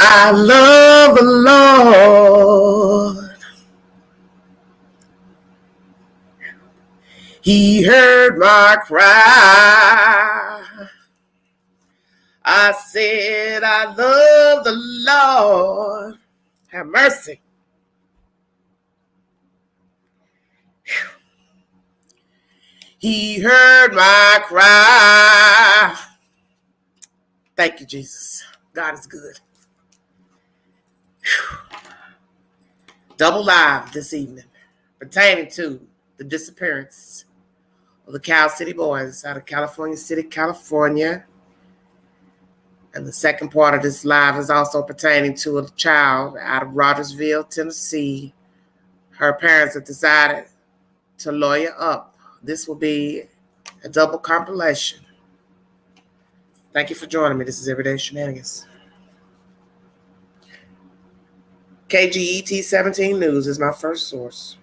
I love the Lord. He heard my cry. I said, I love the Lord. Have mercy. He heard my cry. Thank you, Jesus. God is good. Double live this evening pertaining to the disappearance of the Cal City boys out of California City, California. And the second part of this live is also pertaining to a child out of Rogersville, Tennessee. Her parents have decided to lawyer up. This will be a double compilation. Thank you for joining me. This is Everyday Shenanigans. KGET 17 News is my first source.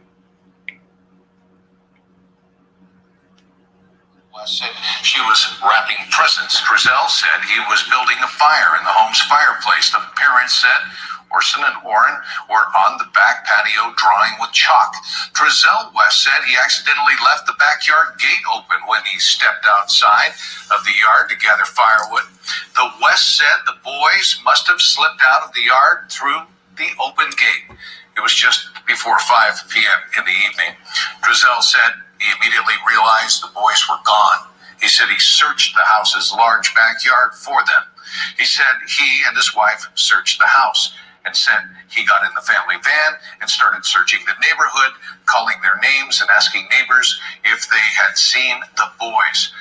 Said she was wrapping presents. Trezell said he was building a fire in the home's fireplace. The parents said Orson and Orrin were on the back patio drawing with chalk. Trezell West said he accidentally left the backyard gate open when he stepped outside of the yard to gather firewood. The West said the boys must have slipped out of the yard through the open gate. It was just before 5 p.m. in the evening. Trezell said he immediately realized the boys were gone. He said he searched the house's large backyard for them. He said he and his wife searched the house and said he got in the family van and started searching the neighborhood, calling their names and asking neighbors if they had seen the boys.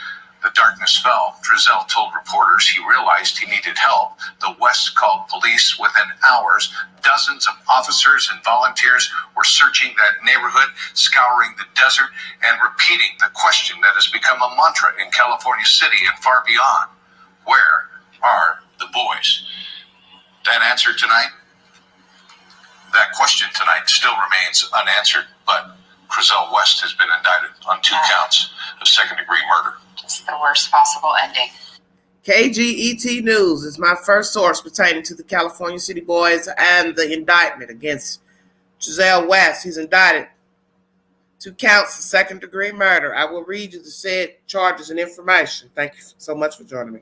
The darkness fell. Trezell told reporters he realized he needed help. The West called police within hours. Dozens of officers and volunteers were searching that neighborhood, scouring the desert, and repeating the question that has become a mantra in California City and far beyond. Where are the boys? That answer tonight, that question tonight still remains unanswered, but Trezell West has been indicted on 2 counts of second-degree murder. It's the worst possible ending. KGET News is my first source pertaining to the California City boys and the indictment against Trezell West. He's indicted 2 counts of second-degree murder. I will read you the said charges and information. Thank you so much for joining me.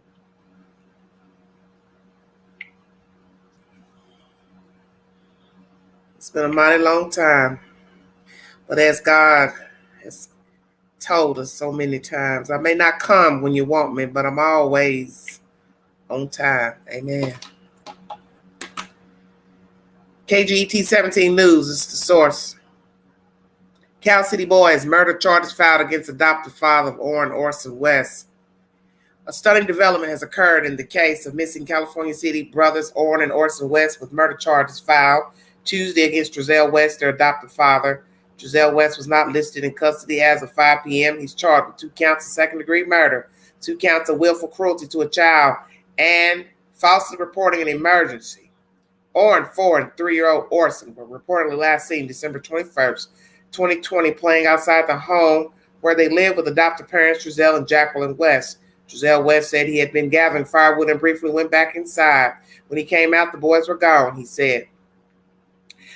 It's been a mighty long time, but as God has told us so many times, I may not come when you want me, but I'm always on time. Amen. KGET 17 News is the source. Cal City boys, murder charges filed against adoptive father of Orson West. A stunning development has occurred in the case of missing California City brothers Orrin and Orson West, with murder charges filed Tuesday against Trezell West, their adoptive father. Trezell West was not listed in custody as of 5 p.m. He's charged with 2 counts of second-degree murder, 2 counts of willful cruelty to a child, and falsely reporting an emergency. Orrin, 4 and 3-year-old Orson were reportedly last seen December 21st, 2020, playing outside the home where they lived with adoptive parents Trezell and Jacqueline West. Trezell West said he had been gathering firewood and briefly went back inside. When he came out, the boys were gone, he said.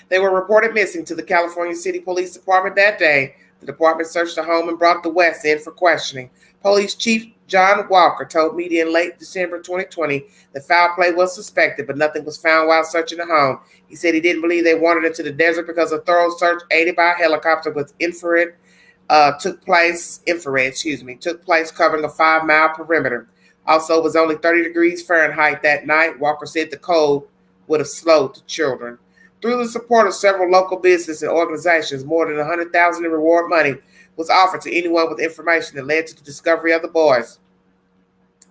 They were reported missing to the California City Police Department that day. The department searched the home and brought the West in for questioning. Police Chief John Walker told media in late December 2020 that foul play was suspected, but nothing was found while searching the home. He said he didn't believe they wandered into the desert because a thorough search aided by a helicopter with infrared took place covering a 5-mile perimeter. Also, it was only 30 degrees Fahrenheit that night. Walker said the cold would have slowed the children. Through the support of several local businesses and organizations, more than $100,000 in reward money was offered to anyone with information that led to the discovery of the boys.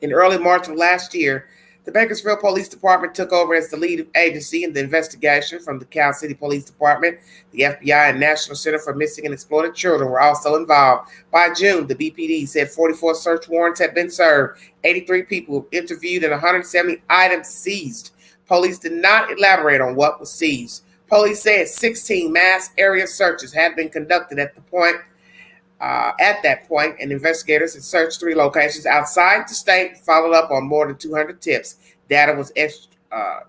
In early March of last year, the Bakersfield Police Department took over as the lead agency in the investigation from the Cal City Police Department. The FBI and National Center for Missing and Exploited Children were also involved. By June, the BPD said 44 search warrants had been served, 83 people interviewed, and 170 items seized. Police did not elaborate on what was seized. Police said 16 mass area searches had been conducted at that point, and investigators had searched 3 locations outside the state and followed up on more than 200 tips. Data was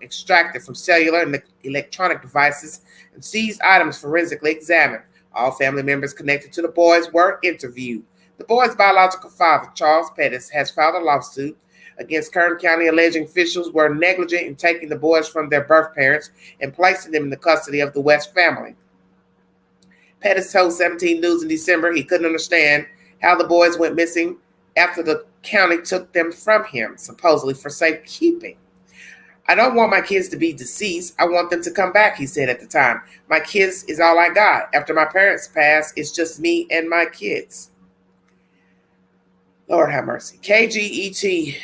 extracted from cellular and electronic devices and seized items forensically examined. All family members connected to the boys were interviewed. The boys' biological father, Charles Pettis, has filed a lawsuit against Kern County alleging officials were negligent in taking the boys from their birth parents and placing them in the custody of the West family. Pettis told 17 News in December he couldn't understand how the boys went missing after the county took them from him, supposedly for safekeeping. I don't want my kids to be deceased. I want them to come back, he said at the time. My kids is all I got. After my parents passed, it's just me and my kids. Lord have mercy. KGET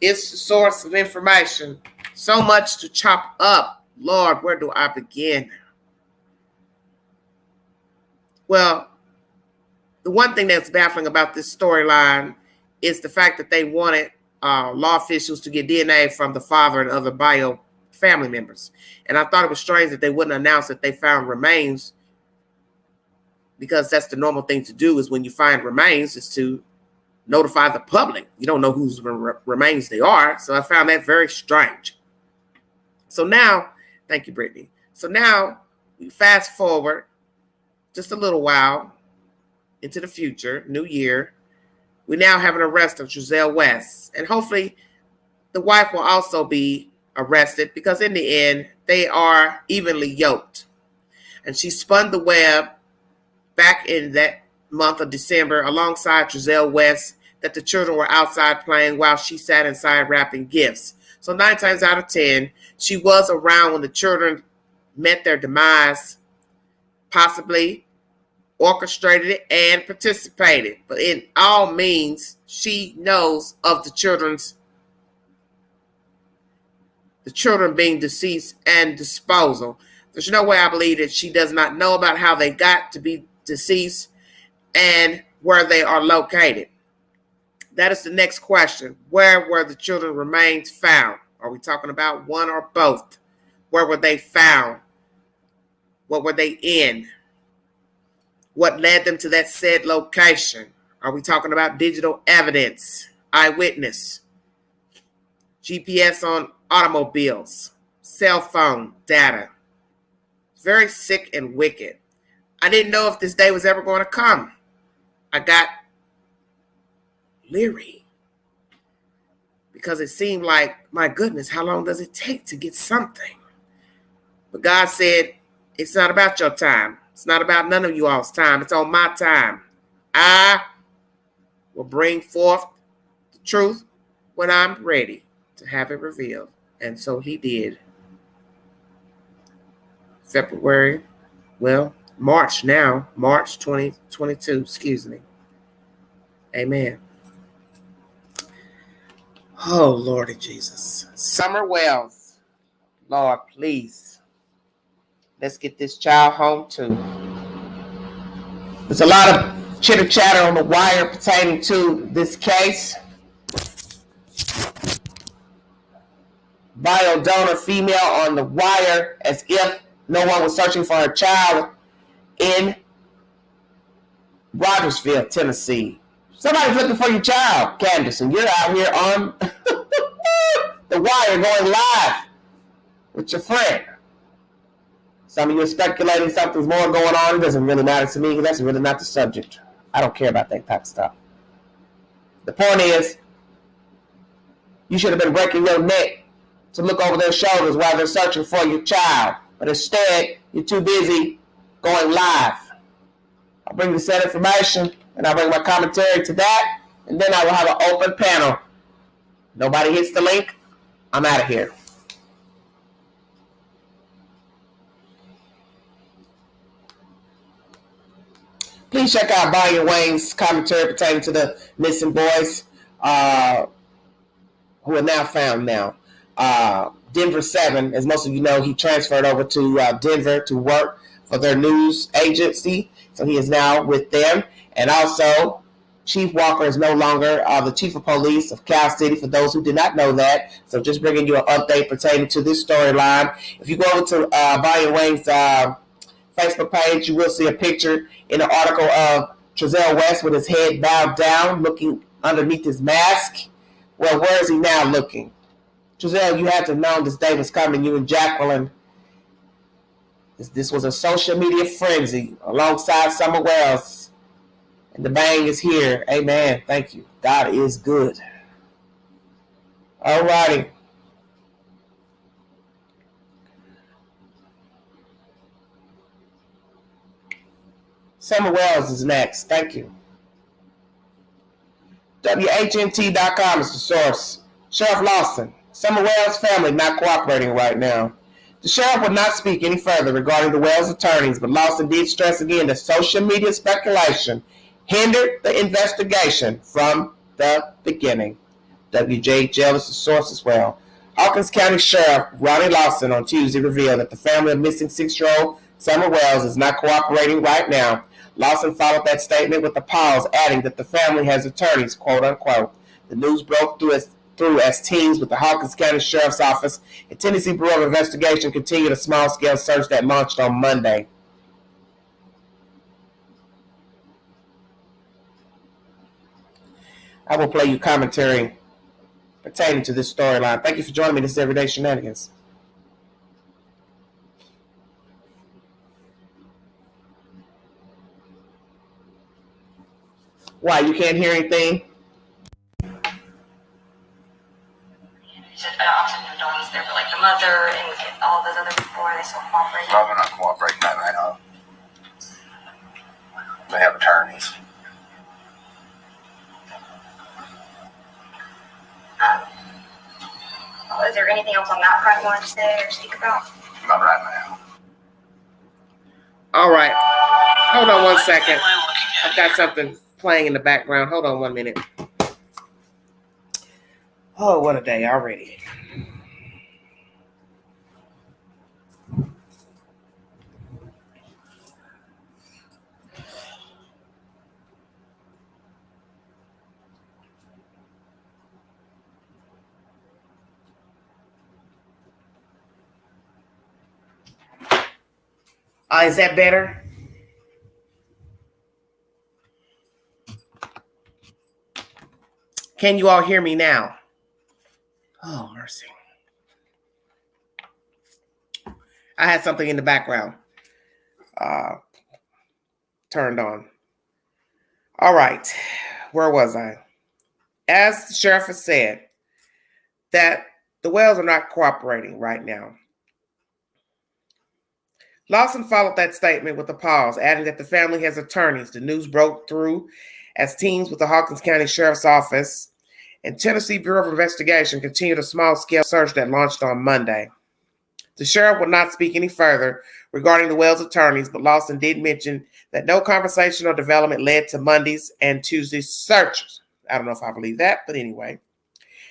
is the source of information. So much to chop up. Lord, where do I begin? Well, the one thing that's baffling about this storyline is the fact that they wanted law officials to get DNA from the father and other bio family members. And I thought it was strange that they wouldn't announce that they found remains, because that's the normal thing to do is when you find remains is to notify the public. You don't know whose remains they are. So I found that very strange. So now, thank you, Brittany. So now we fast forward just a little while into the future, new year. We now have an arrest of Trezell West. And hopefully the wife will also be arrested, because in the end, they are evenly yoked. And she spun the web back in that month of December alongside Trezell West that the children were outside playing while she sat inside wrapping gifts. So 9 times out of 10, she was around when the children met their demise, possibly orchestrated it and participated. But in all means, she knows of the children being deceased and disposal. There's no way I believe that she does not know about how they got to be deceased and where they are located. That is the next question. Where were the children remains found? Are we talking about one or both? Where were they found? What were they in? What led them to that said location? Are we talking about digital evidence, eyewitness, GPS on automobiles, cell phone data? Very sick and wicked. I didn't know if this day was ever going to come. I got leery because it seemed like, my goodness, how long does it take to get something? But God said, it's not about your time. It's not about none of you all's time. It's on my time. I will bring forth the truth when I'm ready to have it revealed. And so he did. March 2022, excuse me. Amen. Oh, Lord Jesus. Summer Wells. Lord, please. Let's get this child home too. There's a lot of chitter chatter on the wire pertaining to this case. Bio donor female on the wire as if no one was searching for her child in Rogersville, Tennessee. Somebody's looking for your child, Candace, and you're out here on the wire going live with your friend. Some of you are speculating something's more going on. It doesn't really matter to me because that's really not the subject. I don't care about that type of stuff. The point is, you should have been breaking your neck to look over their shoulders while they're searching for your child. But instead, you're too busy going live. I'll bring the said information, and I'll bring my commentary to that, and then I will have an open panel. Nobody hits the link, I'm out of here. Please check out Brian Wayne's commentary pertaining to the missing boys who are now found now. Denver 7, as most of you know, he transferred over to Denver to work for their news agency. So he is now with them. And also, Chief Walker is no longer the chief of police of Cal City, for those who did not know that. So just bringing you an update pertaining to this storyline. If you go over to Brian Wayne's Facebook page, you will see a picture in an article of Trezell West with his head bowed down, looking underneath his mask. Well, where is he now looking? Trezell, you had to have known this day was coming. You and Jacqueline. This was a social media frenzy alongside Summer Wells. And the bang is here. Amen. Thank you. God is good. All righty. Summer Wells is next. Thank you. WHNT.com is the source. Sheriff Lawson. Summer Wells' family not cooperating right now. The sheriff would not speak any further regarding the Wells attorneys, but Lawson did stress again that social media speculation hindered the investigation from the beginning. WJHL is the source as well. Hawkins County Sheriff Ronnie Lawson on Tuesday revealed that the family of missing 6-year-old Summer Wells is not cooperating right now. Lawson followed that statement with a pause, adding that the family has attorneys, quote unquote. The news broke through as teams with the Hawkins County Sheriff's Office and Tennessee Bureau of Investigation continued a small-scale search that launched on Monday. I will play you commentary pertaining to this storyline. Thank you for joining me. This is Everyday Shenanigans. Why, you can't hear anything? Adoptive adults there, but like the mother and all those other people, are they still cooperating? No, they're not cooperating. I know. They have attorneys. Is there anything else on that front you want to say or speak about? Not right now. All right. Hold on one second. I've got something playing in the background. Hold on 1 minute. Oh, what a day already. Is that better? Can you all hear me now? Oh, mercy. I had something in the background turned on. All right. Where was I? As the sheriff has said, that the Wells are not cooperating right now. Lawson followed that statement with a pause, adding that the family has attorneys. The news broke through as teams with the Hawkins County Sheriff's Office and Tennessee Bureau of Investigation continued a small-scale search that launched on Monday. The sheriff would not speak any further regarding the Wells attorneys, but Lawson did mention that no conversation or development led to Monday's and Tuesday's searches. I don't know if I believe that, but anyway.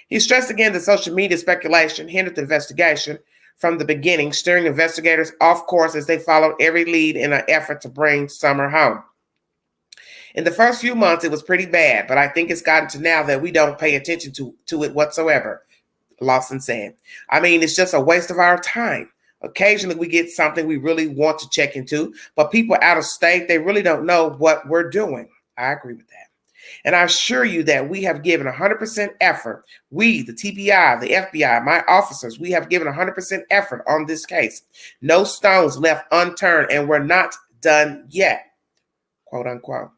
He stressed again that social media speculation hindered the investigation from the beginning, steering investigators off course as they followed every lead in an effort to bring Summer home. In the first few months, it was pretty bad, but I think it's gotten to now that we don't pay attention to it whatsoever, Lawson said. I mean, it's just a waste of our time. Occasionally, we get something we really want to check into, but people out of state, they really don't know what we're doing. I agree with that. And I assure you that we have given 100% effort. We, the TBI, the FBI, my officers, we have given 100% effort on this case. No stones left unturned, and we're not done yet, quote unquote.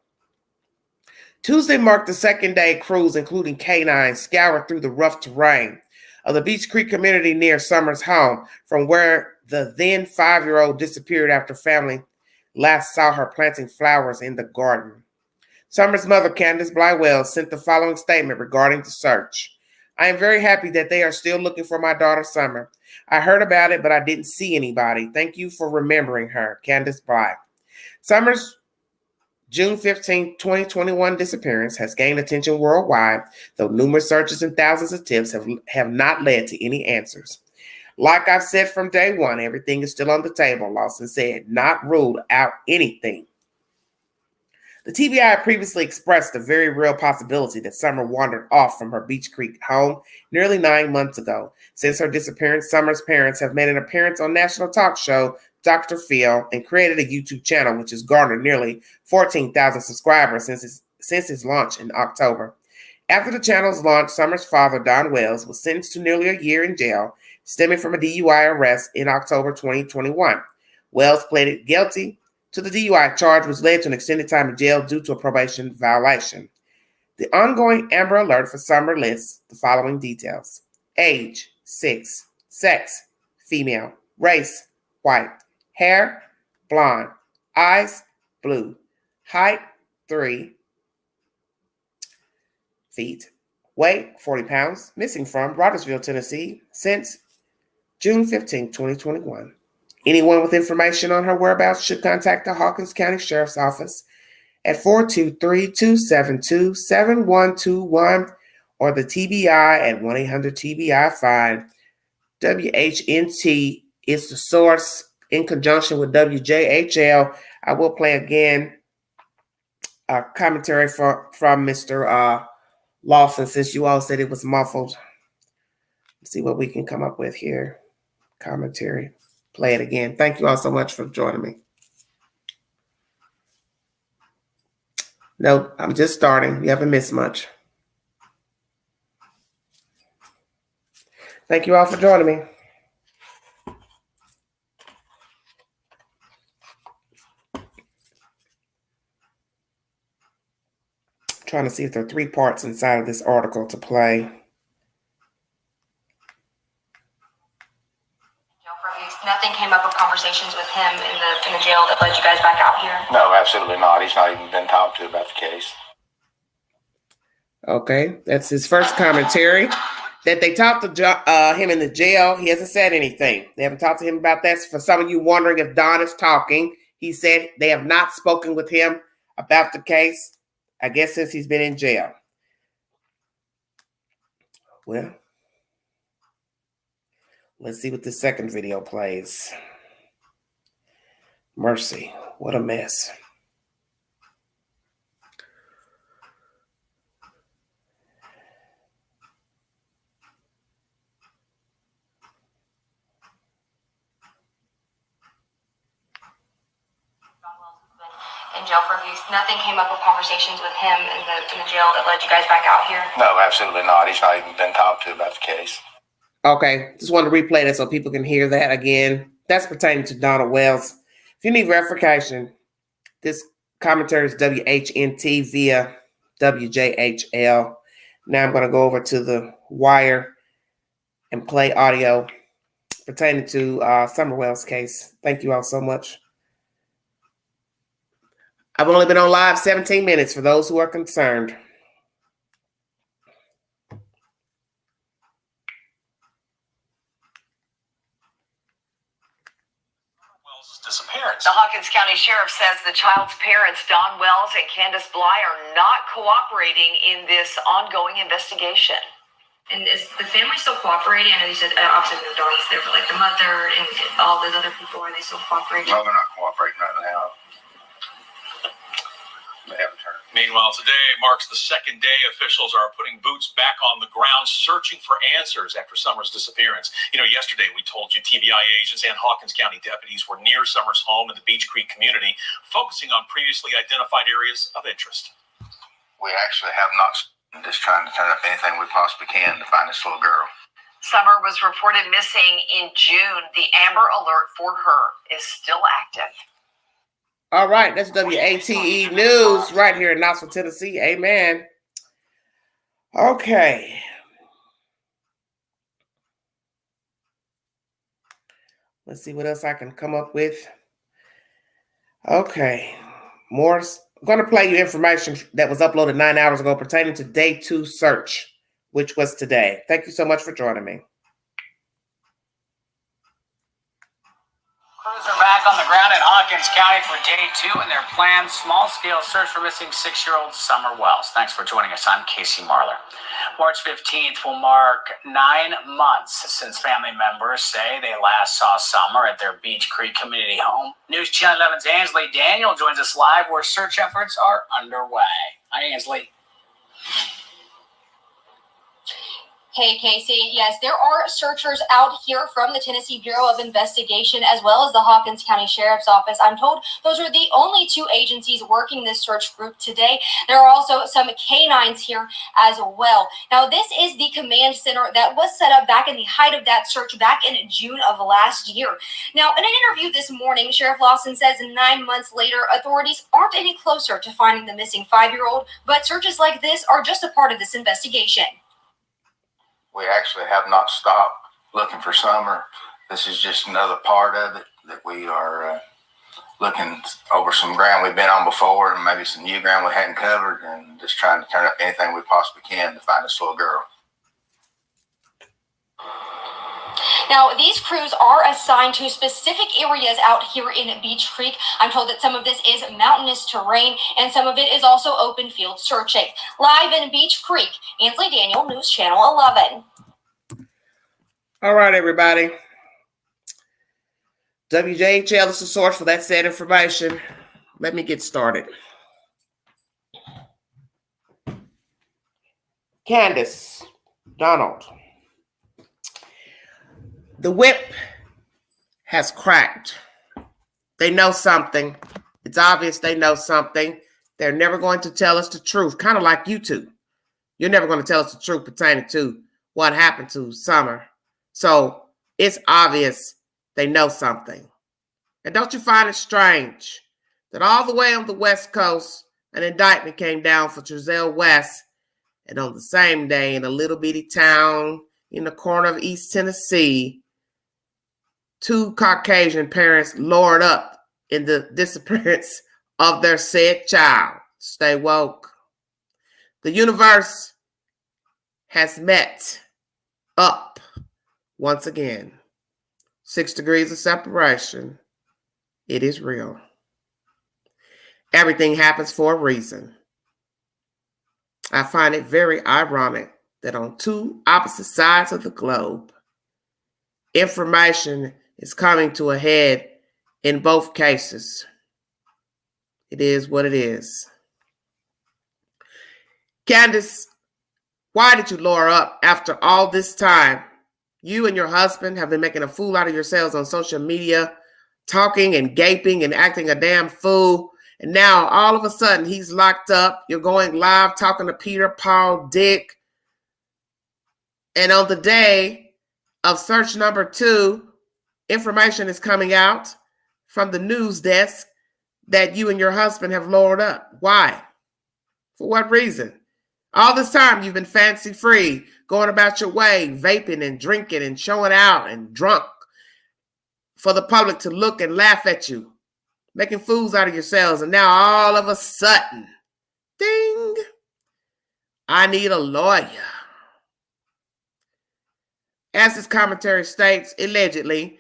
Tuesday marked the second day crews, including canines, scoured through the rough terrain of the Beach Creek community near Summer's home, from where the then 5-year-old disappeared after family last saw her planting flowers in the garden. Summer's mother, Candace Blywell, sent the following statement regarding the search. I am very happy that they are still looking for my daughter, Summer. I heard about it, but I didn't see anybody. Thank you for remembering her, Candace Bly. Summer's June 15, 2021 disappearance has gained attention worldwide, though numerous searches and thousands of tips have not led to any answers. Like I've said from day one, everything is still on the table, Lawson said, not ruled out anything. The TBI previously expressed the very real possibility that Summer wandered off from her Beach Creek home nearly 9 months ago. Since her disappearance, Summer's parents have made an appearance on national talk show Dr. Phil and created a YouTube channel which has garnered nearly 14,000 subscribers since its launch in October. After the channel's launch, Summer's father, Don Wells, was sentenced to nearly a year in jail, stemming from a DUI arrest in October 2021. Wells pleaded guilty to the DUI charge, which led to an extended time in jail due to a probation violation. The ongoing Amber Alert for Summer lists the following details: age, 6, sex, female, race, white, hair, blonde, eyes, blue, height, 3 feet, weight, 40 pounds, missing from Rogersville, Tennessee, since June 15, 2021. Anyone with information on her whereabouts should contact the Hawkins County Sheriff's Office at 423-272-7121 or the TBI at 1-800-TBI-FIND. WHNT is the source in conjunction with WJHL. I will play again a commentary from Mr. Lawson, since you all said it was muffled. Let's see what we can come up with here. Commentary. Play it again. Thank you all so much for joining me. Nope, I'm just starting. You haven't missed much. Thank you all for joining me. Trying to see if there are 3 parts inside of this article to play. Nothing came up of conversations with him in the jail that led you guys back out here? No, absolutely not. He's not even been talked to about the case. Okay, that's his first commentary. That they talked to him in the jail. He hasn't said anything. They haven't talked to him about that. For some of you wondering if Don is talking, he said they have not spoken with him about the case, I guess, since he's been in jail. Well, let's see what the second video plays. Mercy, what a mess. In jail for abuse. Nothing came up of conversations with him in the jail that led you guys back out here? No, absolutely not. He's not even been talked to about the case. Okay, just wanted to replay that so people can hear that again. That's pertaining to Donald Wells. If you need verification, this commentary is WHNT via WJHL. Now I'm going to go over to the wire and play audio pertaining to Summer Wells' case. Thank you all so much. I've only been on live 17 minutes for those who are concerned. Disappearance. The Hawkins County Sheriff says the child's parents, Don Wells and Candace Bly, are not cooperating in this ongoing investigation. And is the family still cooperating? I know you said obviously the daughter's there, but like the mother and all those other people, are they still cooperating? No, they're not cooperating right now. They haven't turned. Meanwhile, today marks the second day officials are putting boots back on the ground, searching for answers after Summer's disappearance. You know, yesterday we told you TBI agents and Hawkins County deputies were near Summer's home in the Beach Creek community, focusing on previously identified areas of interest. We actually have not, just trying to turn up anything we possibly can to find this little girl. Summer was reported missing in June. The Amber Alert for her is still active. All right, that's WATE News right here in Knoxville, Tennessee. Amen. Okay. Let's see what else I can come up with. Okay. More. I'm going to play you information that was uploaded 9 hours ago pertaining to day 2 search, which was today. Thank you so much for joining me. Crews are back on the ground in Hawkins County for day 2 in their planned small-scale search for missing 6-year-old Summer Wells. Thanks for joining us. I'm Casey Marler. March 15th will mark 9 months since family members say they last saw Summer at their Beach Creek community home. News Channel 11's Ansley Daniel joins us live where search efforts are underway. Hi, Ansley. Hey, Casey. Yes, there are searchers out here from the Tennessee Bureau of Investigation as well as the Hawkins County Sheriff's Office. I'm told those are the only two agencies working this search group today. There are also some canines here as well. Now, this is the command center that was set up back in the height of that search back in June of last year. Now, in an interview this morning, Sheriff Lawson says 9 months later, authorities aren't any closer to finding the missing 5-year-old, but searches like this are just a part of this investigation. We actually have not stopped looking for Summer. This is just another part of it that we are looking over some ground we've been on before and maybe some new ground we hadn't covered, and just trying to turn up anything we possibly can to find this little girl. Now, these crews are assigned to specific areas out here in Beech Creek. I'm told that some of this is mountainous terrain and some of it is also open field searching. Live in Beech Creek, Ansley Daniel, News Channel 11. All right, everybody. WJHL is the source for that said information. Let me get started. Candace Donald. The whip has cracked. They know something. It's obvious they know something. They're never going to tell us the truth, kind of like you two. You're never going to tell us the truth pertaining to what happened to Summer. So it's obvious they know something. And don't you find it strange that all the way on the West Coast, an indictment came down for Trezell West, and on the same day in a little bitty town in the corner of East Tennessee, 2 Caucasian parents lured up in the disappearance of their said child. Stay woke. The universe has met up once again. 6 degrees of separation. It is real. Everything happens for a reason. I find it very ironic that on 2 opposite sides of the globe, information is coming to a head in both cases. It is what it is. Candace, why did you lure up after all this time? You and your husband have been making a fool out of yourselves on social media, talking and gaping and acting a damn fool. And now all of a sudden he's locked up. You're going live talking to Peter, Paul, Dick. And on the day of search number 2, information is coming out from the news desk that you and your husband have lured up. Why? For what reason? All this time you've been fancy free, going about your way, vaping and drinking and showing out and drunk for the public to look and laugh at you, making fools out of yourselves. And now all of a sudden, ding, I need a lawyer. As this commentary states, allegedly,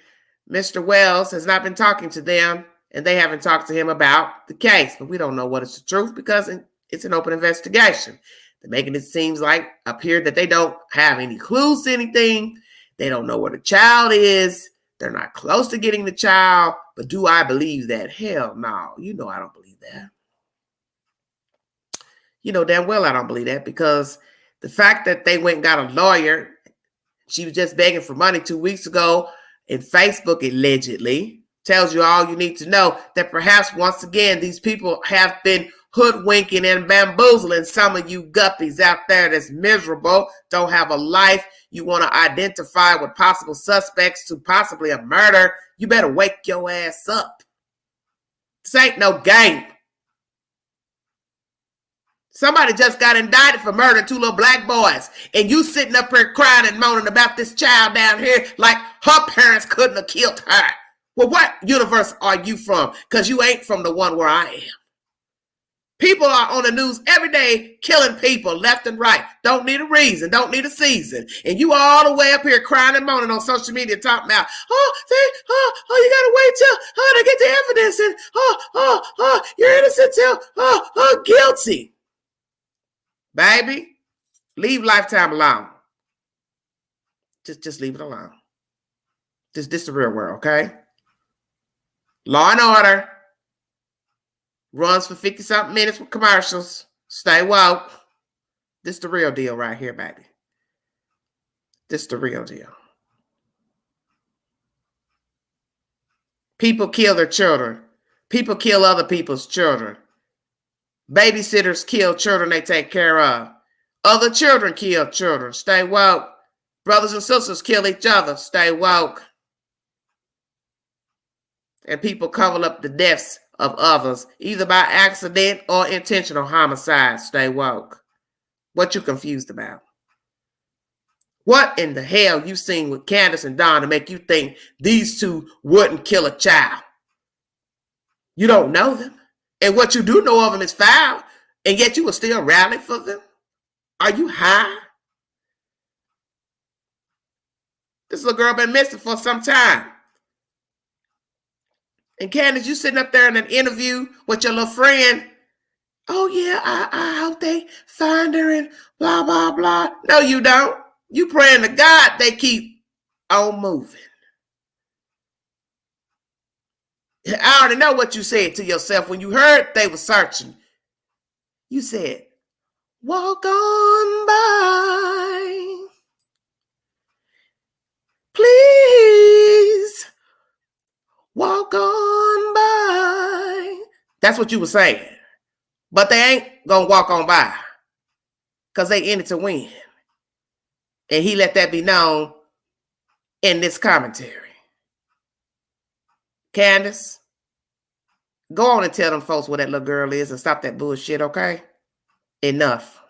Mr. Wells has not been talking to them and they haven't talked to him about the case. But we don't know what is the truth because it's an open investigation. They're making it seem like up here that they don't have any clues to anything. They don't know where the child is. They're not close to getting the child. But do I believe that? Hell no. You know I don't believe that. You know damn well I don't believe that, because the fact that they went and got a lawyer, she was just begging for money 2 weeks ago, and Facebook allegedly tells you all you need to know, that perhaps once again these people have been hoodwinking and bamboozling some of you guppies out there that's miserable, don't have a life. You want to identify with possible suspects to possibly a murder. You better wake your ass up. This ain't no game. Somebody just got indicted for murdering 2 little black boys, and you sitting up here crying and moaning about this child down here like her parents couldn't have killed her. Well, what universe are you from? Because you ain't from the one where I am. People are on the news every day killing people left and right. Don't need a reason. Don't need a season. And you all the way up here crying and moaning on social media talking about, you got to wait till they get the evidence. And, you're innocent till, guilty. Baby, leave Lifetime alone. Just leave it alone. This is the real world, okay? Law and Order runs for 50-something minutes with commercials. Stay woke. This is the real deal right here, baby. This the real deal. People kill their children. People kill other people's children. Babysitters kill children they take care of. Other children kill children. Stay woke. Brothers and sisters kill each other. Stay woke. And people cover up the deaths of others, either by accident or intentional homicide. Stay woke. What you confused about? What in the hell you seen with Candace and Don to make you think these two wouldn't kill a child? You don't know them. And what you do know of them is foul. And yet you will still rally for them? Are you high? This little girl been missing for some time. And Candace, you sitting up there in an interview with your little friend. Oh yeah, I hope they find her and blah, blah, blah. No, you don't. You praying to God they keep on moving. I already know what you said to yourself when you heard they were searching. You said, walk on by. Please walk on by. That's what you were saying. But they ain't gonna walk on by. Because they in it to win. And he let that be known in this commentary. Candace, go on and tell them folks where that little girl is and stop that bullshit, okay? Enough.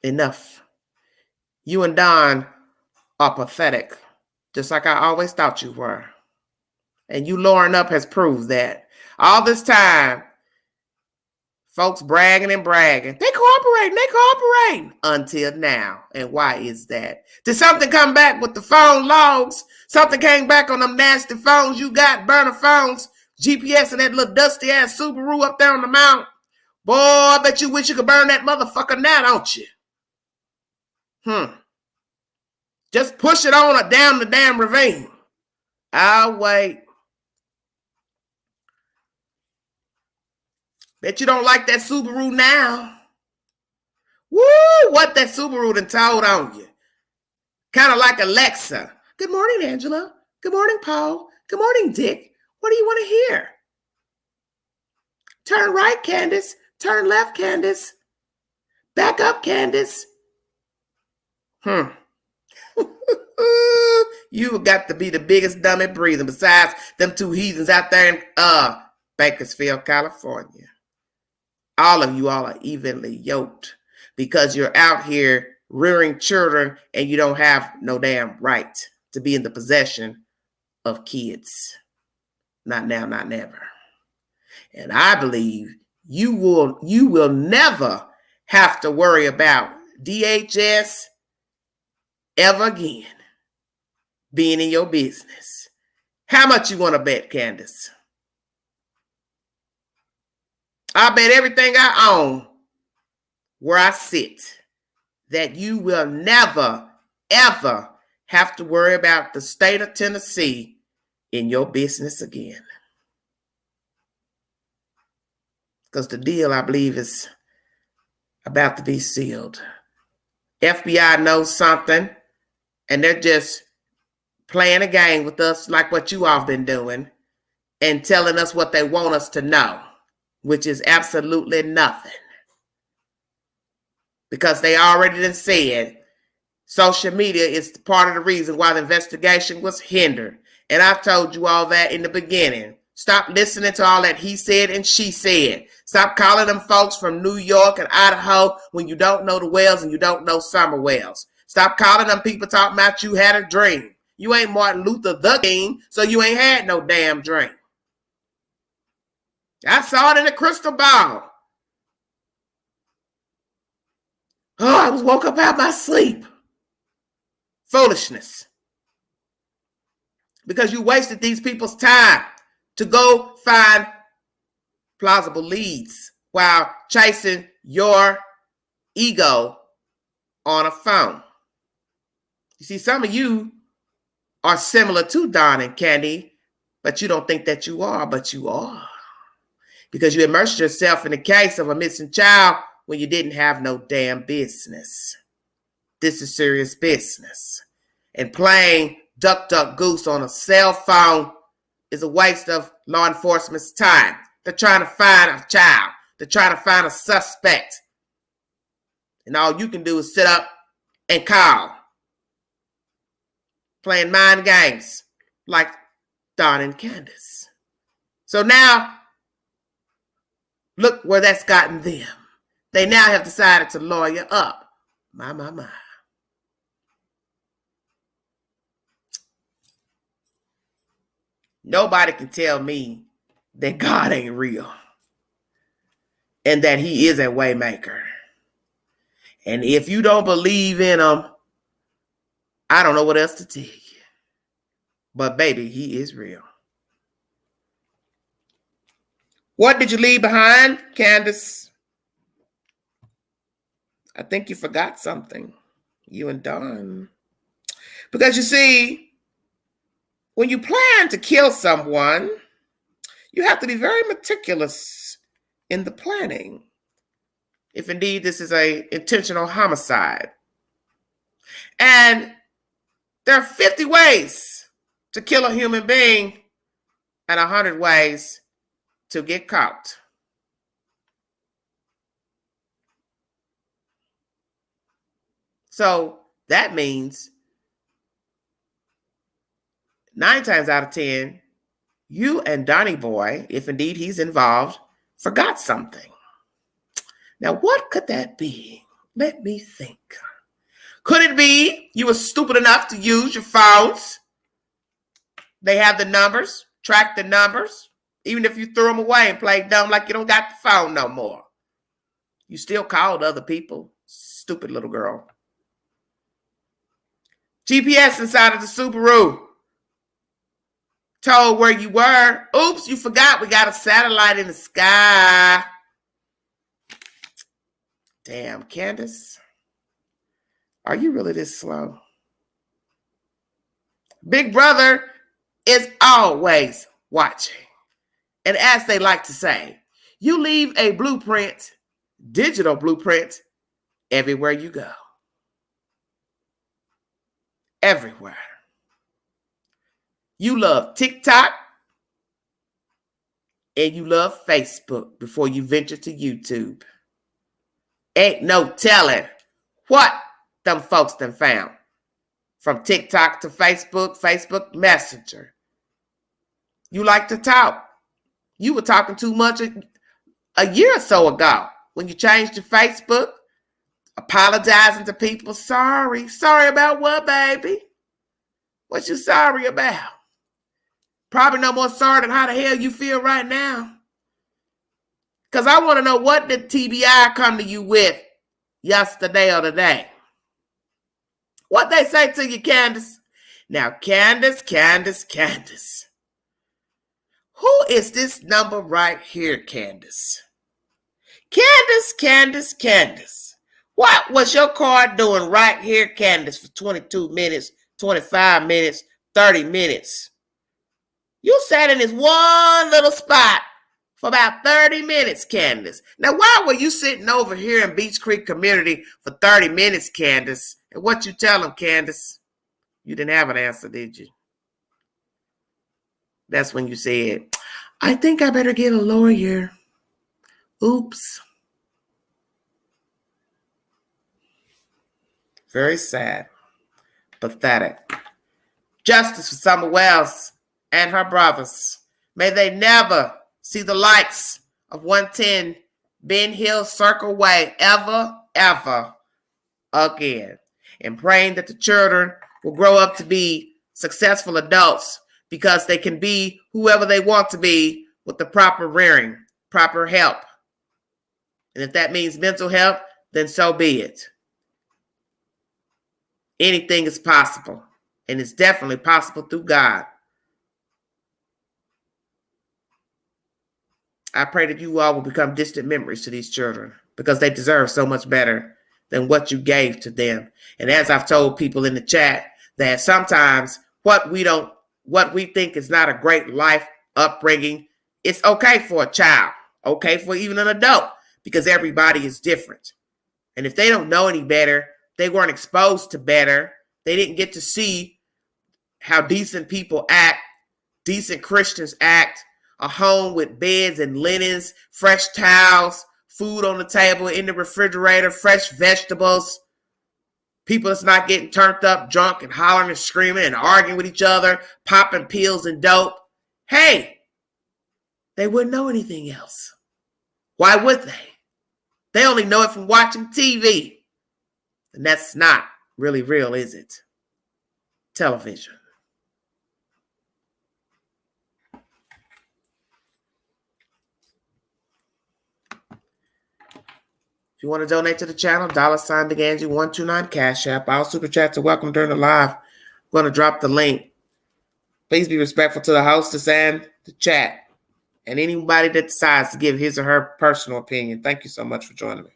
Enough. You and Don are pathetic, just like I always thought you were. And you lowering up has proved that. All this time, folks bragging and bragging. They cooperating. Until now. And why is that? Did something come back with the phone logs? Something came back on them nasty phones you got, burner phones, GPS and that little dusty ass Subaru up there on the mountain. Boy, I bet you wish you could burn that motherfucker now, don't you? Just push it on down the damn ravine. I'll wait. Bet you don't like that Subaru now. Woo, what that Subaru done told on you. Kind of like Alexa. Good morning, Angela. Good morning, Paul. Good morning, Dick. What do you want to hear? Turn right, Candace. Turn left, Candace. Back up, Candace. You got to be the biggest dummy breathing besides them two heathens out there in Bakersfield, California. All of you all are evenly yoked because you're out here rearing children and you don't have no damn right to be in the possession of kids. Not now, not never. And I believe you will never have to worry about DHS ever again being in your business. How much you want to bet, Candace? I bet everything I own where I sit that you will never, ever have to worry about the state of Tennessee in your business again. Because the deal, I believe, is about to be sealed. FBI knows something, and they're just playing a game with us like what you all been doing and telling us what they want us to know, which is absolutely nothing. Because they already done said social media is part of the reason why the investigation was hindered. And I told you all that in the beginning. Stop listening to all that he said and she said. Stop calling them folks from New York and Idaho when you don't know the Wells and you don't know Summer Wells. Stop calling them people talking about you had a dream. You ain't Martin Luther the King, so you ain't had no damn dream. I saw it in the crystal ball. Oh, I was woke up out of my sleep. Foolishness. Because you wasted these people's time to go find plausible leads while chasing your ego on a phone. You see, some of you are similar to Don and Candy, but you don't think that you are, but you are. Because you immersed yourself in the case of a missing child when you didn't have no damn business. this is serious business. And playing duck, duck, goose on a cell phone is a waste of law enforcement's time. They're trying to find a child. They're trying to find a suspect. And all you can do is sit up and call. Playing mind games like Don and Candace. So now, look where that's gotten them. They now have decided to lawyer up. My. Nobody can tell me that God ain't real and that he is a way maker. And if you don't believe in him, I don't know what else to tell you. But baby, he is real. What did you leave behind, Candace? I think you forgot something. You and Dawn. Because you see, when you plan to kill someone, you have to be very meticulous in the planning. If indeed this is an intentional homicide. And there are 50 ways to kill a human being and 100 ways to get caught. So that means 9 times out of 10, you and Donnie Boy, if indeed he's involved, forgot something. Now, what could that be? Let me think. Could it be you were stupid enough to use your phones? They have the numbers, track the numbers. Even if you threw them away and played dumb like you don't got the phone no more. You still called other people. Stupid little girl. GPS inside of the Subaru told where you were. Oops, you forgot we got a satellite in the sky. Damn, Candace. Are you really this slow? Big Brother is always watching. And as they like to say, you leave a blueprint, digital blueprint, everywhere you go. Everywhere. You love TikTok and you love Facebook before you venture to YouTube. Ain't no telling what them folks done found. From TikTok to Facebook, Facebook Messenger. You like to talk. You were talking too much a year or so ago when you changed your Facebook, apologizing to people. Sorry. Sorry about what, baby? What you sorry about? Probably no more sorry than how the hell you feel right now. Because I want to know, what did TBI come to you with yesterday or today? What they say to you, Candace? Now, Candace. Who is this number right here, Candace? Candace. What was your car doing right here, Candace, for 22 minutes, 25 minutes, 30 minutes? You sat in this one little spot for about 30 minutes, Candace. Now, why were you sitting over here in Beach Creek Community for 30 minutes, Candace? And what you tell them, Candace? You didn't have an answer, did you? That's when you said, I think I better get a lawyer. Oops. Very sad. Pathetic. Justice for Summer Wells and her brothers. May they never see the lights of 110 Ben Hill Circle Way ever again. And praying that the children will grow up to be successful adults because they can be whoever they want to be with the proper rearing, proper help. And if that means mental help, then so be it. Anything is possible. And it's definitely possible through God. I pray that you all will become distant memories to these children because they deserve so much better than what you gave to them. And as I've told people in the chat, that sometimes what we think is not a great life upbringing, it's okay for a child, okay for even an adult, because everybody is different. And if they don't know any better, they weren't exposed to better. They didn't get to see how decent people act, decent Christians act, a home with beds and linens, fresh towels, food on the table, in the refrigerator, fresh vegetables. People that's not getting turned up, drunk, and hollering and screaming and arguing with each other, popping pills and dope. Hey, they wouldn't know anything else. Why would they? They only know it from watching TV. And that's not really real, is it? Television. If you want to donate to the channel, $ Big Angie 129 Cash App. All super chats are welcome during the live. I'm going to drop the link. Please be respectful to the hostess and the chat. And anybody that decides to give his or her personal opinion. Thank you so much for joining me.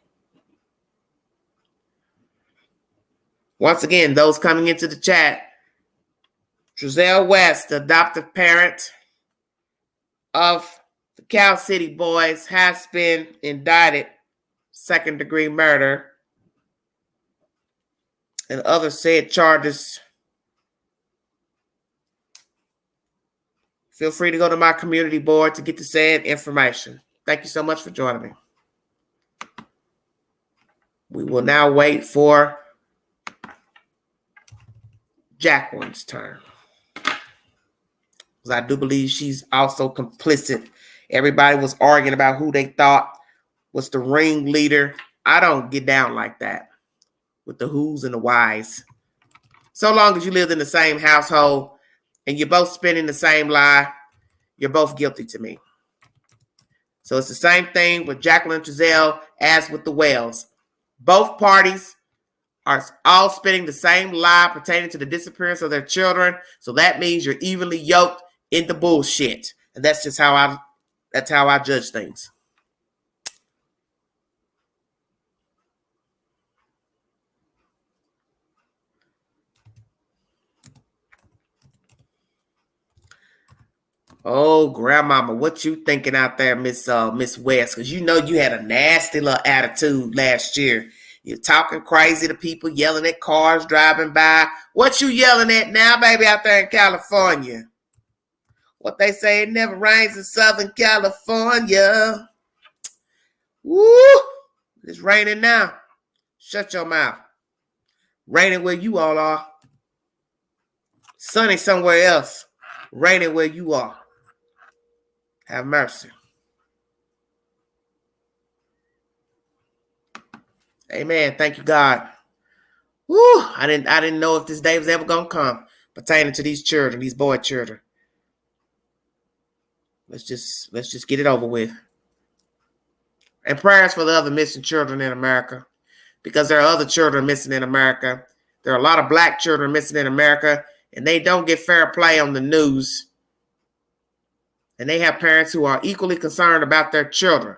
Once again, those coming into the chat, Trezell West, the adoptive parent of the Cal City boys, has been indicted second-degree murder and other said charges. Feel free to go to my community board to get the said information. Thank you so much for joining me. We will now wait for Jacqueline's turn, because I do believe she's also complicit. Everybody was arguing about who they thought was the ringleader. I don't get down like that with the who's and the whys. So long as you lived in the same household and you're both spinning the same lie, you're both guilty to me. So it's the same thing with Jacqueline and Trezell as with the Wells. Both parties are all spinning the same lie pertaining to the disappearance of their children. So that means you're evenly yoked in the bullshit. And that's just how I judge things. Oh, grandmama, what you thinking out there, Miss West? Because you know you had a nasty little attitude last year. You're talking crazy to people, yelling at cars driving by. What you yelling at now, baby, out there in California? What they say, it never rains in Southern California. Woo! It's raining now. Shut your mouth. Raining where you all are. Sunny somewhere else. Raining where you are. Have mercy. Amen. Thank you, God. Woo! I didn't know if this day was ever gonna come pertaining to these children, these boy children. Let's just get it over with. And prayers for the other missing children in America, because there are other children missing in America. There are a lot of black children missing in America, and they don't get fair play on the news. And they have parents who are equally concerned about their children.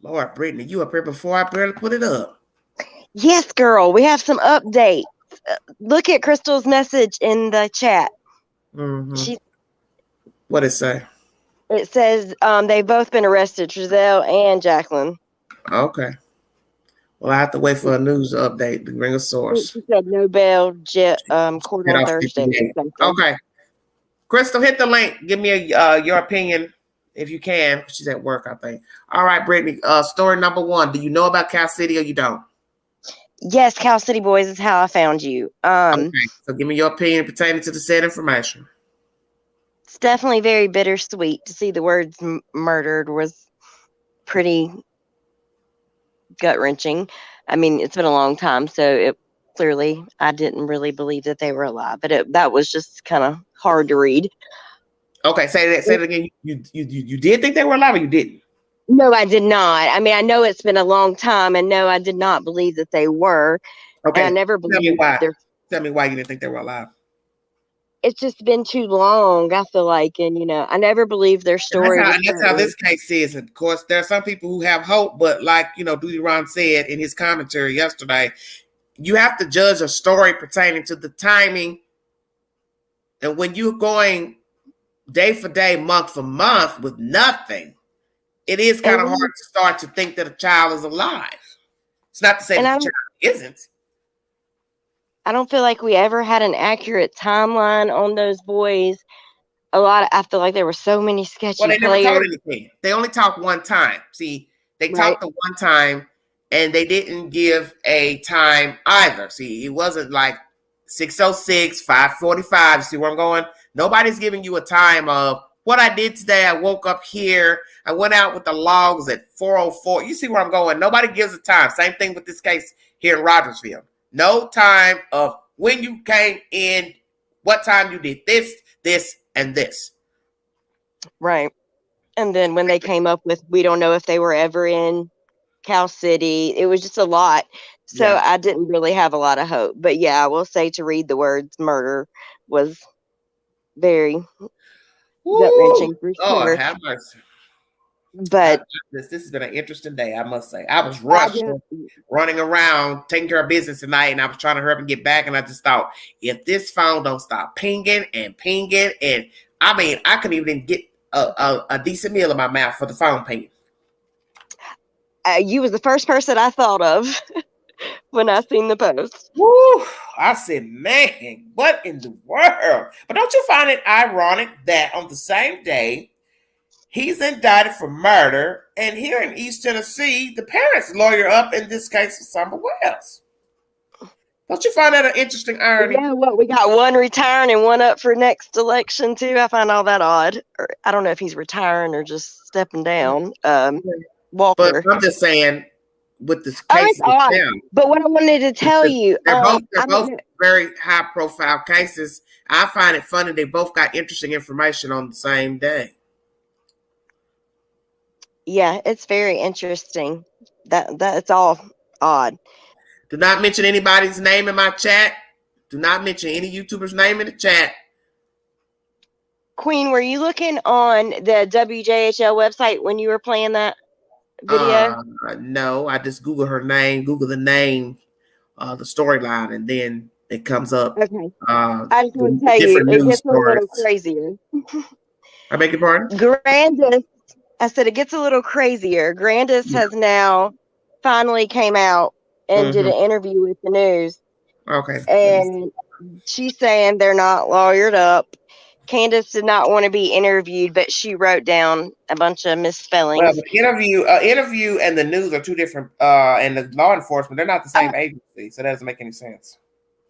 Lord, Brittany, you up here before I barely put it up. Yes, girl. We have some updates. Look at Crystal's message in the chat. Mm-hmm. What did it say? It says they've both been arrested, Trezell and Jacqueline. Okay. Well, I have to wait for a news update to bring a source. She said no bail, court on Thursday. Okay. Crystal, hit the link. Give me your opinion if you can. She's at work, I think. All right, Brittany. Story number 1. Do you know about Cal City or you don't? Yes, Cal City Boys is how I found you. Okay. So give me your opinion pertaining to the said information. It's definitely very bittersweet to see the words murdered. Was pretty gut-wrenching. I mean, it's been a long time, so clearly I didn't really believe that they were alive, but that was just kind of hard to read. Okay, say it again. You did think they were alive, or you didn't? No, I did not. I mean, I know it's been a long time, and no, I did not believe that they were. Okay, and I never believed. Tell me why you didn't think they were alive. It's just been too long, I feel like, and I never believed their story. And that's how this case is. Of course, there are some people who have hope, but like Duty Ron said in his commentary yesterday, you have to judge a story pertaining to the timing, and when you're going day for day, month for month with nothing, it is kind of hard to start to think that a child is alive. It's not to say And that the child isn't. I don't feel like we ever had an accurate timeline on those boys. I feel like there were so many Well, sketchy they never told players. anything. They only talked one time. See, they Right. talked the one time, and they didn't give a time either. See, it wasn't like 6:06, 5:45. See where I'm going? Nobody's giving you a time of what I did today. I woke up here. I went out with the logs at 4:04. You see where I'm going? Nobody gives a time. Same thing with this case here in Rogersville. No time of when you came in, what time you did this, this, and this. Right. And then when they came up with, we don't know if they were ever in Cal City, it was just a lot. So Yeah. I didn't really have a lot of hope. But yeah, I will say to read the words murder was very gut wrenching for Lord, sure. have mercy. But This has been an interesting day, I must say. I was I rushed, just, running around, taking care of business tonight, and I was trying to hurry up and get back. And I just thought, if this phone don't stop pinging, and I mean, I couldn't even get a decent meal in my mouth for the phone pinging. you was the first person I thought of when I seen the post. Woo! I said, man, what in the world? But don't you find it ironic that on the same day he's indicted for murder, and here in East Tennessee, the parents lawyer up in this case for Summer Wells? Don't you find that an interesting irony? Yeah, what, we got one retiring and one up for next election too. I find all that odd. Or, I don't know if he's retiring or just stepping down. Walker. But I'm just saying, with this Oh, case, it's odd. But what I wanted to tell you, they're I both don't know. very high profile cases. I find it funny they both got interesting information on the same day. Yeah, it's very interesting. That's all odd. Do not mention anybody's name in my chat. Do not mention any YouTuber's name in the chat. Queen, were you looking on the WJHL website when you were playing that video? No, I just Google her name, Google the name, the storyline, and then it comes up. Okay. I just want to tell you, different it news gets a little stories. crazier. I beg your pardon? Grandis, I said it gets a little crazier. Grandis has now finally came out and did an interview with the news. Okay. And she's saying they're not lawyered up. Candace did not want to be interviewed, but she wrote down a bunch of misspellings. Well, the interview and the news are two different, and the law enforcement, they're not the same agency, so that doesn't make any sense.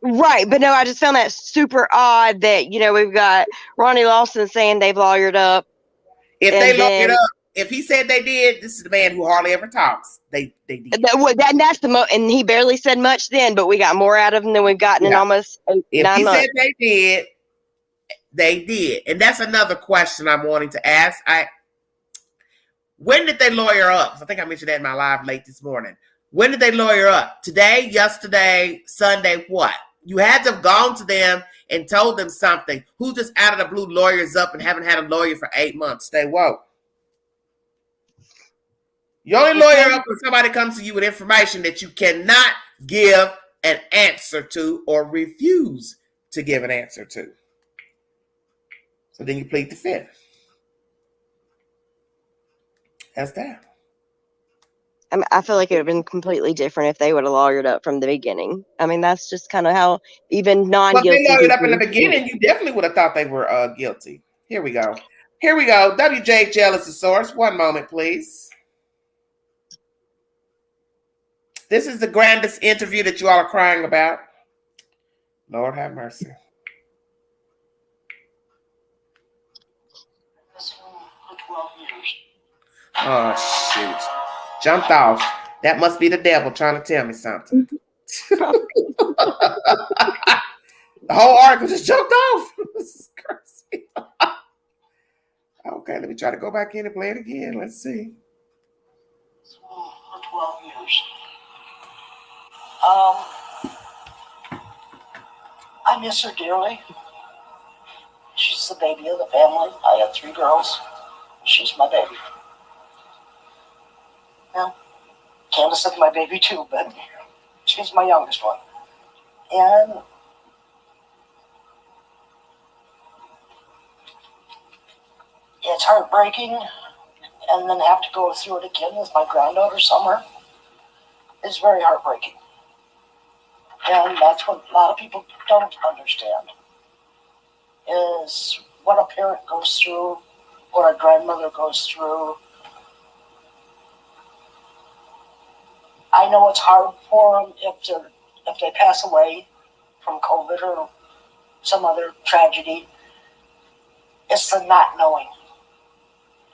Right, but no, I just found that super odd that, we've got Ronnie Lawson saying they've lawyered up. If they lawyered up, if he said they did, this is the man who hardly ever talks. They did. That's and he barely said much then, but we got more out of him than we've gotten in almost 9 months. If he said they did, they did. And that's another question I'm wanting to ask. When did they lawyer up? I think I mentioned that in my live late this morning. When did they lawyer up? Today, yesterday, Sunday, what? You had to have gone to them and told them something. Who just out of the blue lawyers up and haven't had a lawyer for 8 months? Stay woke. You only lawyer up when somebody comes to you with information that you cannot give an answer to or refuse to give an answer to. So then you plead the fifth. That's that. I feel like it would have been completely different if they would have lawyered up from the beginning. I mean, that's just kind of how even non-guilty. Well, if they lawyered up in the beginning, you definitely would have thought they were guilty. Here we go. WJHL is the source. One moment, please. This is the grandest interview that you all are crying about. Lord have mercy. Oh, shoot. Jumped off. That must be the devil trying to tell me something. The whole article just jumped off. This is crazy. Okay, let me try to go back in and play it again. Let's see. For 12 years. I miss her dearly. She's the baby of the family. I have 3 girls. She's my baby. Well, Candace is my baby too, but she's my youngest one. And it's heartbreaking, and then have to go through it again with my granddaughter, Summer. is very heartbreaking. And that's what a lot of people don't understand, is what a parent goes through, what a grandmother goes through. I know it's hard for them if they pass away from COVID or some other tragedy. It's the not knowing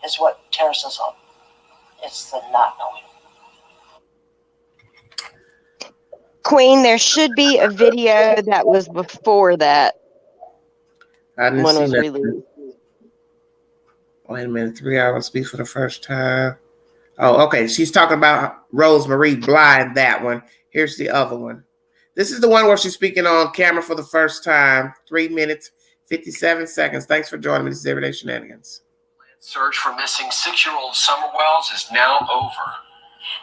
is what tears us up. It's the not knowing. Queen, there should be a video that was before that. I didn't One see was that. released. Wait a minute. 3 hours speak for the first time. Oh, okay. She's talking about Rosemary Bly, that one. Here's the other one. This is the one where she's speaking on camera for the first time. 3 minutes, 57 seconds. Thanks for joining me. This is Everyday Shenanigans. Search for missing 6-year-old Summer Wells is now over.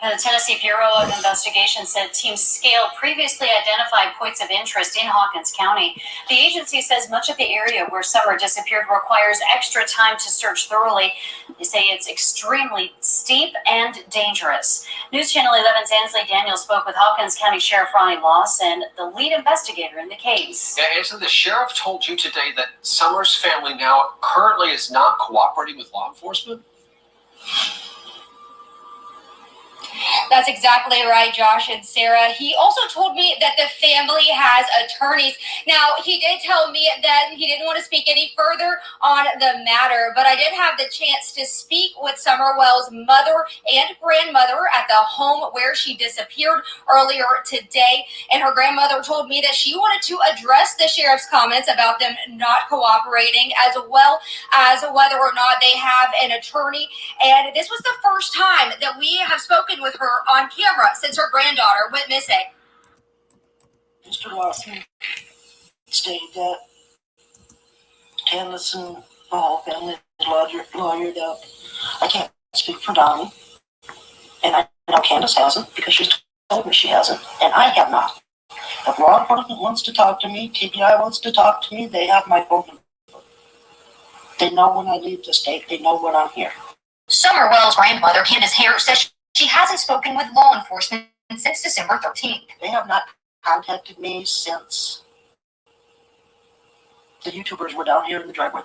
The Tennessee Bureau of Investigation said Team Scale previously identified points of interest in Hawkins County. The agency says much of the area where Summer disappeared requires extra time to search thoroughly. They say it's extremely steep and dangerous. News Channel 11's Ansley Daniels spoke with Hawkins County Sheriff Ronnie Lawson, the lead investigator in the case. Yeah, Ansley, the sheriff told you today that Summer's family now currently is not cooperating with law enforcement? That's exactly right, Josh and Sarah. He also told me that the family has attorneys. Now, he did tell me that he didn't want to speak any further on the matter, but I did have the chance to speak with Summer Wells' mother and grandmother at the home where she disappeared earlier today. And her grandmother told me that she wanted to address the sheriff's comments about them not cooperating, as well as whether or not they have an attorney. And this was the first time that we have spoken with her on camera since her granddaughter went missing. Mr. Lawson stated that Candace and the whole family is lawyered up. I can't speak for Donnie, and I know Candace hasn't because she's told me she hasn't, and I have not. If law enforcement wants to talk to me, TBI wants to talk to me, they have my phone number. They know when I leave the state. They know when I'm here. Summer Wells' grandmother, Candace Hare, says she hasn't spoken with law enforcement since December 13th. They have not contacted me since the YouTubers were down here in the driveway.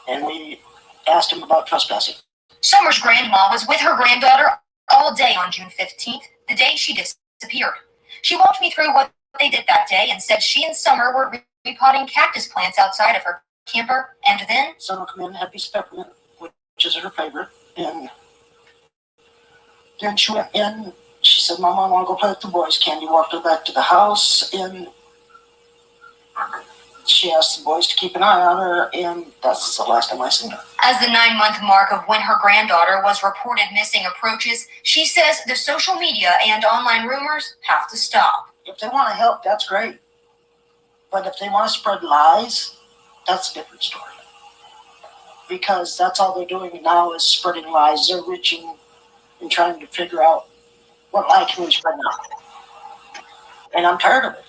And we asked them about trespassing. Summer's grandma was with her granddaughter all day on June 15th, the day she disappeared. She walked me through what they did that day and said she and Summer were repotting cactus plants outside of her camper, and then Summer came in and had a piece of peppermint, which is her favorite, and then she went in. She said, Mama, I want to go play with the boys. Candy walked her back to the house, and she asked the boys to keep an eye on her, and that's the last time I seen her. As the 9-month mark of when her granddaughter was reported missing approaches, she says the social media and online rumors have to stop. If they want to help, that's great. But if they want to spread lies, that's a different story. Because that's all they're doing now is spreading lies. They're reaching and trying to figure out what lie can we spread now. And I'm tired of it.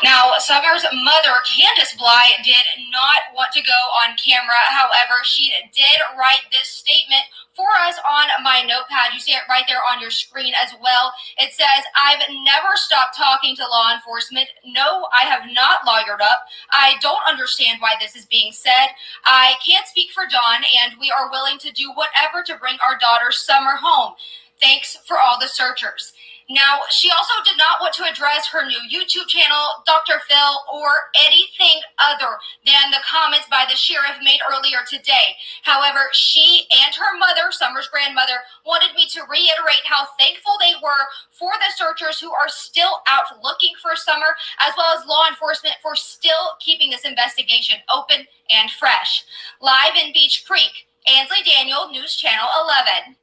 Now, Summer's mother, Candace Bly, did not want to go on camera. However, she did write this statement for us on my notepad. You see it right there on your screen as well. It says, I've never stopped talking to law enforcement. No, I have not lawyered up. I don't understand why this is being said. I can't speak for Dawn, and we are willing to do whatever to bring our daughter Summer home. Thanks for all the searchers. Now, she also did not want to address her new YouTube channel, Dr. Phil, or anything other than the comments by the sheriff made earlier today. However, she and her mother, Summer's grandmother, wanted me to reiterate how thankful they were for the searchers who are still out looking for Summer, as well as law enforcement for still keeping this investigation open and fresh. Live in Beach Creek, Ansley Daniel, News Channel 11.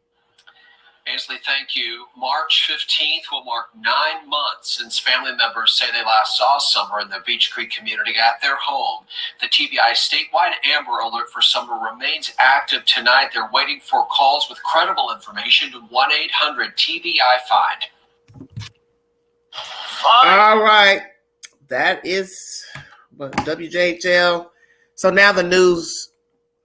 Ansley, thank you. March 15th will mark 9 months since family members say they last saw Summer in the Beach Creek community at their home. The TBI statewide Amber Alert for Summer remains active tonight. They're waiting for calls with credible information to 1-800-TBI-FIND. All right. That is WJHL. So now the news,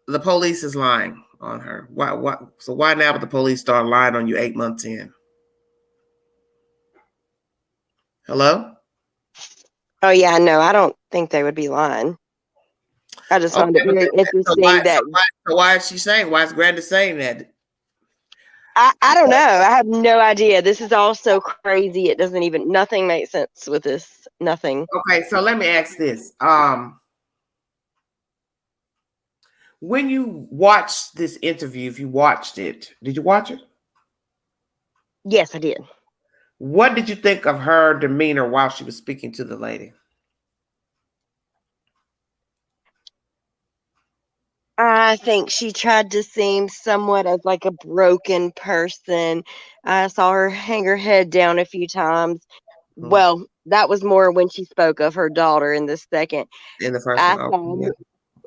the police is lying. on her. Why? So why now would the police start lying on you 8 months in? Hello? Oh yeah, no, I don't think they would be lying. I just found it Okay, very so interesting that why is she saying? Why is Grandis saying that? I don't know. I have no idea. This is all so crazy. It doesn't even nothing makes sense with this. Nothing. Okay, so let me ask this. When you watched this interview, if you watched it, did you watch it? Yes, I did. What did you think of her demeanor while she was speaking to the lady? I think she tried to seem somewhat of like a broken person. I saw her hang her head down a few times. Well, that was more when she spoke of her daughter in the second. In the first I one? saw Okay,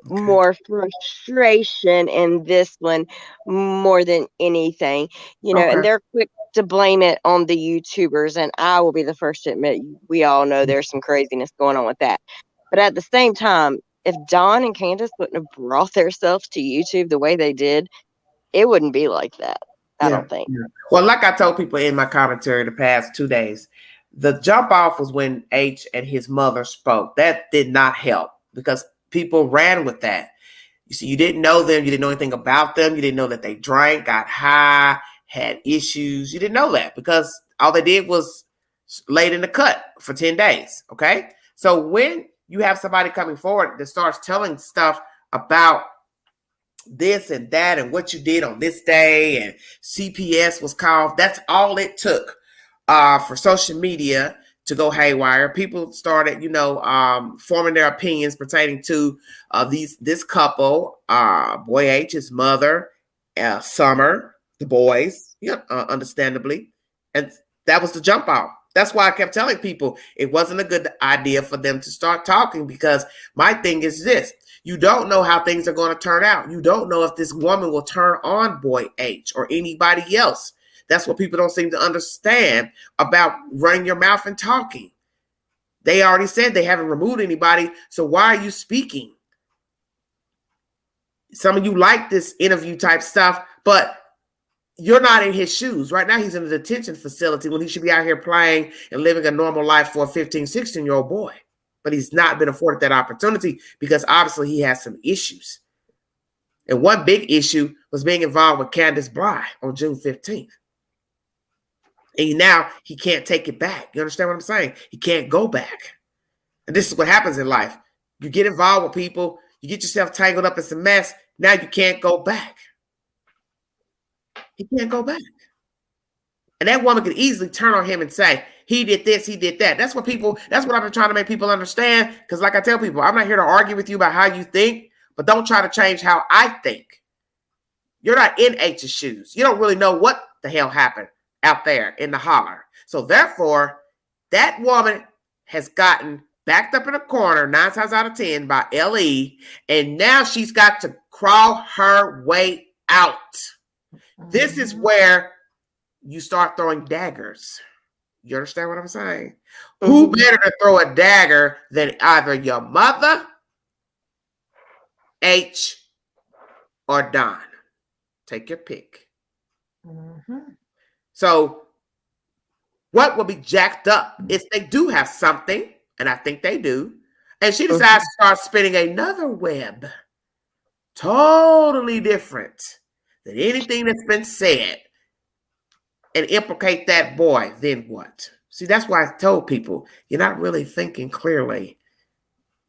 yeah. more frustration in this one more than anything, Okay. and they're quick to blame it on the YouTubers, and I will be the first to admit we all know there's some craziness going on with that. But at the same time, if Dawn and Candace wouldn't have brought themselves to YouTube the way they did, it wouldn't be like that. I Yeah, don't think. yeah. Well, like I told people in my commentary the past 2 days, the jump off was when H and his mother spoke. That did not help because people ran with that. You see, you didn't know them. You didn't know anything about them. You didn't know that they drank, got high, had issues. You didn't know that because all they did was laid in the cut for 10 days. Okay. So when you have somebody coming forward that starts telling stuff about this and that and what you did on this day and CPS was called, that's all it took for social media to go haywire. People started, forming their opinions pertaining to this couple, Boy H, his mother, Summer, the boys, understandably. And that was the jump off. That's why I kept telling people it wasn't a good idea for them to start talking, because my thing is this. You don't know how things are going to turn out. You don't know if this woman will turn on Boy H or anybody else. That's what people don't seem to understand about running your mouth and talking. They already said they haven't removed anybody, so why are you speaking? Some of you like this interview type stuff, but you're not in his shoes. Right now, he's in a detention facility when he should be out here playing and living a normal life for a 15, 16-year-old boy. But he's not been afforded that opportunity because obviously he has some issues. And one big issue was being involved with Candace Bly on June 15th. And now he can't take it back. You understand what I'm saying? He can't go back. And this is what happens in life. You get involved with people, you get yourself tangled up in some mess. Now you can't go back. He can't go back. And that woman could easily turn on him and say, he did this, he did that. That's what I've been trying to make people understand. Because like I tell people, I'm not here to argue with you about how you think, but don't try to change how I think. You're not in H's shoes. You don't really know what the hell happened out there in the holler. So therefore, that woman has gotten backed up in a corner 9 times out of 10 by LE, and now she's got to crawl her way out. This is where you start throwing daggers. You understand what I'm saying? Mm-hmm. Who better to throw a dagger than either your mother, H, or Don? Take your pick. Mm-hmm. So what will be jacked up is they do have something, and I think they do, and she decides to start spinning another web, totally different than anything that's been said, and implicate that boy. Then what? See, that's why I told people, you're not really thinking clearly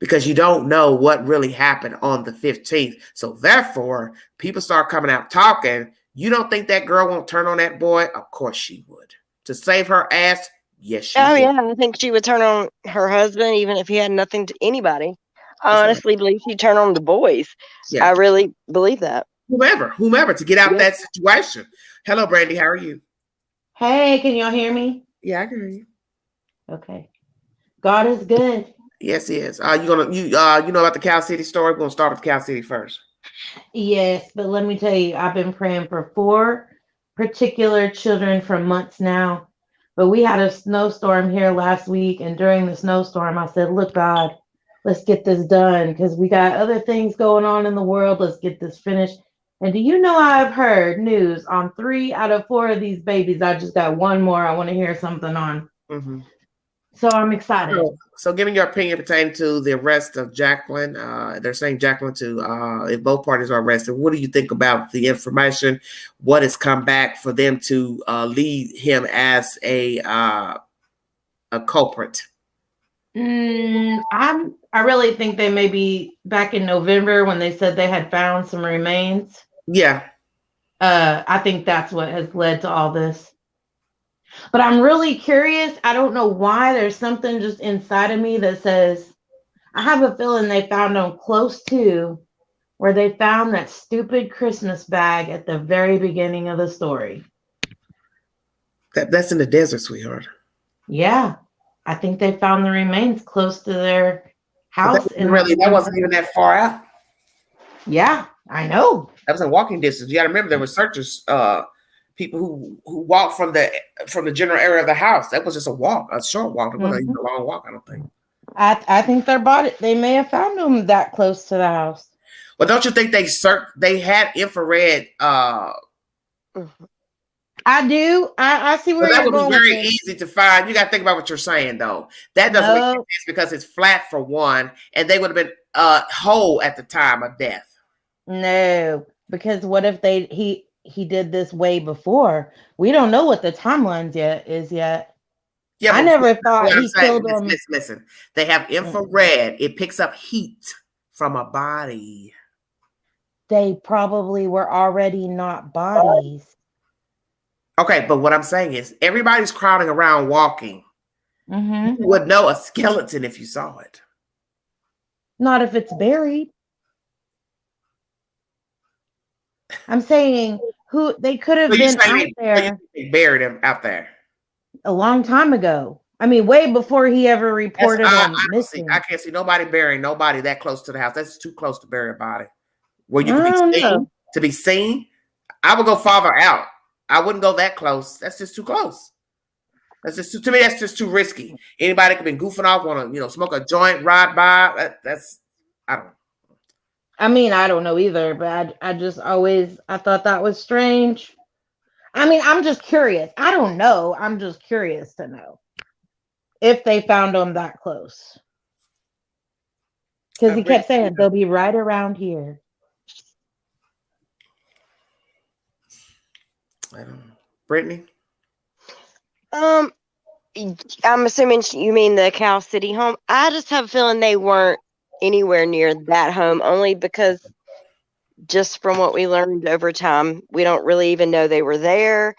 because you don't know what really happened on the 15th. So therefore, people start coming out talking. You don't think that girl won't turn on that boy? Of course she would. To save her ass, yes, she would. Yeah, I think she would turn on her husband even if he had nothing to anybody. I honestly believe she'd turn on the boys. Yeah. I really believe that. Whomever to get out that situation. Hello, Brandy. How are you? Hey, can y'all hear me? Yeah, I can hear you. Okay. God is good. Yes, he is. You know about the Cal City story? We're gonna start with Cal City first. Yes, but let me tell you, I've been praying for 4 particular children for months now. But we had a snowstorm here last week, and during the snowstorm, I said, "Look, God, let's get this done because we got other things going on in the world. Let's get this finished." And do you know I've heard news on 3 out of 4 of these babies? I just got one more I want to hear something on. Mm-hmm. So I'm excited. So give me your opinion pertaining to the arrest of Jacqueline. They're saying Jacqueline if both parties are arrested. What do you think about the information? What has come back for them to lead him as a culprit? I really think they may be back in November when they said they had found some remains. Yeah. I think that's what has led to all this. But I'm really curious. I don't know why. There's something just inside of me that says, I have a feeling they found them close to where they found that stupid Christmas bag at the very beginning of the story. That's in the desert, sweetheart. Yeah. I think they found the remains close to their house. That wasn't even that far out. Yeah, I know. That was in walking distance. You got to remember there were searchers, people who walked from the general area of the house. That was just a short walk. It wasn't even a long walk, I don't think. I think they may have found them that close to the house. Well, don't you think they had infrared? I do. I see where you're going. That would be very easy to find. You got to think about what you're saying, though. That doesn't make sense because it's flat for one, and they would have been whole at the time of death. No, because what if he did this way before? We don't know what the timeline is yet. Yeah, I never thought he killed them. Listen, they have infrared. It picks up heat from a body. They probably were already not bodies. Okay, but what I'm saying is everybody's crowding around walking. Mm-hmm. You would know a skeleton if you saw it. Not if it's buried. I'm saying they could have been out there. They buried him out there a long time ago. I mean, way before he ever reported him missing. I can't see nobody burying nobody that close to the house. That's too close to bury a body. Where you can be seen, to be seen. I would go farther out. I wouldn't go that close. That's just too close. That's just to me. That's just too risky. Anybody could be goofing off, want to smoke a joint, ride by. I don't know. I mean, I don't know either, but I thought that was strange. I mean, I'm just curious. I don't know. I'm just curious to know if they found them that close. Because he kept saying they'll be right around here. I don't know. Brittany? I'm assuming you mean the Cal City home. I just have a feeling they weren't anywhere near that home, only because just from what we learned over time, we don't really even know they were there.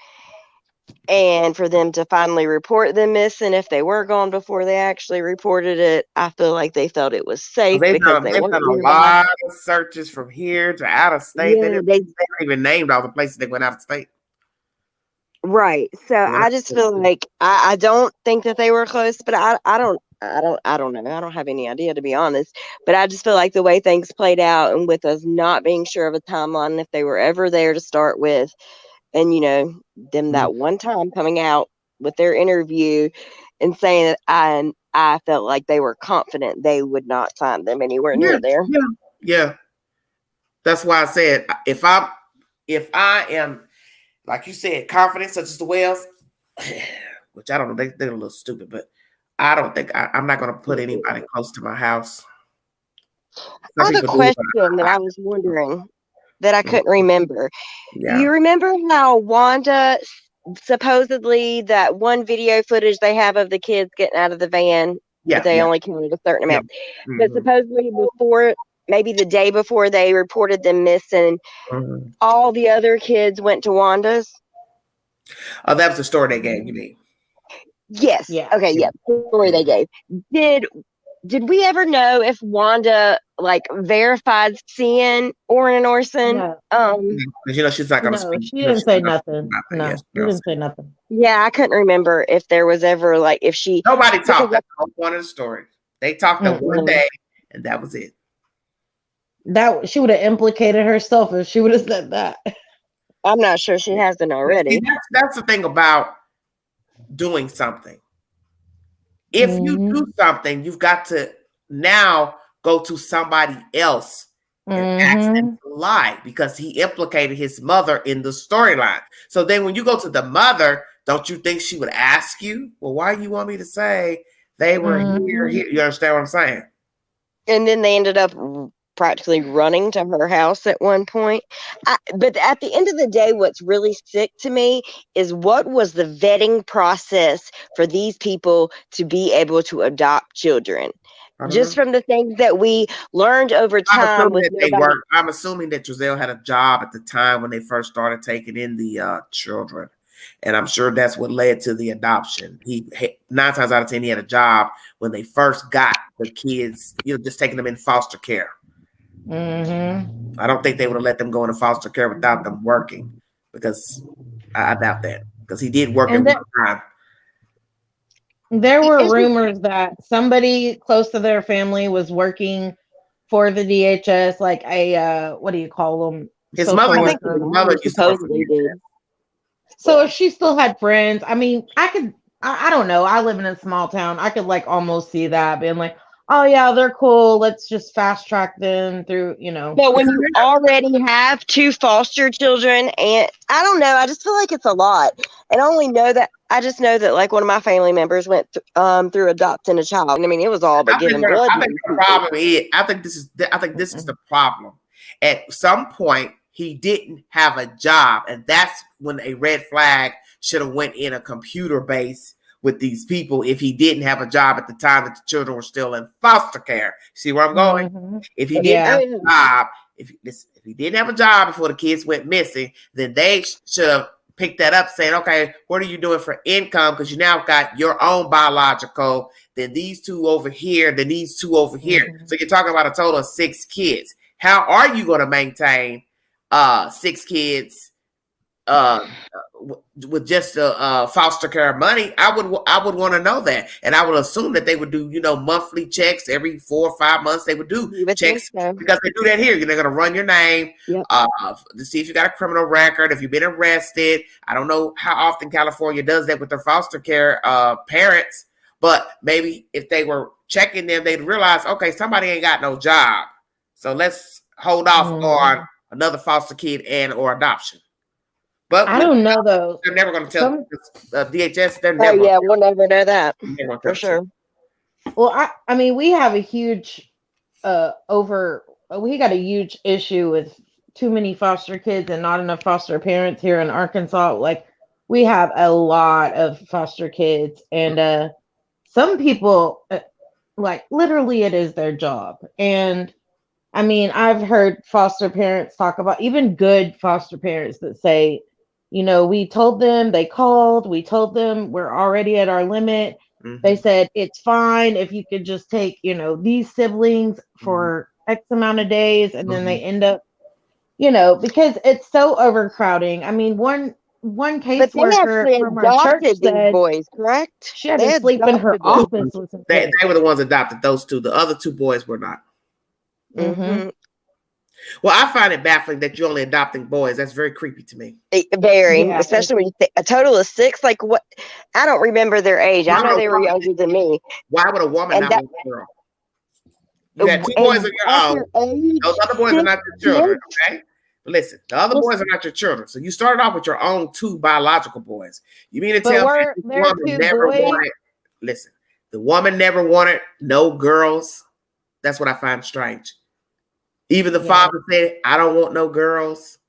And for them to finally report them missing, if they were gone before they actually reported it, I feel like they felt it was safe because they've done a lot of searches from here to out of state. Yeah, they haven't even named all the places they went out of state. Right. So I just feel like I don't think that they were close, but I don't know. I don't have any idea, to be honest. But I just feel like the way things played out, and with us not being sure of a timeline, if they were ever there to start with, and them that one time coming out with their interview and saying that I felt like they were confident they would not find them anywhere near there. Yeah. That's why I said if I am, like you said, confident such as the Wells, which I don't know, they're a little stupid, but I don't think I'm not going to put anybody close to my house. I have a question that I was wondering that I couldn't remember. Yeah. You remember how Wanda supposedly that one video footage they have of the kids getting out of the van, but they only counted a certain amount. But supposedly maybe the day before they reported them missing, all the other kids went to Wanda's. Oh, that was the story they gave, you mean? Yes. Yeah. Okay. Yeah. The story they gave. Did we ever know if Wanda verified seeing Orrin and Orson? Because she's not going to speak. She didn't say nothing. No, she didn't say nothing. Yeah, I couldn't remember if there was ever if she. Nobody talked. That's the whole point of the story. They talked that one day, and that was it. That she would have implicated herself if she would have said that. I'm not sure she hasn't already. See, that's the thing about doing something. If you do something, you've got to now go to somebody else and asked them Mm-hmm. to lie because he implicated his mother in the storyline. So then when you go to the mother, don't you think she would ask you, well, why do you want me to say they were here? You understand what I'm saying? And then they ended up practically running to her house at one point. But at the end of the day, what's really sick to me is what was the vetting process for these people to be able to adopt children? Just from the things that we learned over time with nobody. I'm assuming that Trezell had a job at the time when they first started taking in the children. And I'm sure that's what led to the adoption. He 9 times out of 10, he had a job when they first got the kids, just taking them in foster care. Mm-hmm. I don't think they would have let them go into foster care without them working, because I doubt that, because he did work at one time. There were rumors that somebody close to their family was working for the DHS, like a what do you call them? His mother used to work for supposedly did. So if she still had friends, I mean, I don't know. I live in a small town. I could like almost see that being like, oh yeah, they're cool. Let's just fast track them through, But when you already have 2 foster children, and I don't know, I just feel like it's a lot. And I just know that like one of my family members went through adopting a child. I mean, it was all but giving blood. I think the problem is, I think this is the problem. At some point, he didn't have a job, and that's when a red flag should have went in a computer base with these people if he didn't have a job at the time that the children were still in foster care. See where I'm going? Mm-hmm. If he didn't have a job, if he didn't have a job before the kids went missing, then they should have picked that up, saying, okay, what are you doing for income? Because you now got your own biological, then these 2 over here, then these 2 over here. Mm-hmm. So you're talking about a total of 6 kids. How are you going to maintain 6 kids with just foster care money? I would want to know that, and I would assume that they would do monthly checks every 4 or 5 months. They would do checks because they do that here. They're going to run your name to see if you got a criminal record, if you've been arrested. I don't know how often California does that with their foster care parents, but maybe if they were checking them, they'd realize, okay, somebody ain't got no job, so let's hold off on another foster kid and or adoption. But I don't know though. They're never going to tell DHS. They're never. Oh yeah, we'll never know that for sure. Well, I mean, we have a huge we got a huge issue with too many foster kids and not enough foster parents here in Arkansas. Like we have a lot of foster kids, and some people like literally it is their job. And I mean, I've heard foster parents talk about, even good foster parents that say, we told them, they called, we told them we're already at our limit. Mm-hmm. They said, it's fine if you could just take, these siblings for X amount of days. And then they end up, because it's so overcrowding. I mean, one caseworker from our church said, boys, correct? She had to sleep in her office with some kids. They were the ones that adopted those 2. The other 2 boys were not. Mm-hmm. Well, I find it baffling that you're only adopting boys. That's very creepy to me. Very, especially when you think a total of 6. Like what? I don't remember their age. I know they were younger than me. Why would a woman not want a girl? You had 2 boys of your own. Those other boys are not your children. Okay. But listen, the other boys are not your children. So you started off with your own 2 biological boys. You mean to tell me the woman never wanted? Listen, the woman never wanted no girls. That's what I find strange. Even the father said, I don't want no girls.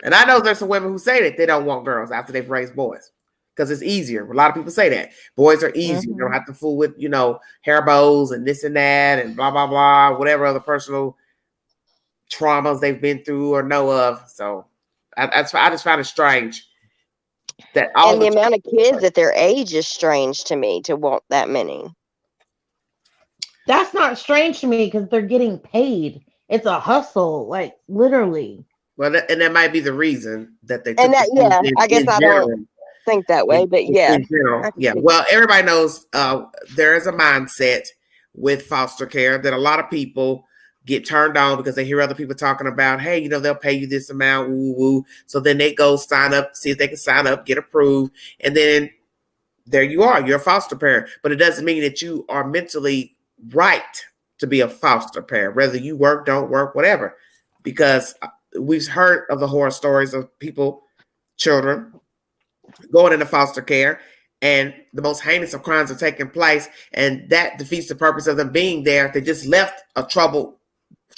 And I know there's some women who say that they don't want girls after they've raised boys because it's easier. A lot of people say that. Boys are easy. Mm-hmm. You don't have to fool with, hair bows and this and that and blah, blah, blah, whatever other personal traumas they've been through or know of. So I just find it strange that all the amount of kids at their age is strange to me to want that many. That's not strange to me because they're getting paid. It's a hustle, like literally. Well, and that might be the reason that they took. And that, I guess I don't think that way, but yeah. In general, yeah. Well, everybody knows there is a mindset with foster care that a lot of people get turned on because they hear other people talking about, hey, they'll pay you this amount, woo woo. So then they go sign up, see if they can sign up, get approved, and then there you are. You're a foster parent, but it doesn't mean that you are mentally right to be a foster parent, whether you work, don't work, whatever, because we've heard of the horror stories of people, children, going into foster care, and the most heinous of crimes are taking place, and that defeats the purpose of them being there. They just left a troubled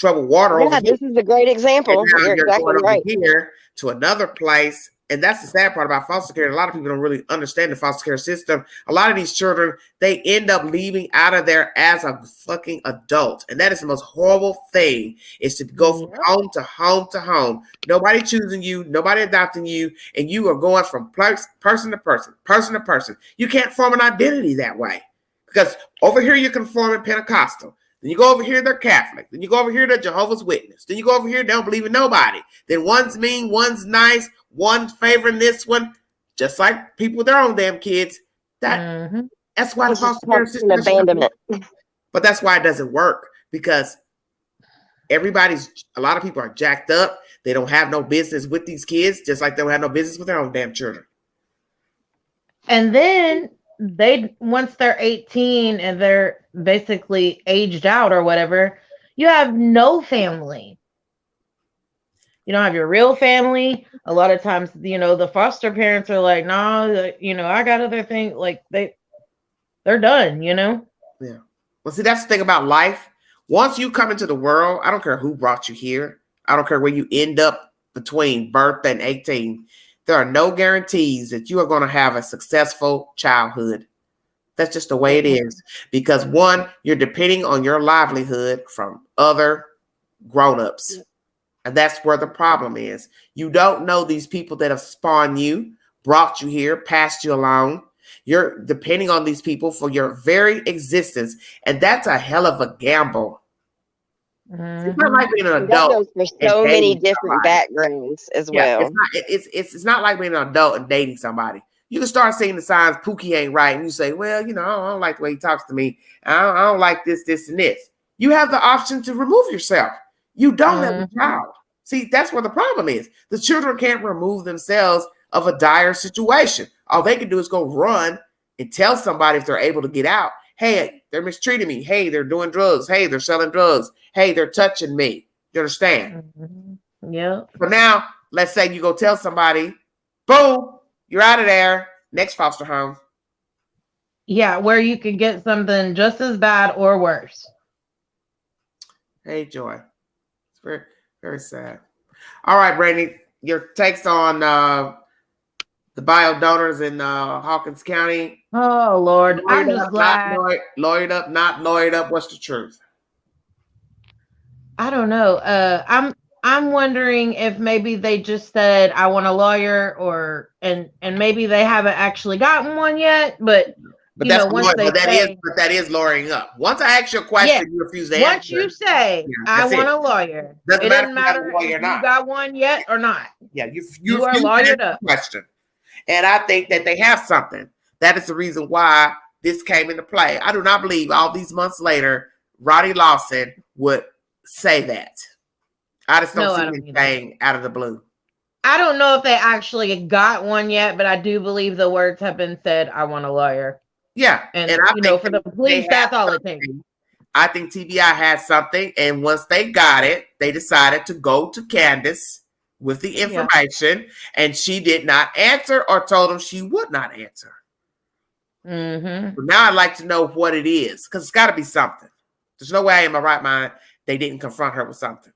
water over Yeah, here. this is a great And example. now You're you're exactly going over right. here to another place. And that's the sad part about foster care. A lot of people don't really understand the foster care system. A lot of these children, they end up leaving out of there as a fucking adult. And that is the most horrible thing, is to go from home to home to home. Nobody choosing you, nobody adopting you, and you are going from person to person. You can't form an identity that way. Because over here you conform in Pentecostal. Then you go over here, they're Catholic. Then you go over here, they're Jehovah's Witness. Then you go over here, they don't believe in nobody. Then one's mean, one's nice, one favoring this one. Just like people with their own damn kids. That's why the foster care system is abandonment. But that's why it doesn't work, because a lot of people are jacked up. They don't have no business with these kids, just like they don't have no business with their own damn children. And then once they're 18 and they're basically aged out or whatever, you have no family. You don't have your real family. A lot of times, the foster parents are like, no, I got other things. Like they're done, Yeah. Well, see, that's the thing about life. Once you come into the world, I don't care who brought you here. I don't care where you end up between birth and 18. There are no guarantees that you are going to have a successful childhood. That's just the way it is. Because one, you're depending on your livelihood from other grown-ups. And that's where the problem is. You don't know these people that have spawned you, brought you here, passed you along. You're depending on these people for your very existence. And that's a hell of a gamble. It's not like being an adult. That goes for so many different backgrounds as well. It's not like being an adult and dating somebody. You can start seeing the signs Pookie ain't right, and you say, well, I don't like the way he talks to me. I don't like this, and this. You have the option to remove yourself. You don't have a child. See, that's where the problem is. The children can't remove themselves of a dire situation. All they can do is go run and tell somebody, if they're able to get out, hey, they're mistreating me. Hey, they're doing drugs. Hey, they're selling drugs. Hey, they're touching me. You understand? Yeah. So now, let's say you go tell somebody, boom, you're out of there. Next foster home. Yeah, where you can get something just as bad or worse. Hey, Joy. It's very, very sad. All right, Brandy, your takes on the bio donors in Hawkins County. Oh, Lord. I'm just glad. Lawyered up, not lawyered up. What's the truth? I don't know. I'm wondering if maybe they just said, I want a lawyer, and maybe they haven't actually gotten one yet, but that is lawyering up. Once I ask you a question, you refuse to answer. Once you say, I want a lawyer, it doesn't matter if you got one yet or not. Yeah, you are lawyered up. Question. And I think that they have something. That is the reason why this came into play. I do not believe all these months later, Roddy Lawson would say that. I just don't see anything out of the blue. I don't know if they actually got one yet, but I do believe the words have been said, I want a lawyer. Yeah. And I think for the police, that's all it takes. I think TBI has something. And once they got it, they decided to go to Candace with the information, and she did not answer or told them she would not answer. But now I'd like to know what it is, because it's got to be something. There's no way in my right mind they didn't confront her with something.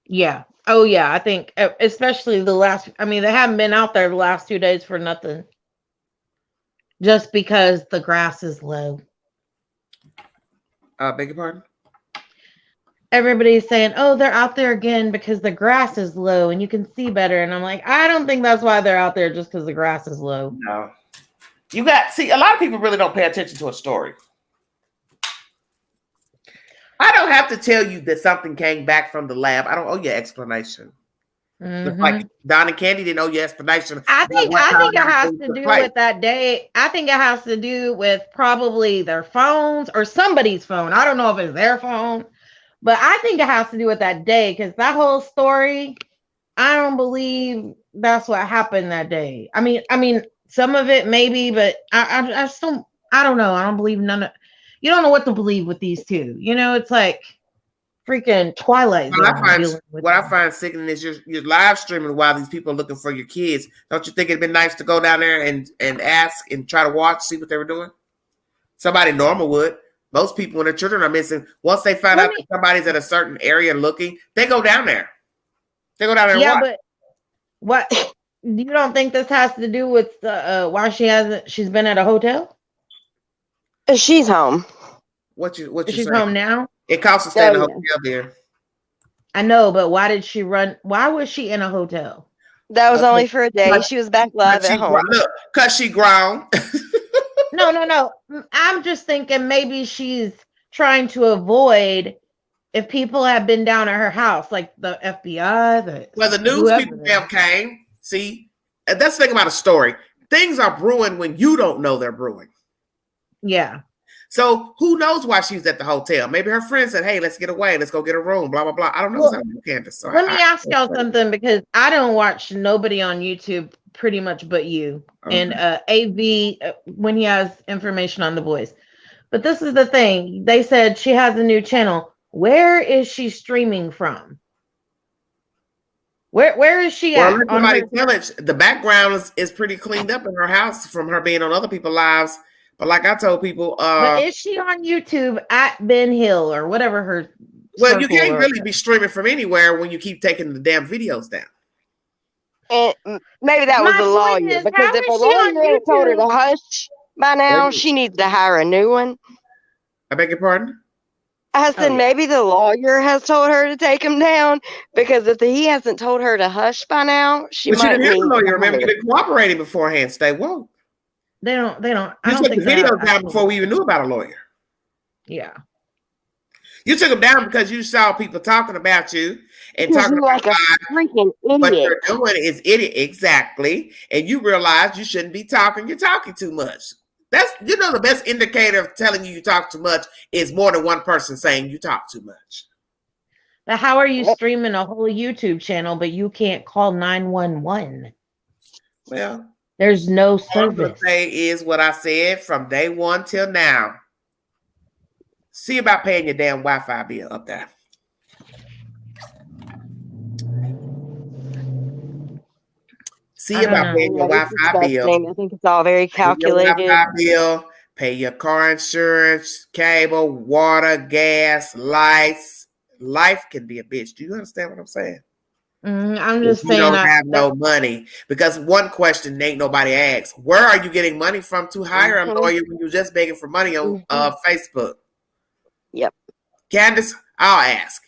Yeah. Oh, yeah. I think especially they haven't been out there the last 2 days for nothing. Just because the grass is low. Beg your pardon? Everybody's saying, oh, they're out there again because the grass is low and you can see better. And I'm like, I don't think that's why they're out there, just because the grass is low. No. A lot of people really don't pay attention to a story. I don't have to tell you that something came back from the lab. I don't owe you an explanation. Just like Don and Candy didn't owe you explanation. I think it has to do with that day. I think it has to do with probably their phones or somebody's phone. I don't know if it's their phone, but I think it has to do with that day, because that whole story, I don't believe that's what happened that day. I mean, some of it maybe, but I just don't. I don't know. I don't believe none of. you don't know what to believe with these two. You know, it's like freaking Twilight Zone dealing with What I find sickening is you're live streaming while these people are looking for your kids. Don't you think it'd been nice to go down there and ask and try to watch, see what they were doing? Somebody normal would. Most people, when their children are missing, once they find out that somebody's at a certain area looking, they go down there. They go down there and watch. But what you don't think this has to do with why she's been at a hotel? She's home. She's home now? It costs to stay in a hotel there. I know, but why did she run? Why was she in a hotel? That was only for a day. She was back live at home. Look, because she grown. No. I'm just thinking maybe she's trying to avoid if people have been down at her house, like the FBI. The news people came. See, that's the thing about a story. Things are brewing when you don't know they're brewing. Yeah. So who knows why she's at the hotel? Maybe her friend said, "Hey, let's get away. Let's go get a room." Blah blah blah. I don't know. Well, Candace. So let me ask y'all something, because I don't watch nobody on YouTube pretty much but you and AV when he has information on the boys. But this is the thing. They said she has a new channel. Where is she streaming from? Where is she at? The background is pretty cleaned up in her house from her being on other people's lives. But like I told people, but is she on YouTube at Ben Hill or whatever her? Well, you can't really be streaming from anywhere when you keep taking the damn videos down. And maybe that was a lawyer, because if a lawyer had told her to hush by now, she needs to hire a new one. I beg your pardon? I said maybe the lawyer has told her to take him down, because if he hasn't told her to hush by now, she might didn't have need a lawyer. Remember, you've been cooperating beforehand. Stay woke. They don't. You took the videos down before we even knew about a lawyer. Yeah. You took them down because you saw people talking about you and talking like about a freaking idiot. What you're doing is idiot, exactly. And you realize you shouldn't be talking. You're talking too much. That's the best indicator of telling you talk too much is more than one person saying you talk too much. But how are you streaming a whole YouTube channel, but you can't call 911? Well, there's no All I'm service. gonna say is what I said from day one till now. See about paying your damn Wi-Fi bill up there. See about paying your Wi-Fi bill. I think it's all very calculated. Pay your Wi-Fi bill, pay your car insurance, cable, water, gas, lights. Life can be a bitch. Do you understand what I'm saying? I'm just saying you don't have no money, because one question ain't nobody asks: where are you getting money from to hire a lawyer when you're just begging for money on Facebook? Yep. Candace, I'll ask: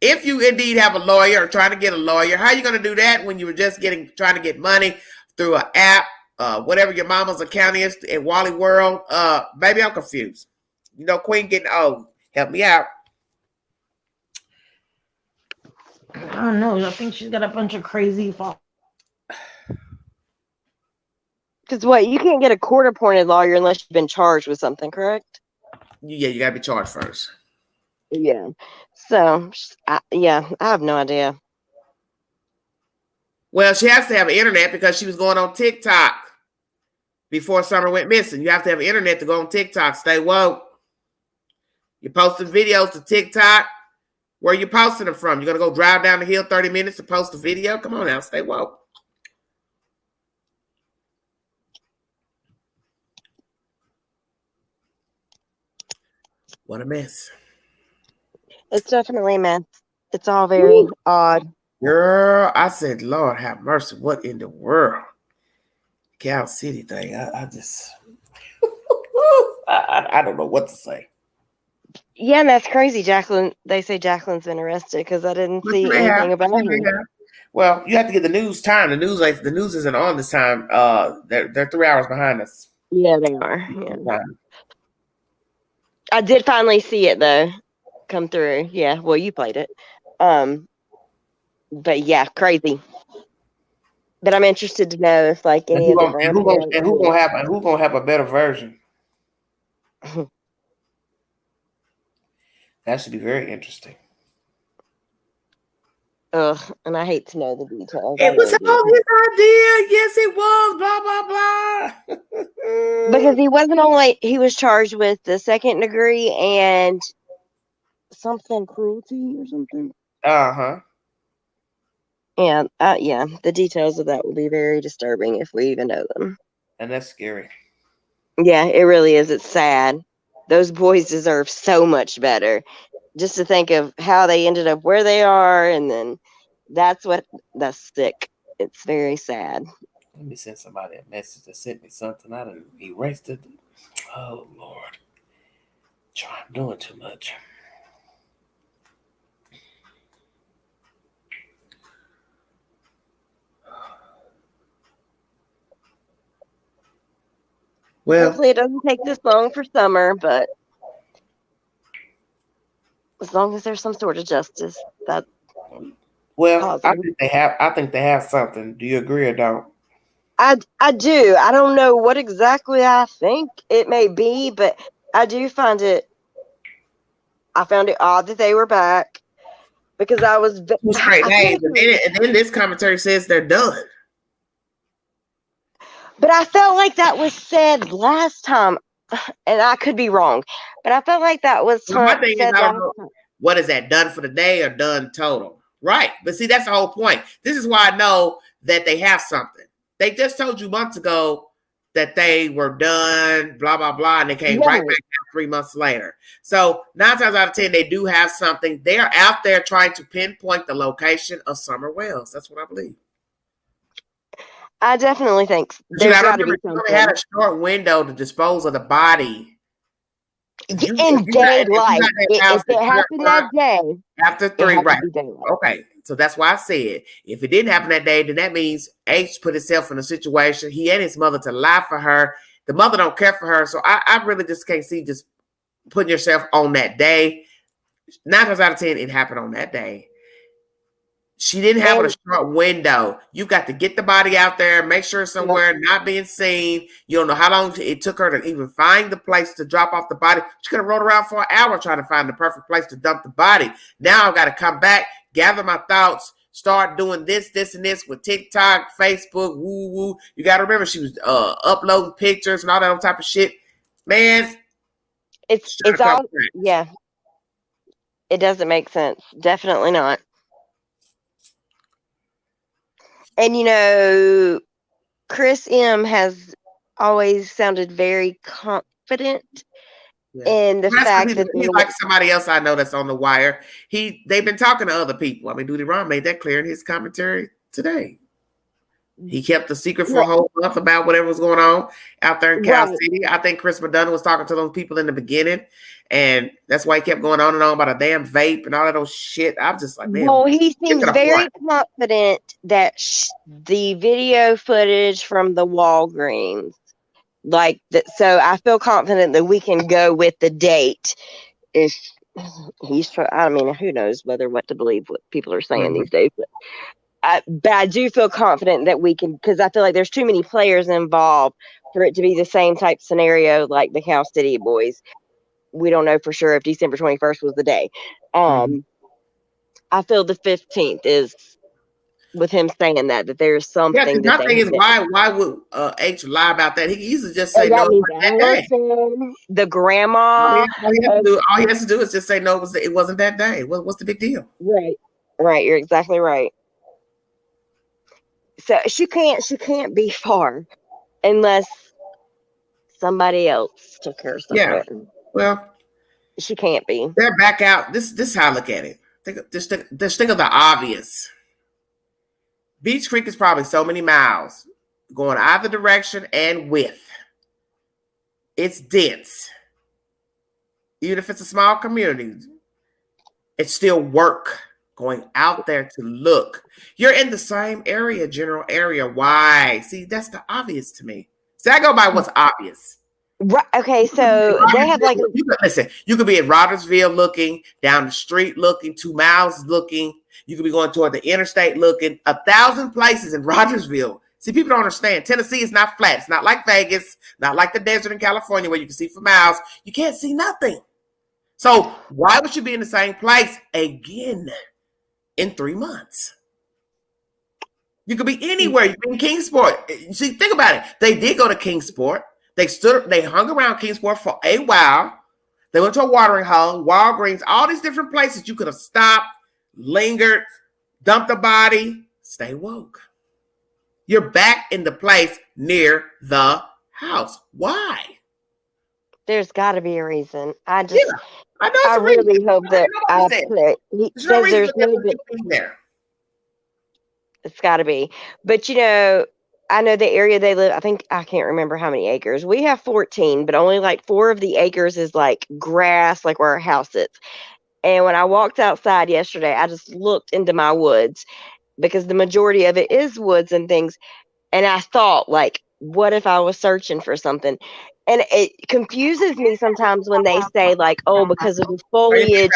if you indeed have a lawyer or trying to get a lawyer, how are you going to do that when you were just trying to get money through an app, whatever your mama's account is in Wally World? Baby, I'm confused. Queen getting old. Help me out. I don't know. I think she's got a bunch of crazy faults. Because you can't get a court-appointed lawyer unless you've been charged with something, correct? Yeah, you got to be charged first. Yeah. So, I have no idea. Well, she has to have internet because she was going on TikTok before Summer went missing. You have to have internet to go on TikTok. Stay woke. You're posting videos to TikTok. Where are you posting them from? You're going to go drive down the hill 30 minutes to post a video? Come on now, stay woke. What a mess. It's definitely a mess. It's all very odd. Girl, I said, Lord have mercy. What in the world? Cal City thing. I just, I don't know what to say. Yeah, and that's crazy. Jacqueline, they say Jacqueline's been arrested because I didn't see anything about her. Well, you have to get the news time. The news isn't on this time. They're 3 hours behind us. Yeah, they are. Yeah. I did finally see it though, come through. Yeah, well, you played it. But yeah, crazy. But I'm interested to know if any of the grandparents and who gonna have a better version. That should be very interesting. Ugh, and I hate to know the details. I It was really do. all his idea. Yes, it was. Blah blah blah. Because he wasn't only he was charged with the second degree and something cruelty or something. Uh-huh. And yeah, the details of that will be very disturbing if we even know them. And that's scary. Yeah, it really is. It's sad. Those boys deserve so much better. Just to think of how they ended up where they are, and then that's sick. It's very sad. Let me send somebody a message that sent me something. I done erased it. Oh Lord. I'm doing too much. Well, hopefully it doesn't take this long for summer, but as long as there's some sort of justice, that's positive. I think they have something. Do you agree or don't? I do. I don't know what exactly I think it may be, but I do find it. I found it odd that they were back because I was. Two straight days, and then this commentary says they're done. But I felt like that was said last time, and I could be wrong. But I felt like that was said last time. What is that, done for the day or done total? Right. But see, that's the whole point. This is why I know that they have something. They just told you months ago that they were done, blah, blah, blah, and they came right back 3 months later. So 9 times out of 10, they do have something. They are out there trying to pinpoint the location of Summer Wells. That's what I believe. I definitely think there's got to be something. They had a short window to dispose of the body. In daylight. If it happened that day. After 3, right. Okay. So that's why I said, if it didn't happen that day, then that means H put himself in a situation, he and his mother, to lie for her. The mother don't care for her. So I really just can't see just putting yourself on that day. 9 times out of 10, it happened on that day. She didn't have a short window. You got to get the body out there, make sure it's somewhere not being seen. You don't know how long it took her to even find the place to drop off the body. She could have rode around for an hour trying to find the perfect place to dump the body. Now I've got to come back, gather my thoughts, start doing this, and this with TikTok, Facebook, woo. You got to remember she was uploading pictures and all that type of shit. Man, it's all, yeah. It doesn't make sense. Definitely not. And, Chris M. has always sounded very confident in the fact that he's like somebody else I know that's on the wire. They've been talking to other people. I mean, Duty Ron made that clear in his commentary today. He kept the secret for a whole month about whatever was going on out there in Cal City. I think Chris McDonough was talking to those people in the beginning, and that's why he kept going on and on about a damn vape and all that old shit. I'm just like, man. Well, he seems very confident that the video footage from the Walgreens, like that. So I feel confident that we can go with the date. If he's, I mean, who knows what to believe what people are saying these days, but I do feel confident that we can, because I feel like there's too many players involved for it to be the same type scenario like the Cal City boys. We don't know for sure if December 21st was the day. I feel the 15th is, with him saying that there's something. Yeah, my thing is, why would H lie about that? He used to just say no. The grandma. All he has to do is just say no. It wasn't that day. What's the big deal? Right. You're exactly right. So she can't be far unless somebody else took her somewhere. Yeah. Well, she can't be. They're back out. This is how I look at it. Just think of the obvious. Beach Creek is probably so many miles going either direction and width. It's dense. Even if it's a small community, it's still work going out there to look. You're in the same area, general area. Why? See, that's the obvious to me. See, I go by what's obvious. Right. Okay, so they have like you could be at Rogersville looking, down the street looking, 2 miles looking. You could be going toward the interstate looking, 1,000 places in Rogersville. See, people don't understand. Tennessee is not flat. It's not like Vegas, not like the desert in California where you can see for miles. You can't see nothing. So why would you be in the same place again? in 3 months. You could be anywhere. You can Kingsport. See, think about it. They did go to Kingsport. They hung around Kingsport for a while. They went to a watering hole, Walgreens, all these different places you could have stopped, lingered, dumped a body. Stay woke. You're back in the place near the house. Why? There's got to be a reason. I know it's a reason. really hope that he There's no says reason there's that no. be there. It's got to be, but I know the area they live. I think I can't remember how many acres. We have 14, but only like 4 of the acres is like grass, like where our house is. And when I walked outside yesterday, I just looked into my woods because the majority of it is woods and things. And I thought, like, what if I was searching for something? And it confuses me sometimes when they say, like, oh, because of the foliage.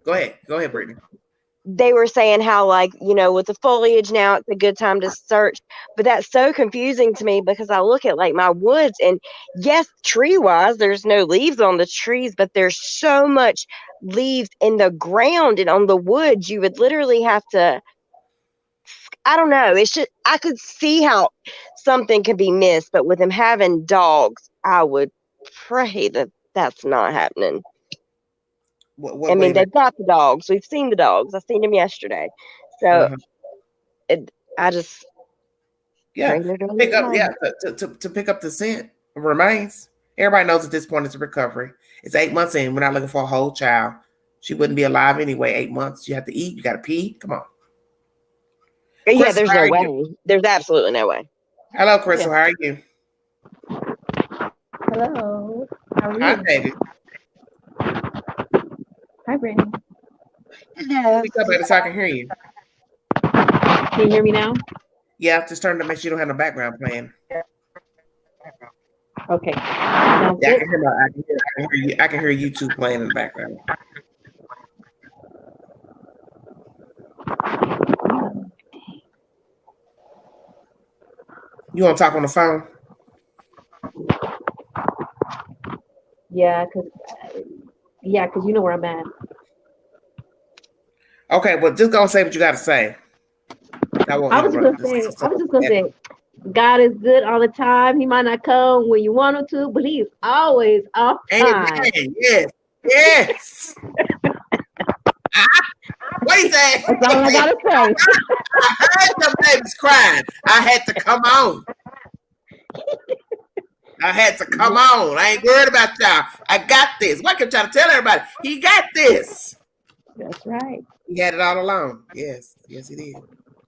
Go ahead, Brittany. They were saying how, like, with the foliage now, it's a good time to search. But that's so confusing to me because I look at, like, my woods, and yes, tree-wise, there's no leaves on the trees, but there's so much leaves in the ground and on the woods. You would literally have to, I don't know. It's just, I could see how something could be missed, but with them having dogs, I would pray that that's not happening. I mean, they've got the dogs. We've seen the dogs. I seen them yesterday. So I just pray they're doing to pick up the scent of remains. Everybody knows at this point it's a recovery. It's 8 months in. We're not looking for a whole child. She wouldn't be alive anyway. 8 months. You have to eat. You got to pee. Come on. Yeah, there's no way. There's absolutely no way. Hello, Crystal. How are you? Hello. How are you? Hi, baby. Hi, Brittany. Hello. Speak up, baby, so I can hear you. Can you hear me now? Yeah, just turn to make sure you don't have no background playing. Okay. Yeah, I can hear you. I can hear YouTube playing in the background. You want to talk on the phone? Yeah, because you know where I'm at. Okay, well, just go and say what you got to say. I was just gonna say, God is good all the time. He might not come when you want him to, but he's always on time. Yes. What do you say? That's all I gotta say. I heard the babies crying. I had to come on. I ain't worried about y'all. I got this. Why can't y'all tell everybody? He got this. That's right. He had it all along. Yes, he did.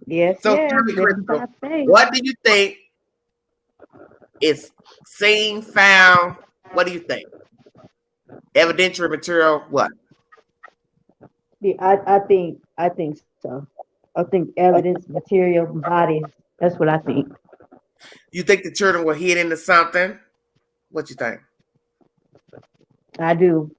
Yes. So tell me, Crystal, what do you think is seen, found? What do you think? Evidentiary material, what? Yeah, I think so. I think evidence, material, bodies. That's what I think. You think the children were hid into something? What you think? I do.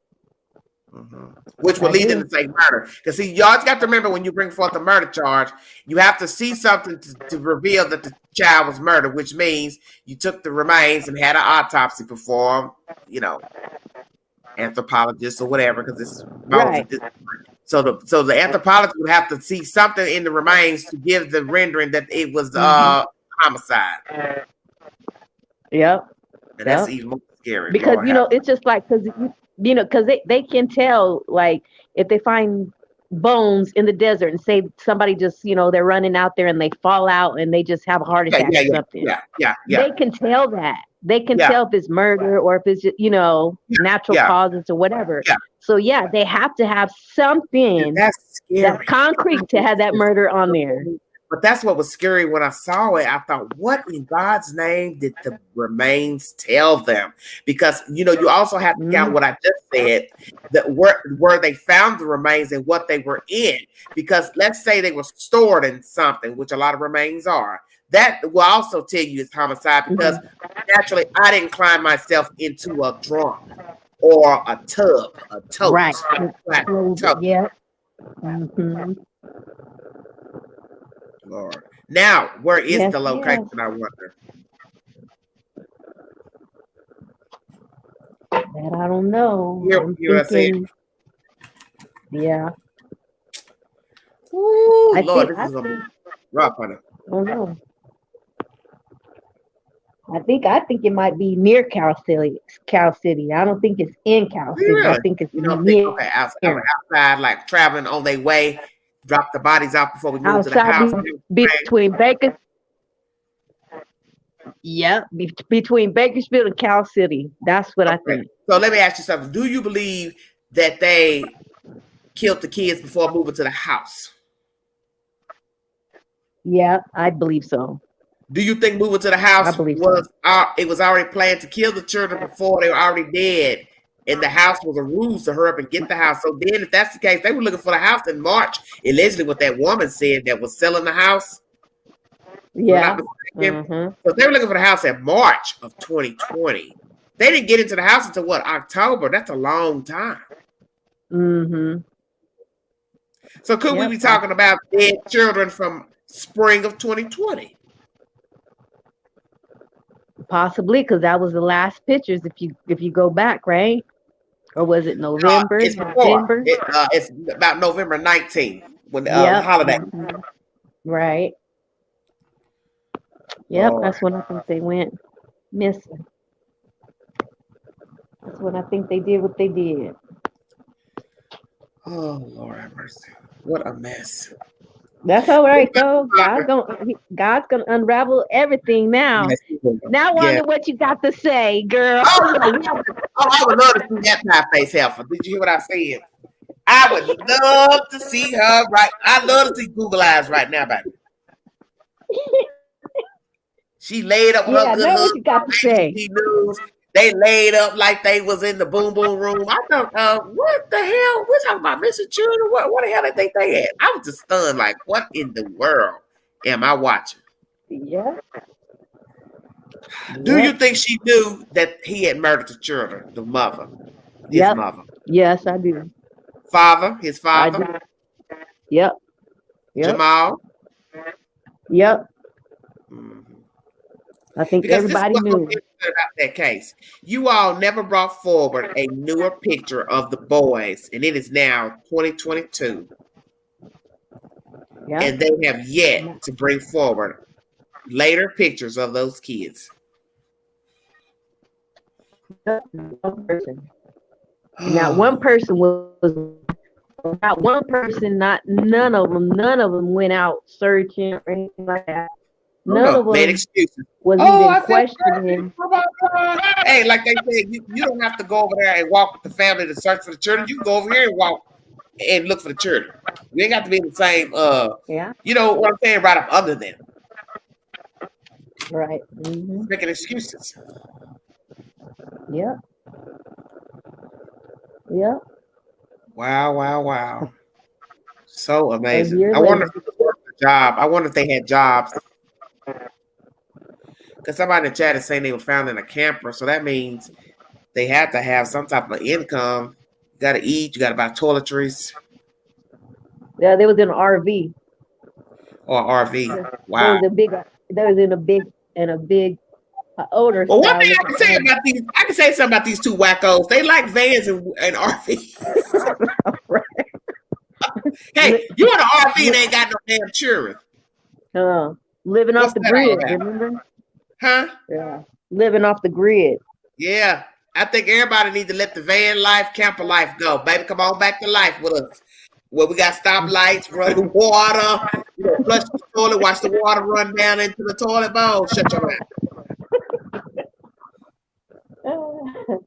Mm-hmm. Which will lead them to say murder. Because see, y'all got to remember when you bring forth a murder charge, you have to see something to reveal that the child was murdered, which means you took the remains and had an autopsy performed, anthropologist or whatever, because this is right. So the anthropologist would have to see something in the remains to give the rendering that it was homicide. Yep. And that's even more scary. Because it's just like because they can tell, like, if they find bones in the desert and say somebody just they're running out there and they fall out and they just have a heart attack or something. Yeah. They can tell that. They can tell if it's murder or if it's natural causes or whatever. Yeah. So they have to have something that's concrete to have that murder on there. But that's what was scary when I saw it. I thought, what in God's name did the remains tell them? Because, you also have to count what I just said, that where they found the remains and what they were in. Because let's say they were stored in something, which a lot of remains are. That will also tell you it's homicide because naturally I didn't climb myself into a trunk or a tub, a tote. Right. Tote. Yeah. Mm-hmm. Lord. Now, where is the location, I wonder? That I don't know. You know what I'm saying? Yeah. Ooh, I Lord, think this is gonna be rough on it. oh no. I think it might be near Cal City. Cal City. I don't think it's in Cal City. I Really? think it's You don't think near okay, outside, like traveling on their way, drop the bodies off before we move to the outside house. between Baker. Yeah, between Bakersfield and Cal City. That's what I Okay. think. So let me ask you something. Do you believe that they killed the kids before moving to the house? Yeah, I believe so. Do you think moving to the I house believe so. was it was already planned to kill the children before they were already dead, and the house was a ruse to hurry up and get the house? So then, if that's the case, they were looking for the house in March. Allegedly, what that woman said that was selling the house. Yeah. So they were looking for the house in March of 2020. They didn't get into the house until what, October? That's a long time. So could we be talking about dead children from spring of 2020? Possibly, because that was the last pictures. If you go back, right? Or was it November? It's before. December? It's about November 19th when the Yep. holiday. Right. Yep. Lord. That's when I think they went missing. That's when I think they did what they did. Oh Lord have mercy! What a mess. That's all right though. God's gonna unravel everything now. Yes, Now I wonder what you got to say, girl. I would love to see that pie face heifer. Did you hear what I said? I would love to see her right. I love to see Google eyes right now, baby. She laid up with her good now husband. what you got to say? News. They laid up like they was in the boom boom room. I thought, what the hell? We're talking about missing children. What the hell did they think at? I was just stunned. Like, what in the world am I watching? Yeah. Do you think she knew that he had murdered the children? The mother, his mother. Yes, I do. Father, his father. I do. Yep. Jamal. Yep. Mm-hmm. I think because everybody this is knew about that case. You all never brought forward a newer picture of the boys, and it is now 2022. Yep. And they have yet to bring forward later pictures of those kids. One person. Not one person was not one person, none of them went out searching or anything like that. None of them made excuses. was even questioning. Hey, like they said, you don't have to go over there and walk with the family to search for the children. You can go over here and walk and look for the children. We ain't got to be in the same you know what I'm saying, right up under them. Right. Making excuses. Yep. Yep. Wow. So amazing. I wonder if it was a job. I wonder if they had jobs. Because somebody in the chat is saying they were found in a camper. So that means they had to have some type of income. You got to eat. You got to buy toiletries. Yeah, they was in an RV. Or RV. Wow. They was in a big older Well, one style. thing I can say about these, I can say something about these two wackos. They like vans and RVs. Right. Hey, you in an RV and ain't got no damn children. Living off the grid, remember? Huh? Yeah. Living off the grid. Yeah. I think everybody needs to let the van life, camper life go. Baby, come on back to life with us. Where we got stoplights, running water, flush the toilet, watch the water run down into the toilet bowl. Shut your mouth.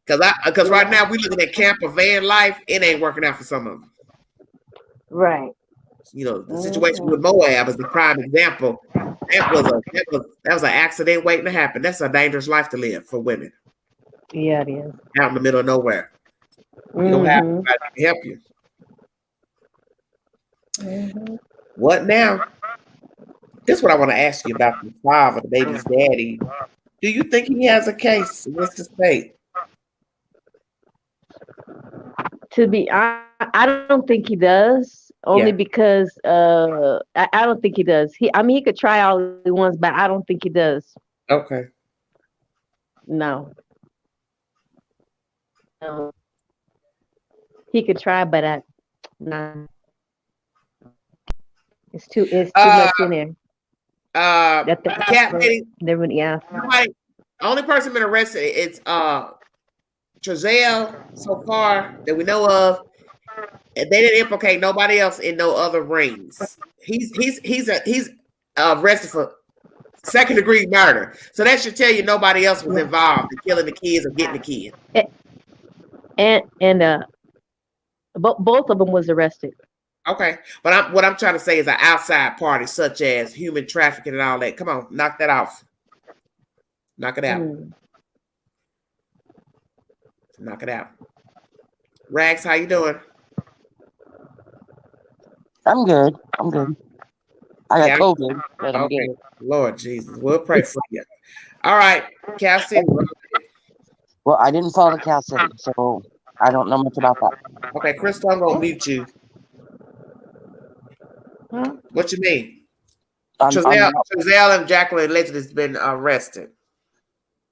Because right now we looking at camper van life, it ain't working out for some of them. Right. You know, the situation with Moab is the prime example. That was an accident waiting to happen. That's a dangerous life to live for women. Yeah, it is. Out in the middle of nowhere. You don't have anybody to help you. What now? This is what I want to ask you about the father, the baby's daddy. Do you think he has a case against the state? I don't think he does. Only because I don't think he does. He could try all he wants, but I don't think he does. Okay. No. He could try, but Nah, it's too much in there. That the Cat Lady. yeah. Only person been arrested. It's Trezell so far that we know of. And they didn't implicate nobody else in no other rings. He's arrested for second-degree murder. So that should tell you nobody else was involved in killing the kids or getting the kids. And both of them was arrested. Okay, but what I'm trying to say is an outside party, such as human trafficking and all that. Come on, knock that off. Knock it out. Knock it out. Rags, how you doing? I'm good. I got COVID, but I'm good. Lord Jesus, we'll pray for you. All right, Cal City. Well, I didn't follow Cal City, so I don't know much about that. Okay, Crystal, I'm gonna mute you. Huh? What you mean? Trezell and Jacqueline allegedly has been arrested.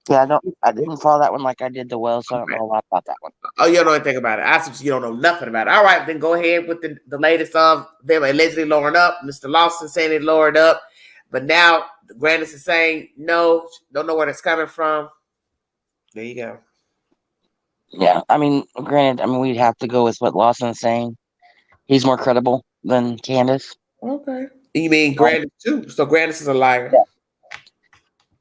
Yeah, I didn't follow that one like I did the Wells, so I don't know a lot about that one. Oh, you don't know anything about it. I said you don't know nothing about it. All right, then go ahead with the latest of them allegedly lowering up. Mr. Lawson saying they lowered up, but now Grandis is saying no, don't know where it's coming from. There you go. Yeah, I mean, granted, we'd have to go with what Lawson's saying. He's more credible than Candace. Okay. You mean Grandis too? So Grandis is a liar. Yeah.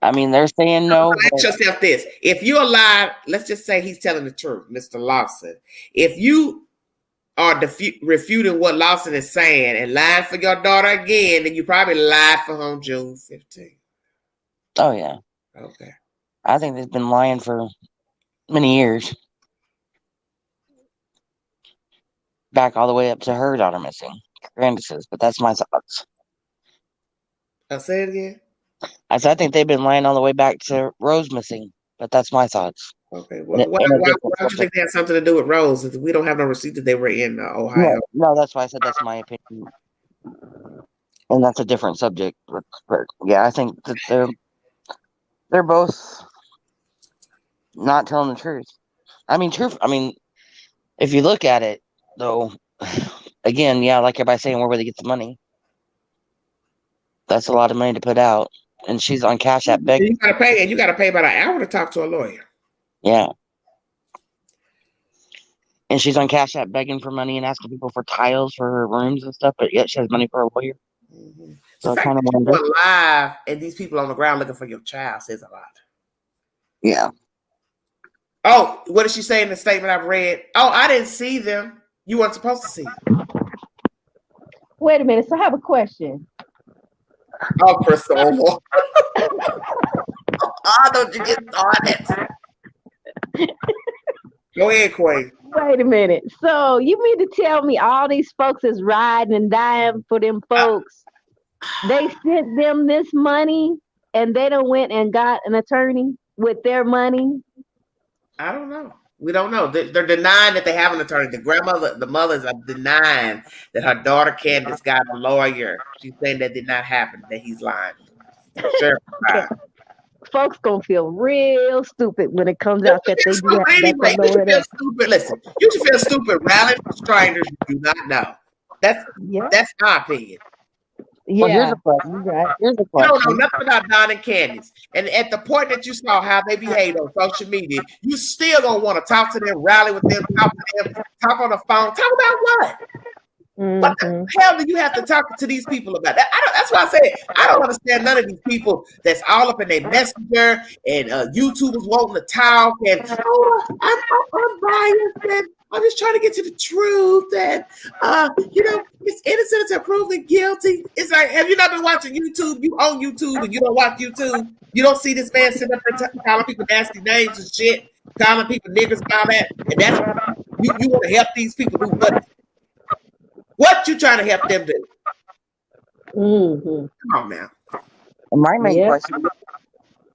I mean, they're saying no. Ask yourself this. If you're a liar, let's just say he's telling the truth, Mr. Lawson. If you are refuting what Lawson is saying and lying for your daughter again, then you probably lied for her on June 15th. Oh, yeah. Okay. I think they've been lying for many years. Back all the way up to her daughter missing. Grandis's, but that's my thoughts. I'll say it again. I think they've been lying all the way back to Rose missing, but that's my thoughts. Okay, well, why don't you think they have something to do with Rose? We don't have no receipt that they were in Ohio. No, that's why I said that's my opinion, and that's a different subject. But yeah, I think that they're both not telling the truth. If you look at it, though, again, yeah, like everybody's saying, where would they get the money? That's a lot of money to put out. And she's on Cash App begging. You gotta pay about an hour to talk to a lawyer. Yeah. And she's on Cash App begging for money and asking people for tiles for her rooms and stuff, but yet she has money for a lawyer. Mm-hmm. So the fact that you went live and these people on the ground looking for your child says a lot. Yeah. Oh, what did she say in the statement I've read? Oh, I didn't see them. You weren't supposed to see them. Wait a minute. So I have a question. Oh, Crystal. Don't you get started. Go ahead, Quay. Wait a minute. So you mean to tell me all these folks is riding and dying for them folks? They sent them this money and they done went and got an attorney with their money? I don't know. We don't know. They're denying that they have an attorney. The mothers are denying that her daughter Candace got a lawyer. She's saying that did not happen, that he's lying. Sure. Folks gonna feel real stupid when it comes out that they do anyway, you should feel stupid. Listen, you should feel stupid rallying for strangers you do not know. That's my opinion. Yeah, well, here's a question. Right. Here's a You question. don't know nothing about Don and Candace. And at the point that you saw how they behave on social media, you still gonna want to talk to them, rally with them, talk on the phone. Talk about what? Mm-hmm. What the hell do you have to talk to these people about? That's why I say I don't understand none of these people that's all up in their messenger and YouTubers wanting to talk and I'm biased and I'm just trying to get to the truth and it's innocent until proven guilty. It's like, have you not been watching YouTube? You own YouTube and you don't watch YouTube. You don't see this man sitting up there calling people nasty names and shit, calling people niggas and all that. And that's you want to help these people do what? What you trying to help them do? Mm-hmm. Come on now. And my main question,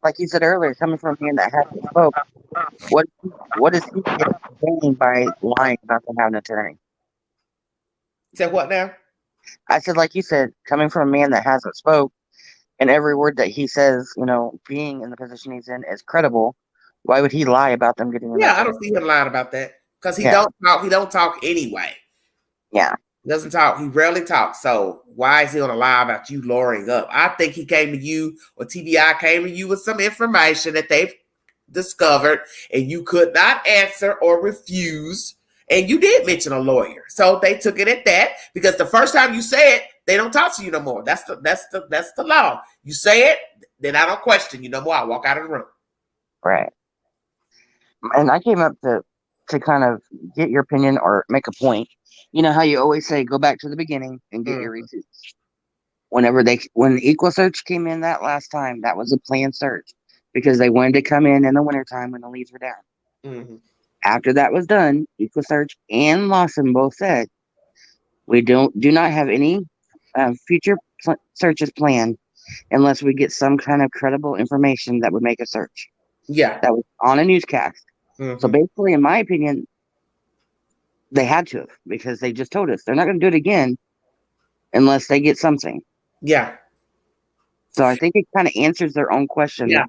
like you said earlier, coming from a man that hasn't spoke, what is he gaining by lying about them having an attorney? Said what now? I said, like you said, coming from a man that hasn't spoke, and every word that he says, being in the position he's in is credible. Why would he lie about them getting? I don't see him lying about that because he don't talk. He don't talk anyway. Yeah. He doesn't talk. He rarely talks. So why is he going to lie about you lowering up? I think he came to you, or TBI came to you with some information that they've discovered, and you could not answer or refuse. And you did mention a lawyer, so they took it at that, because the first time you say it, they don't talk to you no more. That's the law. You say it, then I don't question you no more. I walk out of the room. Right. And I came up to kind of get your opinion or make a point. You know how you always say, go back to the beginning and get your receipts. When the Equal Search came in that last time, that was a planned search because they wanted to come in the wintertime when the leaves were down. After that was done, Equal Search and Lawson both said, we do not have any future searches planned unless we get some kind of credible information that would make a search. Yeah. That was on a newscast. So basically, in my opinion, they had to have, because they just told us they're not going to do it again unless they get something. Yeah. So I think it kind of answers their own question. Yeah,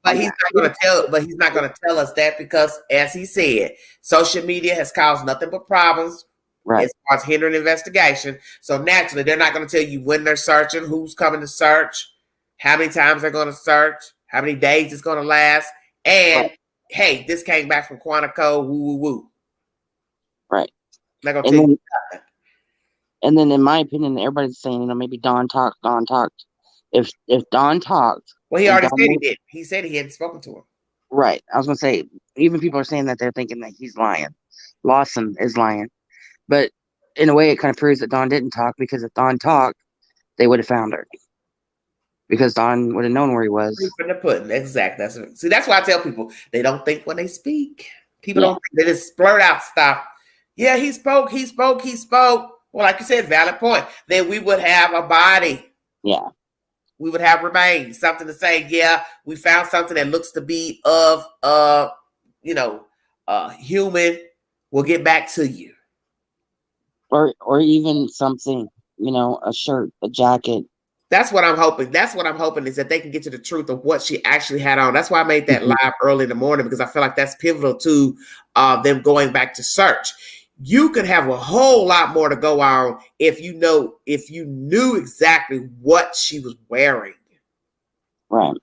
but he's not going to tell us that, because, as he said, social media has caused nothing but problems as far as hindering investigation. So naturally, they're not going to tell you when they're searching, who's coming to search, how many times they're going to search, how many days it's going to last, and hey, this came back from Quantico, woo woo woo. Right. Not going to tell you nothing. And then, in my opinion, everybody's saying, maybe Don talked. If Don talked, well, he already said he did. He said he hadn't spoken to him. Right. I was going to say, even people are saying that they're thinking that he's lying. Lawson is lying. But in a way, it kind of proves that Don didn't talk, because if Don talked, they would have found her. Because Don would have known where he was. From the pudding. Exactly. That's why I tell people, they don't think when they speak. People don't think, they just blurt out stuff. Yeah, he spoke. Well, like you said, valid point. Then we would have a body. Yeah. We would have remains, something to say, yeah, we found something that looks to be of human. We'll get back to you. Or even something, a shirt, a jacket. That's what I'm hoping. That's what I'm hoping, is that they can get to the truth of what she actually had on. That's why I made that live early in the morning, because I feel like that's pivotal to them going back to search. You could have a whole lot more to go on if you knew exactly what she was wearing. Right.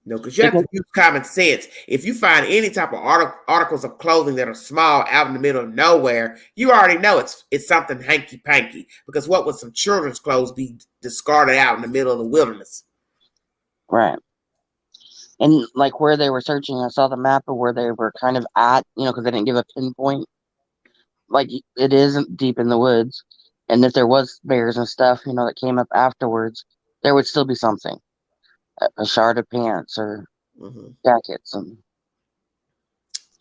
Because you have to use common sense. If you find any type of articles of clothing that are small out in the middle of nowhere, you already know it's something hanky-panky. Because what would some children's clothes be discarded out in the middle of the wilderness? Right. And like where they were searching, I saw the map of where they were kind of at, because they didn't give a pinpoint. Like, it isn't deep in the woods. And if there was bears and stuff, that came up afterwards, there would still be something. A shard of pants or jackets.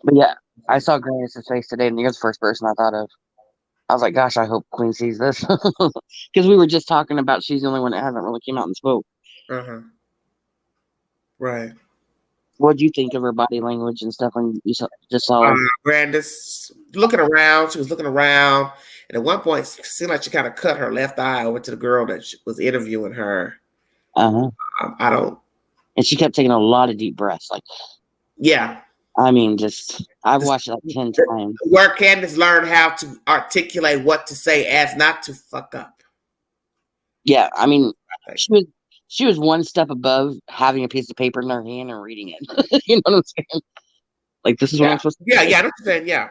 But yeah, I saw Grannis's face today, and you're the first person I thought of. I was like, gosh, I hope Queen sees this. Because we were just talking about she's the only one that hasn't really came out and spoke. Right. What do you think of her body language and stuff when you just saw her? Grandis looking around. She was looking around. And at one point, it seemed like she kind of cut her left eye over to the girl that was interviewing her. I don't. And she kept taking a lot of deep breaths. Like, yeah. I mean, I've watched it like 10 times. Where Candace learned how to articulate what to say as not to fuck up. Yeah, I mean, she was one step above having a piece of paper in her hand and reading it. You know what I'm saying? Like, this is what I'm supposed to say. Yeah, I know what you're saying, yeah.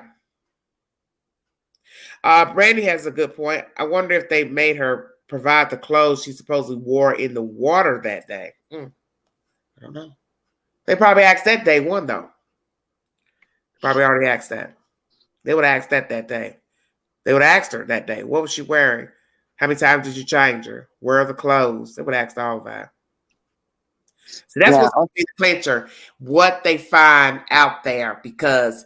Brandy has a good point. I wonder if they made her provide the clothes she supposedly wore in the water that day. I don't know. They probably asked that day one, though. Probably already asked that. They would have asked that day. They would have asked her that day. What was she wearing? How many times did you change her? Where are the clothes? They would have asked all that. So that's what's going to be the clincher. What they find out there, because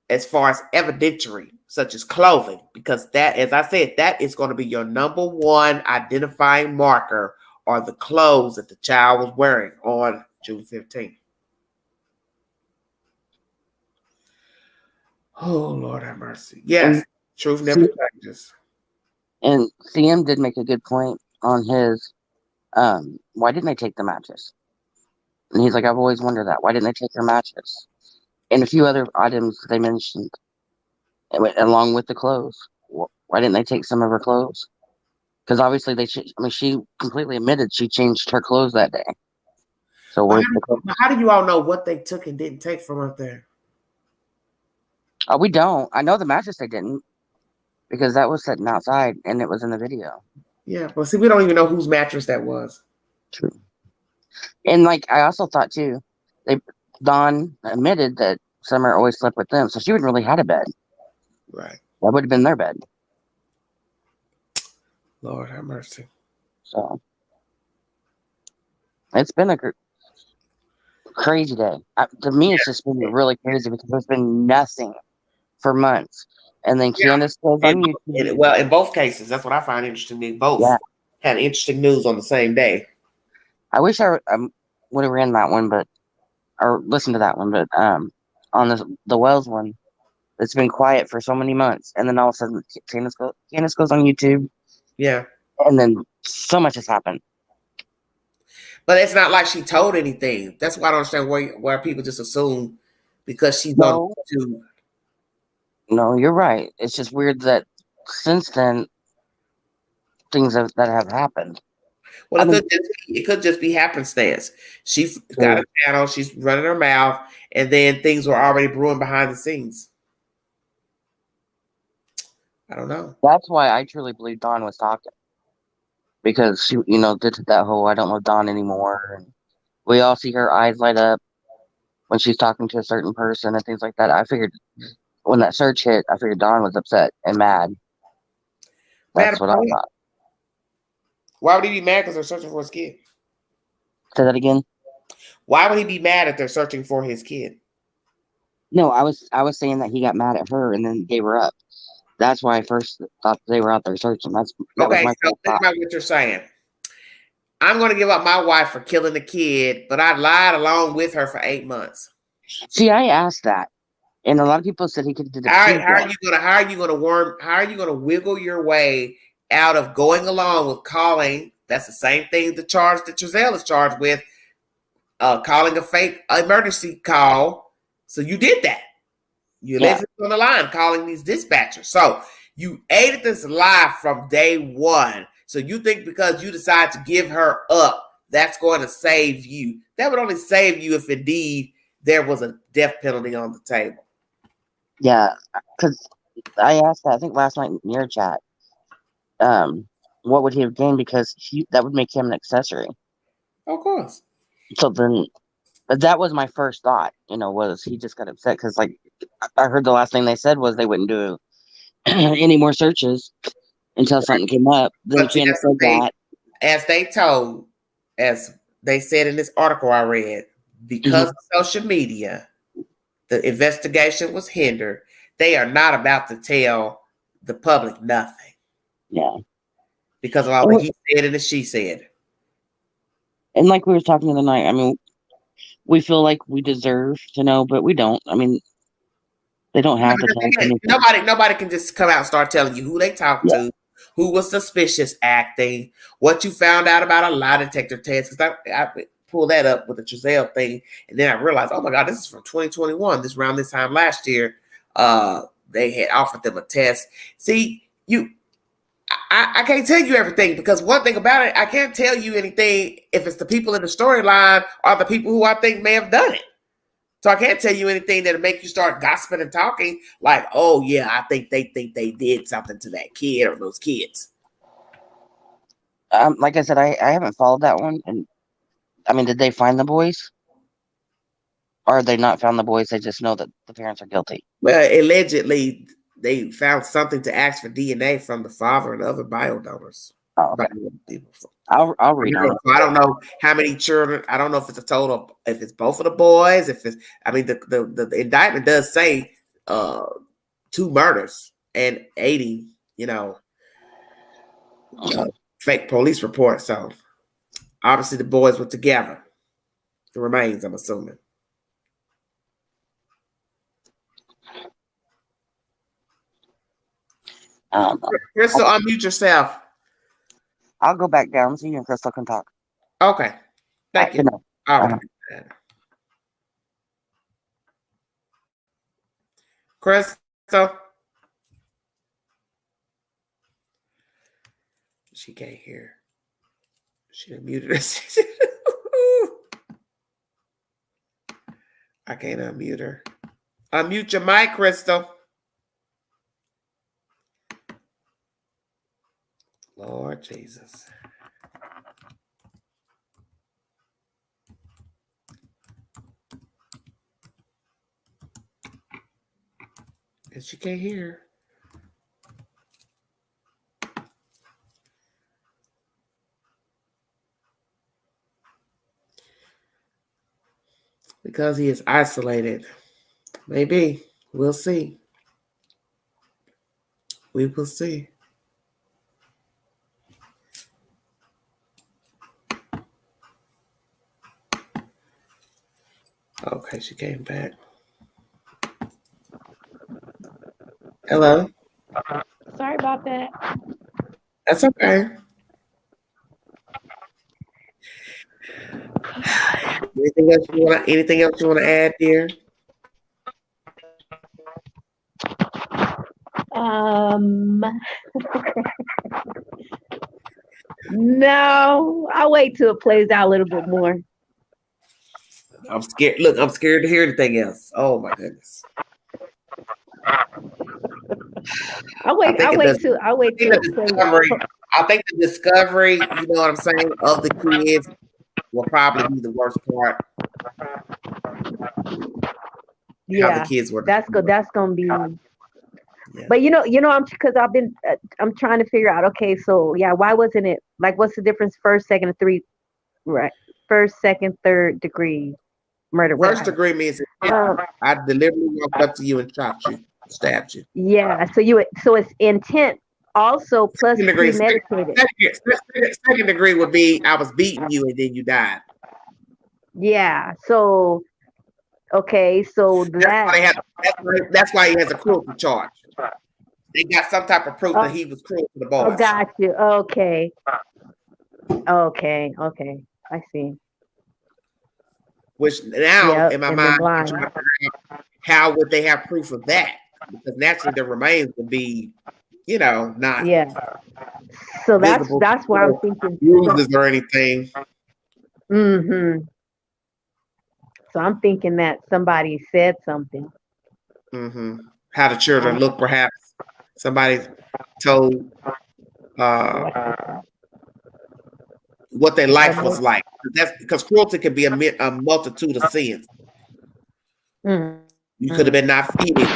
as far as evidentiary, such as clothing, because that, as I said, that is going to be your number one identifying marker, are the clothes that the child was wearing on June 15th. Oh, Lord have mercy. Yes, truth never changes. And CM did make a good point on his, why didn't they take the mattress? And he's like, I've always wondered that. Why didn't they take her mattress? And a few other items they mentioned, along with the clothes. Why didn't they take some of her clothes? Because obviously she completely admitted she changed her clothes that day. So how do you all know what they took and didn't take from up there? Oh, we don't. I know the mattress they didn't, because that was sitting outside and it was in the video. Yeah, but see, we don't even know whose mattress that was. True. And like I also thought too, Dawn admitted that Summer always slept with them, so she wouldn't really had a bed. Right. That would have been their bed. Lord have mercy. So it's been a crazy day. To me, it's just been really crazy because there's been nothing for months, and then Candace goes on YouTube. Well, in both cases, that's what I find interesting. They both had interesting news on the same day. I wish I would have ran that one, or listened to that one, but on the Wells one, it's been quiet for so many months, and then all of a sudden Candace goes on YouTube. Yeah. And then so much has happened. But it's not like she told anything. That's why I don't understand why people just assume because she's on YouTube. No, you're right. It's just weird that since then things that have happened. Well, it could just be happenstance. She's got a channel, she's running her mouth, and then things were already brewing behind the scenes. I don't know. That's why I truly believe Dawn was talking. Because she, did that whole I don't know Dawn anymore. And we all see her eyes light up when she's talking to a certain person and things like that. I figured when that search hit, I figured Dawn was upset and mad. That's what I thought. Why would he be mad because they're searching for his kid? Say that again. Why would he be mad if they're searching for his kid? No, I was saying that he got mad at her and then gave her up. That's why I first thought they were out there searching. That okay, was my so think about what you're saying. I'm going to give up my wife for killing the kid, but I lied along with her for 8 months. See, I asked that, and a lot of people said he could do the How are you going to wiggle your way out of going along with calling? That's the same thing the charge that Trezell is charged with, calling a fake emergency call. So you did that. You left it on the line, calling these dispatchers. So you aided this lie from day one. So you think because you decide to give her up, that's going to save you. That would only save you if indeed there was a death penalty on the table. Yeah, because I asked that, I think last night in your chat, what would he have gained? Because that would make him an accessory. Of course. So then, but that was my first thought, was he just got upset because, like, I heard the last thing they said was they wouldn't do any more searches until something came up. Then Candace said that. As they said in this article I read, because of social media, the investigation was hindered. They are not about to tell the public nothing. Yeah. Because of all the he said and the she said. And like we were talking the other night, I mean, we feel like we deserve to know, but we don't. I mean, they don't have to tell us anything. Nobody can just come out and start telling you who they talked to, who was suspicious acting, what you found out about a lie detector test. Because I pulled that up with the Trezell thing, and then I realized, oh my God, this is from 2021. This around this time last year, they had offered them a test. See, I can't tell you everything because one thing about it, I can't tell you anything if it's the people in the storyline or the people who I think may have done it. So I can't tell you anything that'll make you start gossiping and talking like, oh yeah, I think they did something to that kid or those kids. Like I said, I haven't followed that one. And I mean, did they find the boys? Or have they not found the boys? They just know that the parents are guilty. Well, allegedly, they found something to ask for DNA from the father and other bio donors. Oh, okay. I'll read on it. I don't know how many children. I don't know if it's a total. If it's both of the boys. If it's. I mean, the indictment does say 2 murders and 80. Fake police reports. So obviously the boys were together. The remains, I'm assuming. Crystal, unmute yourself. I'll go back down so you and Crystal can talk. Okay. Thank you. All right. Crystal. She can't hear. She done muted us. I can't unmute her. Unmute your mic, Crystal. Lord Jesus. And she can't hear. Because he is isolated. Maybe. We'll see. We will see. Okay, she came back. Hello? Sorry about that. That's okay. Anything else you want to add, dear? No, I'll wait till it plays out a little bit more. I'm scared. Look, I'm scared to hear anything else. Oh my goodness. I'll wait till it plays out. I think the discovery, you know what I'm saying, of the kids will probably be the worst part. Yeah, how the kids were. That's gonna be. Yeah. But I'm trying to figure out. Okay, so yeah, why wasn't it like? What's the difference? First, second, and three, right? First, second, third degree murder. First degree means I deliberately walked up to you and chopped you, stabbed you. Yeah. So it's intent also plus premeditated. Second degree would be I was beating you and then you died. Yeah. So. Okay, so that's why he has a cruelty charge. They got some type of proof that he was cruel to the boys. Oh, got you. Okay. I see. Which now, in my mind, how would they have proof of that? Because naturally, the remains would be, not. Yeah. So that's why I'm thinking bruises or anything. Mm-hmm. So I'm thinking that somebody said something. Mm-hmm. How the children look, perhaps. Somebody told what their life was like. That's because cruelty can be a multitude of sins. Mm-hmm. You could have been not feeding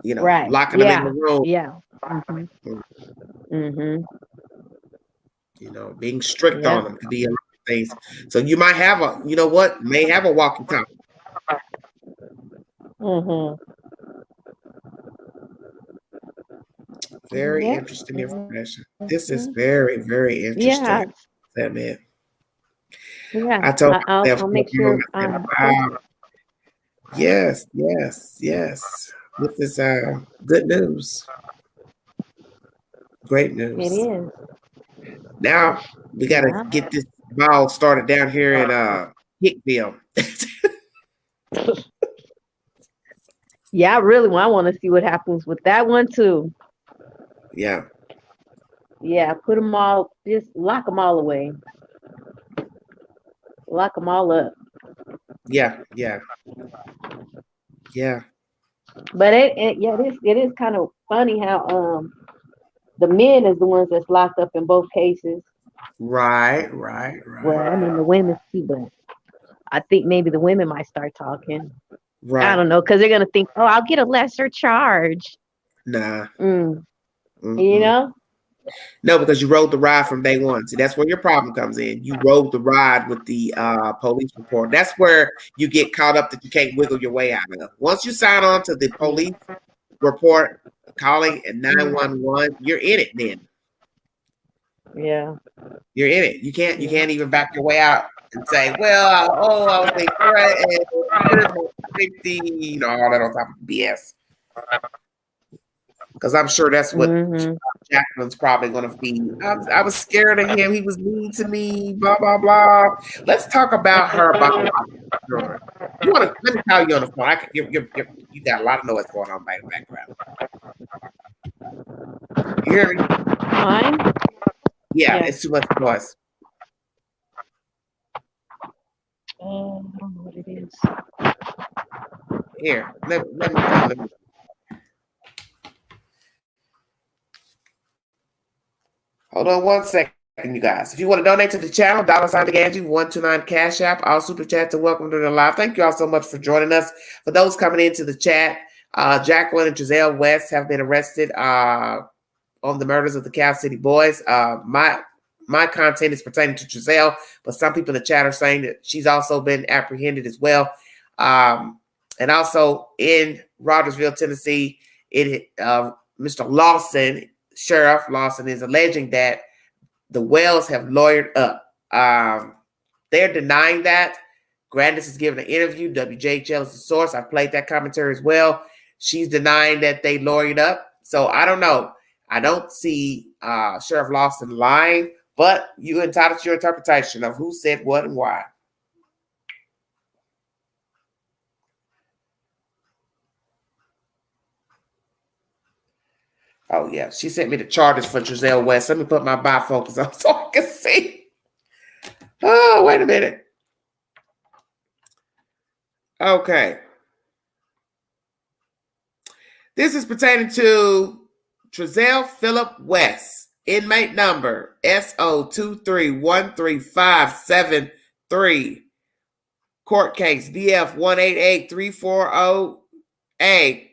them. Right. Locking them in the room. Yeah. Mm-hmm. Being strict on them could be a lot of things. So you might have may have a walkie-talkie. Mm-hmm. Very interesting information. This is very, very interesting. Yeah. That man. Yeah. I told myself, I'll make sure. Wow. Yes. This is good news. Great news. It is. Now we got to get this ball started down here in Hickville. Yeah, I want to see what happens with that one too. Yeah. Yeah, put them all, just lock them all away. Lock them all up. Yeah. But it is kind of funny how the men is the ones that's locked up in both cases. Right. Well, I mean the women too, but I think maybe the women might start talking. Right. I don't know, because they're gonna think, oh, I'll get a lesser charge. Nah. Mm-hmm. No, because you rode the ride from day one. See, that's where your problem comes in. You rode the ride with the police report. That's where you get caught up that you can't wiggle your way out of. Once you sign on to the police report, calling at 911, you're in it then. Yeah. You're in it. You can't even back your way out and say, well, I was being threat and safety, all that on top of BS. Because I'm sure that's what Jacqueline's probably going to be. I was scared of him. He was mean to me, blah, blah, blah. Let's talk about her. Let me tell you on the phone. You got a lot of noise going on in the background. You hear me? Mine? Yeah, it's too much noise. I don't know what it is. Here, let me. Hold on 1 second, you guys. If you want to donate to the channel, $129 Cash App, all super chats are welcome to the live. Thank you all so much for joining us. For those coming into the chat, Jacqueline and Trezell West have been arrested on the murders of the Cal City boys. My content is pertaining to Trezell, but some people in the chat are saying that she's also been apprehended as well. And also in Rogersville, Tennessee, Mr. Lawson, Sheriff Lawson, is alleging that the Wells have lawyered up. They're denying that. Grandis has given an interview. WJHL is the source. I've played that commentary as well. She's denying that they lawyered up. So I don't know. I don't see Sheriff Lawson lying, but you entitled to your interpretation of who said what and why. Oh, yeah. She sent me the charges for Trezell West. Let me put my bifocals on so I can see. Oh, wait a minute. Okay. This is pertaining to Trezell Phillip West, inmate number SO2313573, court case BF 188340A.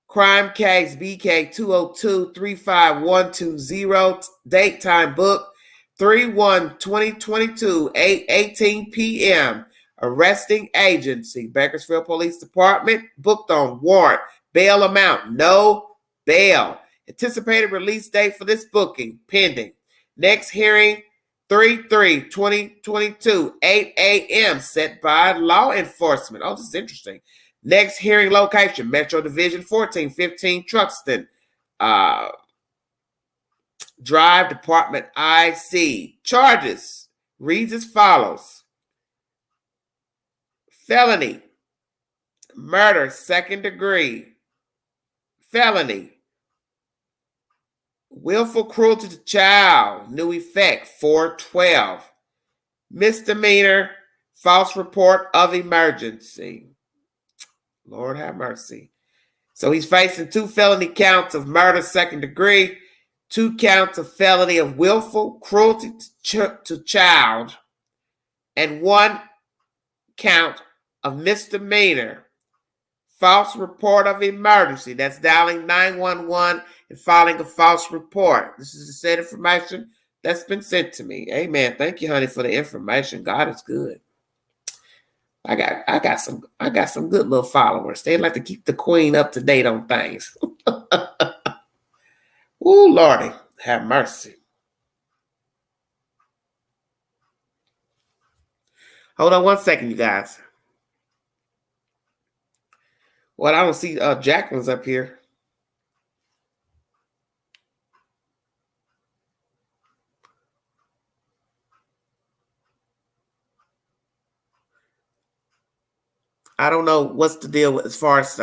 Crime case BK 202-35120, date time book 3/1/2022, 8:18 p.m. Arresting agency, Bakersfield Police Department, booked on warrant. Bail amount, no bail. Anticipated release date for this booking, pending. Next hearing, 3/3/2022, 8 a.m. set by law enforcement. Oh, this is interesting. Next hearing location, Metro Division 1415 Truxton Drive, Department IC. Charges reads as follows. Felony, murder, 2nd degree. Felony, willful cruelty to child, new effect, 412. Misdemeanor, false report of emergency. Lord have mercy. So he's facing 2 felony counts of murder, 2nd degree, 2 counts of felony of willful cruelty to child, and 1 count of misdemeanor, false report of emergency. That's dialing 911 and filing a false report. This is the said information that's been sent to me. Amen. Thank you, honey, for the information. God is good. I got some good little followers. They like to keep the queen up to date on things. Ooh, Lordy, have mercy. Hold on 1 second, you guys. Well, I don't see Jacqueline's up here. I don't know what's the deal with as far as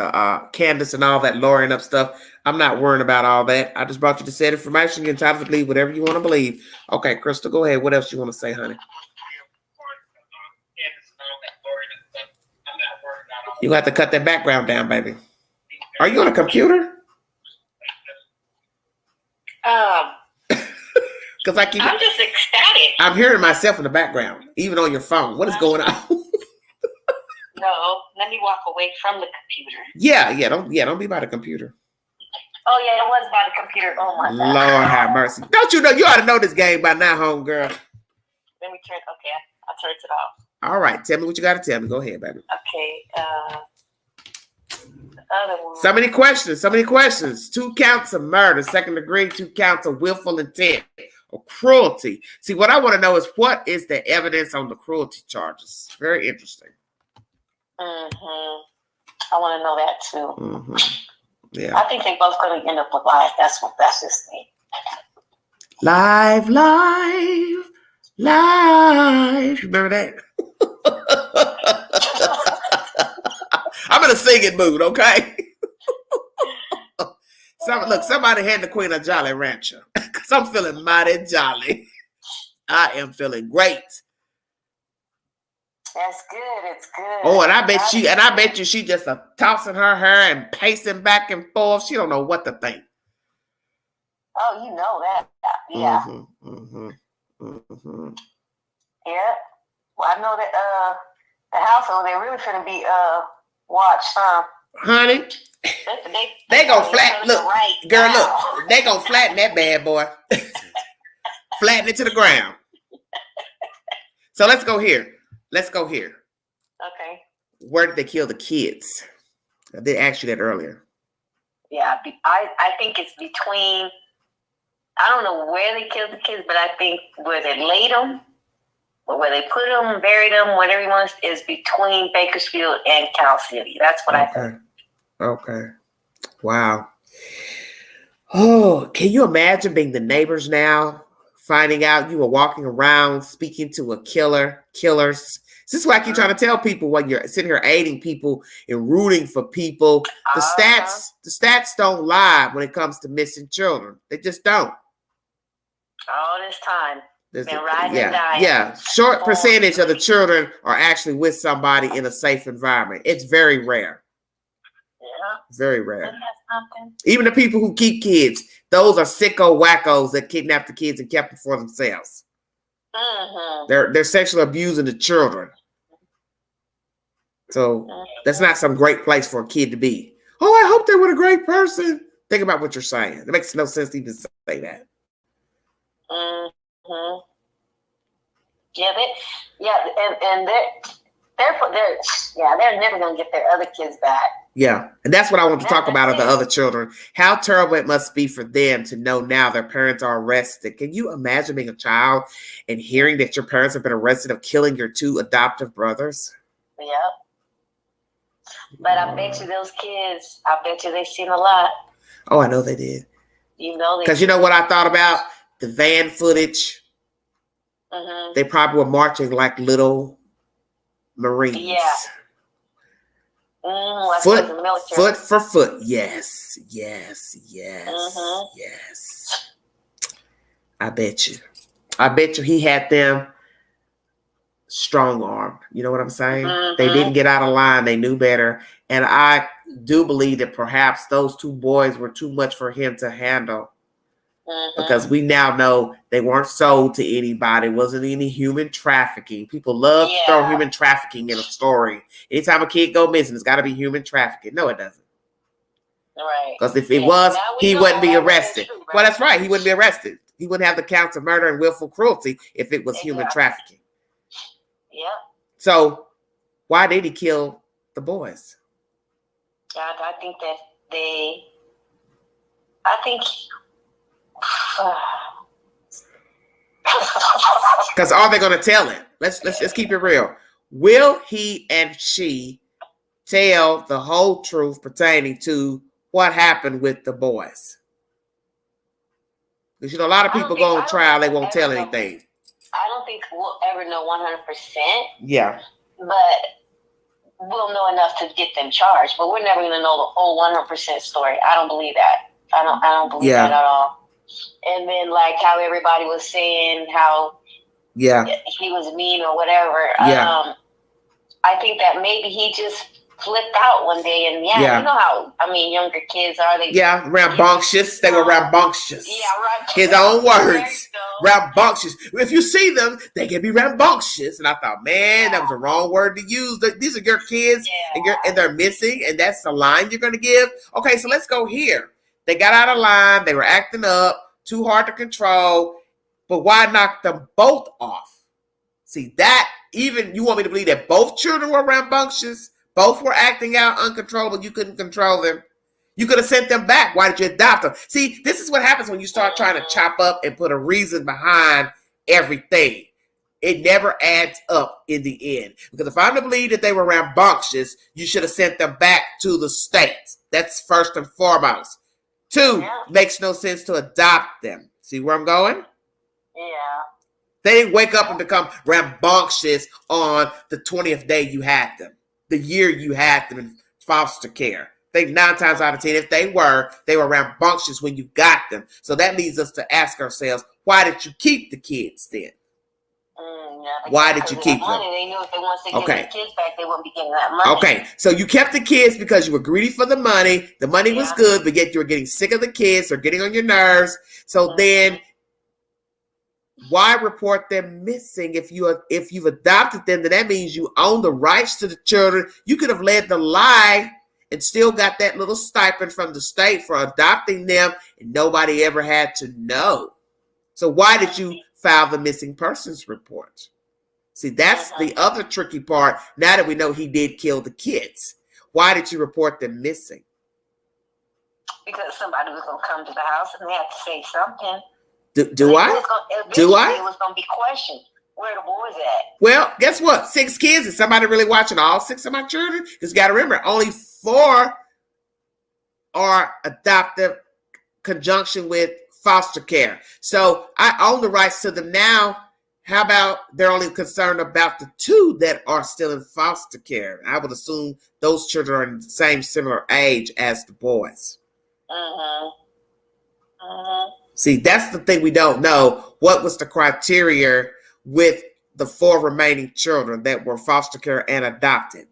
Candace and all that lawyering up stuff. I'm not worrying about all that. I just brought you the said information. You're entitled to believe whatever you want to believe. Okay, Crystal, go ahead. What else you want to say, honey? You have to cut that background down, baby. Are you on a computer? Because I'm just ecstatic. I'm hearing myself in the background, even on your phone. What is going on? No, let me walk away from the computer. Yeah, don't be by the computer. Oh yeah, it was by the computer. Oh my God. Lord have mercy. Don't you know you ought to know this game by now, homegirl? Let me turn. Okay, I turned it off. All right, tell me what you got to tell me. Go ahead, baby. Okay. The other one. So many questions. 2 counts of murder, 2nd degree, 2 counts of willful intent or cruelty. See, what I want to know is what is the evidence on the cruelty charges? Very interesting. I want to know that too. Yeah. I think they both going to end up alive. That's just me. Live. Remember that? I'm in a singing mood, okay? Somebody hand the queen a Jolly Rancher. Because I'm feeling mighty jolly. I am feeling great. That's good. It's good. Oh, and I bet you she just tossing her hair and pacing back and forth. She don't know what to think. Oh, you know that. Yeah. Yeah. Well, I know that the household, they really shouldn't be watched, huh? Honey, they gonna flatten. Look, girl, look, they gonna flatten that bad boy. Flatten it to the ground. So let's go here. Okay. Where did they kill the kids? I did ask you that earlier. Yeah, I think it's between. I don't know where they killed the kids, but I think where they laid them, or where they put them, buried them, whatever you want, is between Bakersfield and Cal City. That's what I think. Okay. Wow. Oh, can you imagine being the neighbors now, finding out you were walking around speaking to a killers? This is why I keep trying to tell people when you're sitting here aiding people and rooting for people. The stats don't lie when it comes to missing children. They just don't. All this time. Been riding and dying. Yeah. Short percentage of the children are actually with somebody in a safe environment. It's very rare. Yeah. Very rare. Even the people who keep kids, those are sicko wackos that kidnap the kids and kept them for themselves. They're sexually abusing the children. So that's not some great place for a kid to be. Oh, I hope they're with a great person. Think about what you're saying. It makes no sense to even say that. They're never gonna get their other kids back. Yeah, and that's what I want to talk about of the other children. How terrible it must be for them to know now their parents are arrested. Can you imagine being a child and hearing that your parents have been arrested of killing your two adoptive brothers? Yep. But I bet you those kids, they've seen a lot. Oh, I know they did. You know they. Because you know what I thought about? The van footage. They probably were marching like little Marines. Yeah. Foot for foot. Yes. I bet you he had them strong armed. You know what I'm saying? They didn't get out of line. They knew better. And I do believe that perhaps those two boys were too much for him to handle. Because we now know they weren't sold to anybody. It wasn't any human trafficking. People love to throw human trafficking in a story. Anytime a kid go missing, it's got to be human trafficking. No, it doesn't. Right. Because if it was, he wouldn't be arrested. True, right? Well, that's right. He wouldn't be arrested. He wouldn't have the counts of murder and willful cruelty if it was human trafficking. Yeah. So why did he kill the boys? I think that because are they going to tell it? Let's just keep it real. Will he and she tell the whole truth pertaining to what happened with the boys? Because a lot of people go on trial, they won't tell anything. I don't think we'll ever know 100%. Yeah. But we'll know enough to get them charged. But we're never going to know the whole 100% story. I don't believe that. I don't believe that at all. And then, like how everybody was saying how he was mean or whatever. I think that maybe he just flipped out one day and you know how younger kids are. They rambunctious. They were rambunctious. Yeah, right. His own words. Rambunctious. If you see them, they can be rambunctious. And I thought, man, that was the wrong word to use. These are your kids, and they're missing, and that's the line you're going to give. Okay, so let's go here. They got out of line. They were acting up, too hard to control. But why knock them both off? See, that even you want me to believe that both children were rambunctious, both were acting out uncontrollable. You couldn't control them. You could have sent them back. Why did you adopt them? See, this is what happens when you start trying to chop up and put a reason behind everything. It never adds up in the end. Because if I'm to believe that they were rambunctious, you should have sent them back to the state. That's first and foremost. 2, makes no sense to adopt them. See where I'm going? Yeah. They didn't wake up and become rambunctious on the 20th day you had them. The year you had them in foster care. think 9 times out of 10, if they were rambunctious when you got them. So that leads us to ask ourselves, why did you keep the kids then? Why did you keep them? They knew if they wanted to get their kids back, they wouldn't be getting that money. Okay, so you kept the kids because you were greedy for the money. The money was good, but yet you were getting sick of the kids or getting on your nerves. So then, why report them missing? If you've adopted them, then that means you own the rights to the children. You could have led the lie and still got that little stipend from the state for adopting them, and nobody ever had to know. So why did you file the missing persons report? See, that's the other tricky part. Now that we know he did kill the kids, why did you report them missing? Because somebody was going to come to the house and they had to say something. Do I? It was going to be questioned. Where the boys at? Well, guess what? 6 kids. Is somebody really watching all 6 of my children? Because you got to remember, only 4 are adoptive conjunction with foster care. So I own the rights to them now. How about they're only concerned about the 2 that are still in foster care? I would assume those children are in the same similar age as the boys. See, that's the thing we don't know. What was the criteria with the 4 remaining children that were foster care and adopted?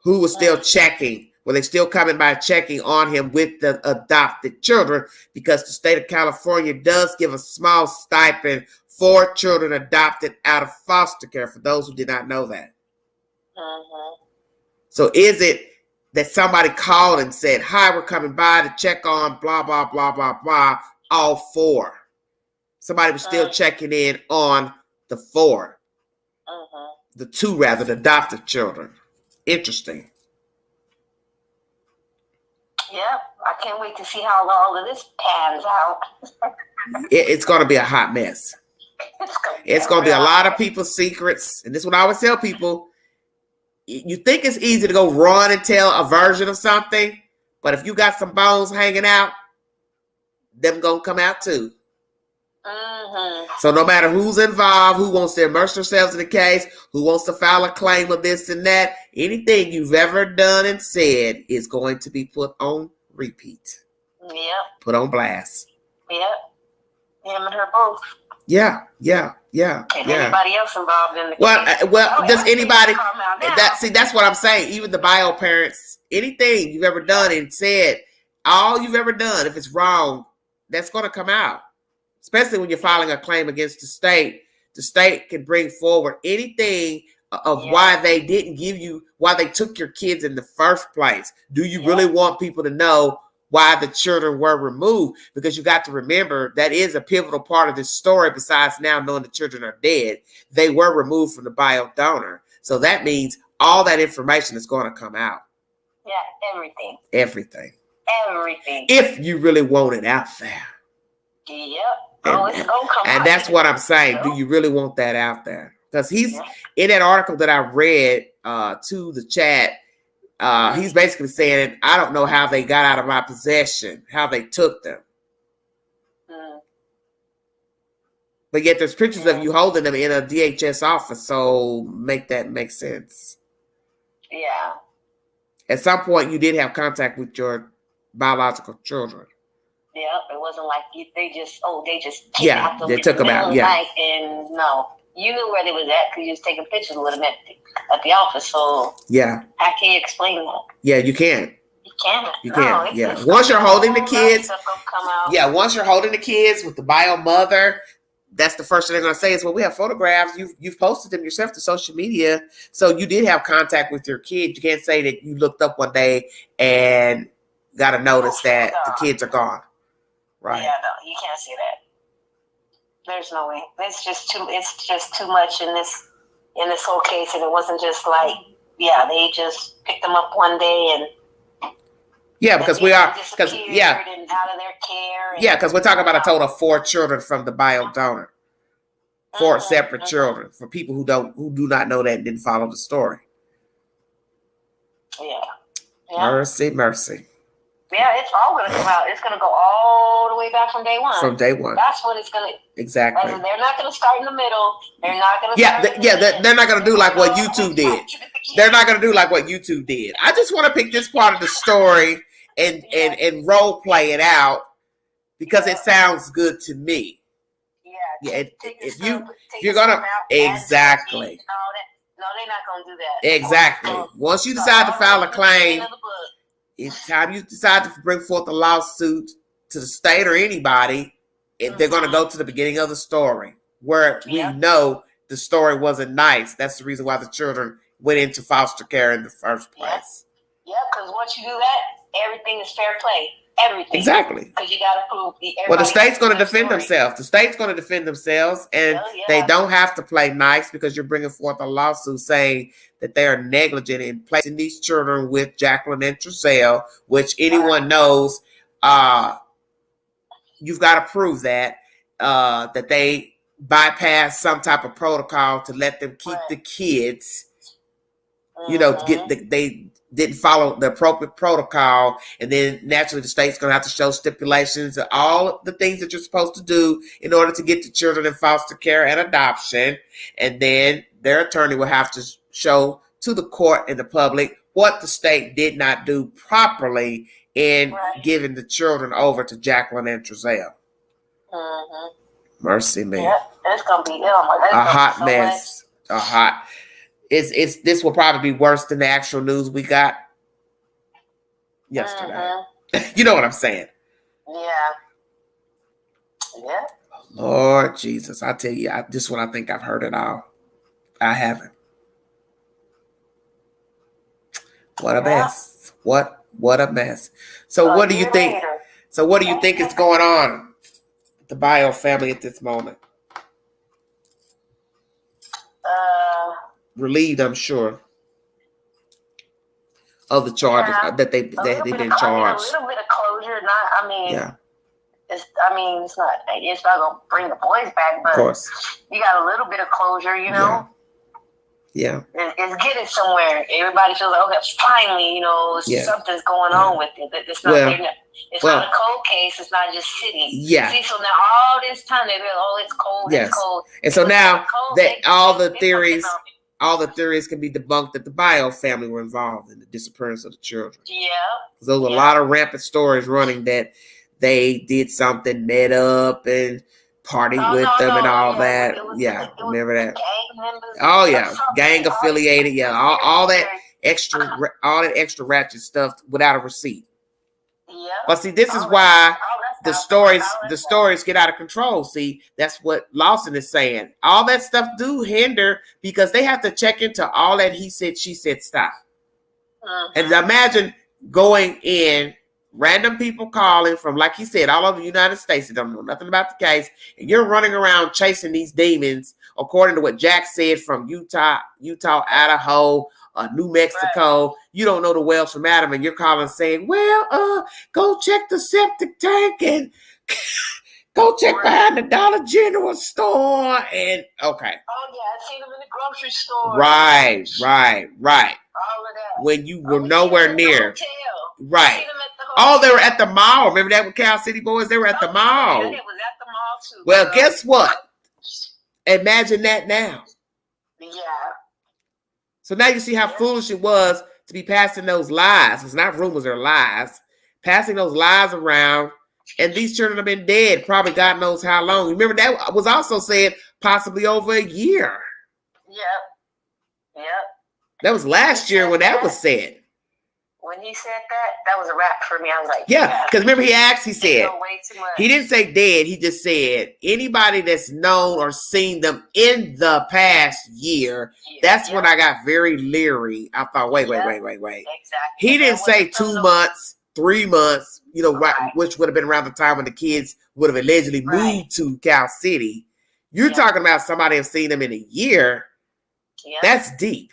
Who was still checking? Were they still coming by checking on him with the adopted children? Because the state of California does give a small stipend for children adopted out of foster care, for those who did not know that. So is it that somebody called and said, hi, we're coming by to check on blah, blah, blah, blah, blah, all 4? Somebody was still checking in on the 4. The 2, rather, the adopted children. Interesting. Yep, I can't wait to see how all of this pans out. It's going to be a hot mess. It's going to be a lot of people's secrets. And this is what I always tell people. You think it's easy to go run and tell a version of something, but if you got some bones hanging out, them going to come out too. So no matter who's involved, who wants to immerse themselves in the case, who wants to file a claim of this and that, anything you've ever done and said is going to be put on repeat. Yep. Put on blast. Yep. Him and her both. Yeah. And anybody else involved in the case. Well, does anybody? That's what I'm saying. Even the bio parents, anything you've ever done and said, all you've ever done, if it's wrong, that's going to come out. Especially when you're filing a claim against the state can bring forward anything of why they didn't give you, why they took your kids in the first place. Do you really want people to know why the children were removed? Because you got to remember that is a pivotal part of this story. Besides now knowing the children are dead, they were removed from the bio donor. So that means all that information is going to come out. Yeah, everything. If you really want it out there. Yep. It's gonna come and out. That's what I'm saying. Do you really want that out there? Because he's in that article that I read to the chat. He's basically saying, I don't know how they got out of my possession, how they took them. But yet there's pictures of you holding them in a DHS office. So make that make sense. Yeah. At some point, you did have contact with your biological children. Yeah, it wasn't like they just yeah, they took them out. Yeah, and no, you knew where they was at because you was taking pictures with them at the office. So yeah, how can you explain that? Yeah, you can't. You can't. You can't. Yeah, once you're holding the kids. Once you're holding the kids with the bio mother, that's the first thing they're gonna say is, well, we have photographs. You've posted them yourself to social media, so you did have contact with your kid. You can't say that you looked up one day and got a notice that the kids are gone. Right. Yeah, no, you can't see that. There's no way. It's just too much in this whole case, and it wasn't just like, they just picked them up one day and because we are and out of their care. Because we're talking about a total of 4 children from the bio donor, 4 separate children for people who do not know that and didn't follow the story. Yeah. Mercy. Yeah, it's all going to come out. It's going to go all the way back from day one. From day one. That's what it's going to. Exactly. They're not going to start in the middle. They're not going to. They're not going to do like what YouTube did. They're not going to do like what YouTube did. I just want to pick this part of the story and role play it out because it sounds good to me. Yeah, if you're gonna exactly. No, they're not gonna do that. Exactly. Once you decide to file a claim, it's time you decide to bring forth a lawsuit to the state or anybody, if they're going to go to the beginning of the story where we know the story wasn't nice. That's the reason why the children went into foster care in the first place. Yeah, because once you do that, everything is fair play. Everything. Exactly. Because you got to prove. Well, the state's going to defend themselves. The state's going to defend themselves, and they don't have to play nice because you're bringing forth a lawsuit saying that they are negligent in placing these children with Jacqueline and Trezell, which anyone knows. You've got to prove that they bypass some type of protocol to let them keep the kids. You know, they didn't follow the appropriate protocol, and then naturally the state's going to have to show stipulations and all the things that you're supposed to do in order to get the children in foster care and adoption, and then their attorney will have to show to the court and the public what the state did not do properly in giving the children over to Jacqueline and Trezell. Mercy me. Yeah, it's gonna be a hot mess. A hot. This will probably be worse than the actual news we got yesterday. You know what I'm saying? Yeah. Lord Jesus, I tell you, this one I think I've heard it all. I haven't. What a mess. What a mess. So what do you think? So what do you think is going on with the Bio family at this moment? Relieved, I'm sure, of the charges that they've been charged. A little bit of closure, it's not gonna bring the boys back, but of course, you got a little bit of closure, you know. Yeah. It's getting somewhere. Everybody feels like, okay, finally, something's going on with it. It's not. It's not a cold case. It's not just sitting. Yeah. See, so now all this time they've been, it's cold. Yes. It's cold. And so now that all the theories can be debunked that the Bio family were involved in the disappearance of the children. Yeah. There's a lot of rampant stories running that they did something, met up and partied with them and all that. Remember that? Gang members. Oh yeah, gang affiliated. Yeah, all that extra ratchet stuff without a receipt. Yeah. But see, this is why the stories get out of control. See, that's what Lawson is saying. All that stuff do hinder because they have to check into all that he said, she said stuff. And imagine going in, random people calling from, like he said, all over the United States that don't know nothing about the case, and you're running around chasing these demons, according to what Jack said, from Utah, Idaho, New Mexico. You don't know the Wells from Adam, and you're calling saying, well, go check the septic tank and go check behind the Dollar General store. And okay. Oh yeah, I seen them in the grocery store. Right. All of that. When you were nowhere near. Right. Oh, they were at the mall. Remember that with Cal City Boys? They were at the mall. Yeah, they was at the mall too. Well, guess what? Imagine that now. Yeah. So now you see how foolish it was to be passing those lies. It's not rumors, they're lies. Passing those lies around. And these children have been dead probably God knows how long. Remember that was also said possibly over a year. Yep. That was last year when that was said. When he said that was a wrap for me. I was like, yeah, because remember he said, he didn't say dead. He just said anybody that's known or seen them in the past year. That's when I got very leery. I thought, wait. Exactly. He didn't say 2 months, 3 months, which would have been around the time when the kids would have allegedly moved to Cal City. You're talking about somebody have seen them in a year. That's deep.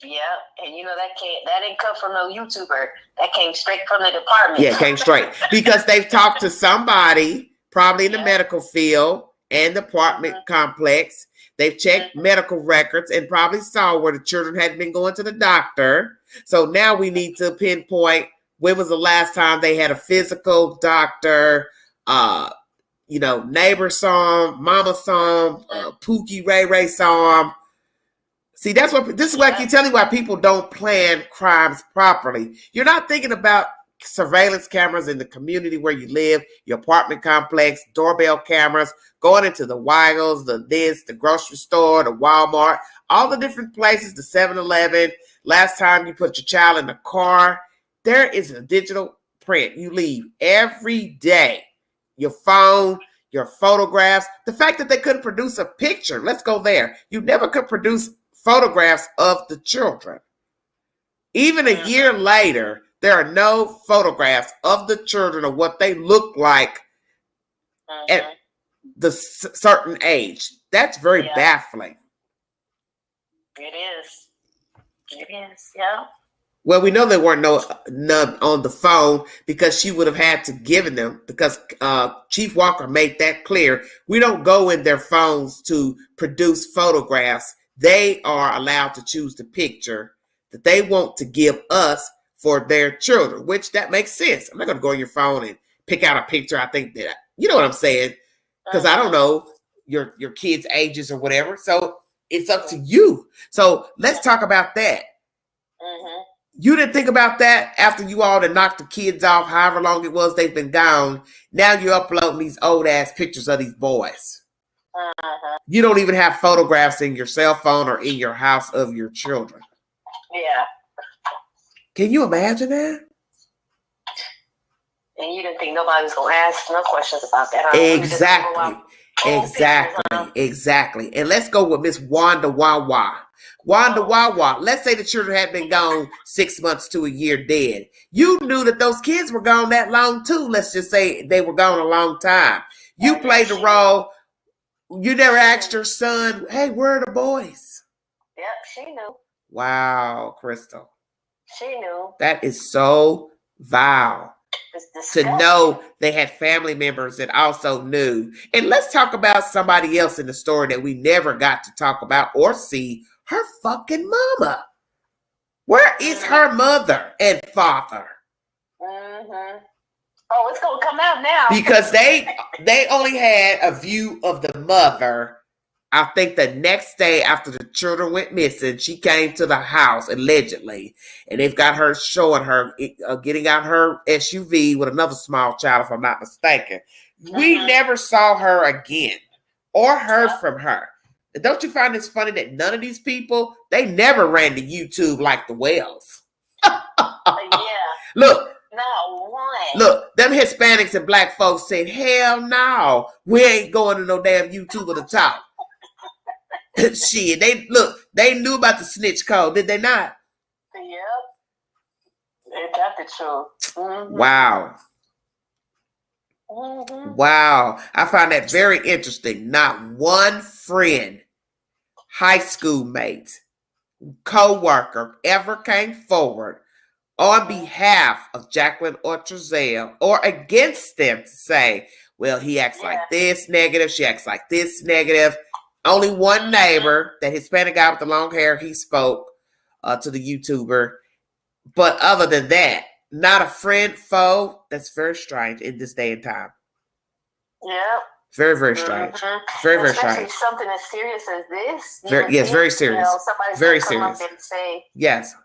Yeah, and that didn't come from no YouTuber. That came straight from the department. Yeah, it came straight because they've talked to somebody probably in the medical field and the apartment complex. They've checked medical records and probably saw where the children had been going to the doctor. So now we need to pinpoint when was the last time they had a physical doctor. Neighbor saw him, mama saw him, Pookie Ray saw him. See, that's what this is like. You telling why people don't plan crimes properly. You're not thinking about surveillance cameras in the community where you live, your apartment complex, doorbell cameras, going into the Weigels, the grocery store, the Walmart, all the different places, the 7-Eleven. Last time you put your child in the car, there is a digital print. You leave every day. Your phone, your photographs. The fact that they couldn't produce a picture. Let's go there. You never could produce photographs of the children. Even a year later, there are no photographs of the children or what they look like at the certain age. That's very baffling. It is. It is. Yeah. Well, we know there weren't none on the phone because she would have had to given them, because Chief Walker made that clear. We don't go in their phones to produce photographs. They are allowed to choose the picture that they want to give us for their children, which that makes sense. I'm not going to go on your phone and pick out a picture. I think that, you know what I'm saying? Because I don't know your kids' ages or whatever. So it's up to you. So let's talk about that. You didn't think about that after you all had knocked the kids off, however long it was they've been gone. Now you're uploading these old ass pictures of these boys. You don't even have photographs in your cell phone or in your house of your children. Yeah. Can you imagine that? And you didn't think nobody was going to ask no questions about that. Exactly. And let's go with Miss Wanda Wawa. Wanda Wawa, let's say the children had been gone 6 months to a year dead. You knew that those kids were gone that long too. Let's just say they were gone a long time. You played the role. You never asked your son, hey, where are the boys? Yep, she knew. Wow, Crystal. She knew. That is so vile. To know they had family members that also knew. And let's talk about somebody else in the story that we never got to talk about or see. Her fucking mama. Where is her mother and father? Oh, it's gonna come out now. Because they only had a view of the mother. I think the next day after the children went missing, she came to the house allegedly, and they've got her showing her getting out her SUV with another small child, if I'm not mistaken. We never saw her again or heard from her. Don't you find this funny that none of these people, they never ran to YouTube like the Wells? Look. Not one. Look, them Hispanics and black folks said, hell no, we ain't going to no damn YouTube to talk. Shit, they knew about the snitch code, did they not? Yep. They got the truth. Wow. Wow. I find that very interesting. Not one friend, high school mate, co-worker ever came forward on behalf of Jacqueline or Trezell or against them to say, well, he acts like this negative, she acts like this negative. Only one neighbor, that Hispanic guy with the long hair, he spoke to the YouTuber. But other than that, not a friend, foe. That's very strange in this day and time. Yeah. Very, very strange. Very, very strange. Something as serious as this. Yes, very serious. Very serious. Up and say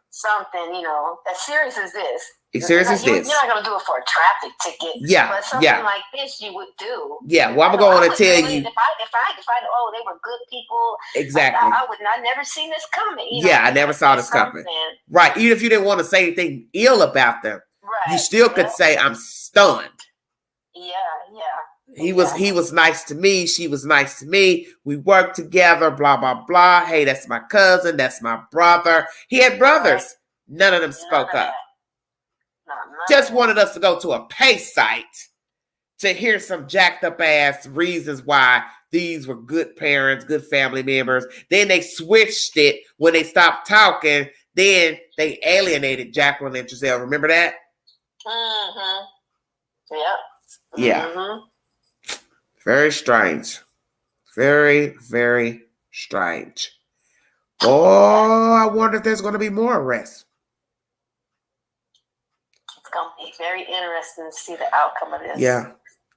something, as serious as this. Serious as this. You're not going to do it for a traffic ticket. Yeah, but something like this you would do. Yeah, well, I'm going to tell you. If I oh, they were good people. Exactly. I never seen this coming. I never saw this coming. Right. Even if you didn't want to say anything ill about them, you still could say, I'm stunned. Yeah. He was nice to me. She was nice to me. We worked together, blah, blah, blah. Hey, that's my cousin. That's my brother. He had brothers. None of them spoke up. Just wanted us to go to a pay site to hear some jacked up ass reasons why these were good parents, good family members. Then they switched it when they stopped talking. Then they alienated Jacqueline and Trezell. Remember that? Yep. Yeah. Very strange. Very, very strange. Oh, I wonder if there's going to be more arrests. It's going to be very interesting to see the outcome of this. Yeah.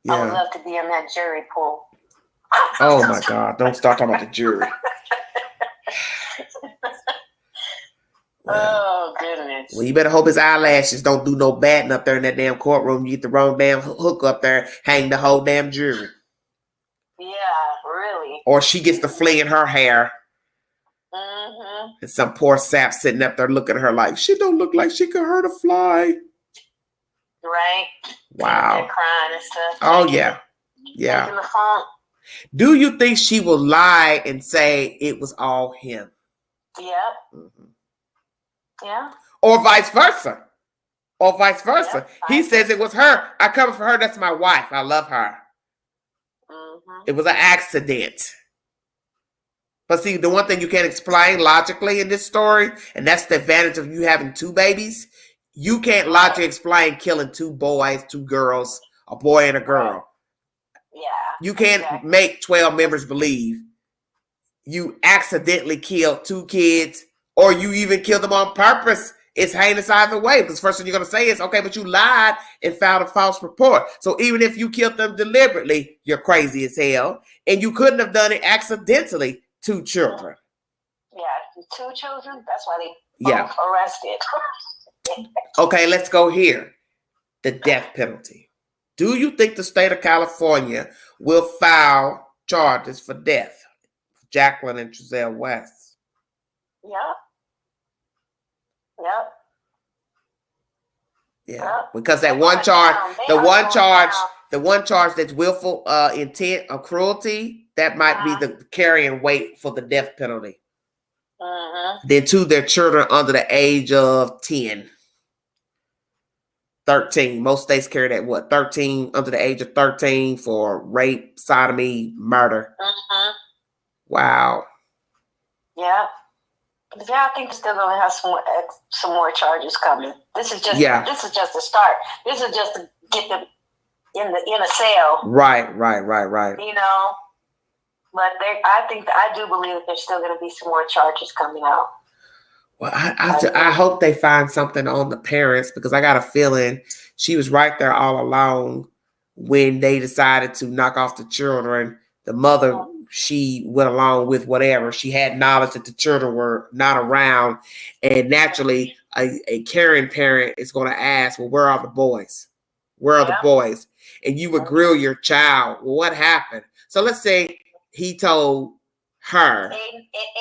I would love to be in that jury pool. Oh, my God. Don't start talking about the jury. goodness. Well, you better hope his eyelashes don't do no batting up there in that damn courtroom. You get the wrong damn hook up there, hang the whole damn jury. Yeah, really. Or she gets to flee in her hair. Mm-hmm. And some poor sap sitting up there looking at her like, she don't look like she could hurt a fly. Right. Wow. They're crying and stuff. Oh, yeah. Yeah. Taking the phone. Do you think she will lie and say it was all him? Yep. Mm-hmm. Yeah. Or vice versa. Yep. He says it was her. I covered for her. That's my wife. I love her. Mm-hmm. It was an accident. But see, the one thing you can't explain logically in this story, and that's the advantage of you having two babies, you can't logically explain killing two boys, two girls, a boy and a girl. Yeah. You can't make 12 members believe you accidentally killed two kids or you even killed them on purpose. It's heinous either way, because first thing you're going to say is, okay, but you lied and filed a false report. So even if you killed them deliberately, you're crazy as hell. And you couldn't have done it accidentally. Two children. Yeah, two children. That's why they both arrested. Okay, let's go here. The death penalty. Do you think the state of California will file charges for death? Jacqueline and Trezell West. Yep. Yep. Yeah, because that one charge, the one charge that's willful intent of cruelty, that might be the carrying weight for the death penalty. Then two, their children under the age of 10. 13. Most states carry that, what, 13, under the age of 13 for rape, sodomy, murder. Wow. Yeah. But yeah, I think we're still going to have some more charges coming. This is just a start. This is just to get them in a cell. Right. You know, but I do believe that there's still going to be some more charges coming out. Well, I hope they find something on the parents, because I got a feeling she was right there all along when they decided to knock off the children. The mother, she went along with whatever. She had knowledge that the children were not around. And naturally, a caring parent is going to ask, well, where are the boys? Where are the boys? And you would grill your child. Well, what happened? So let's say he told her,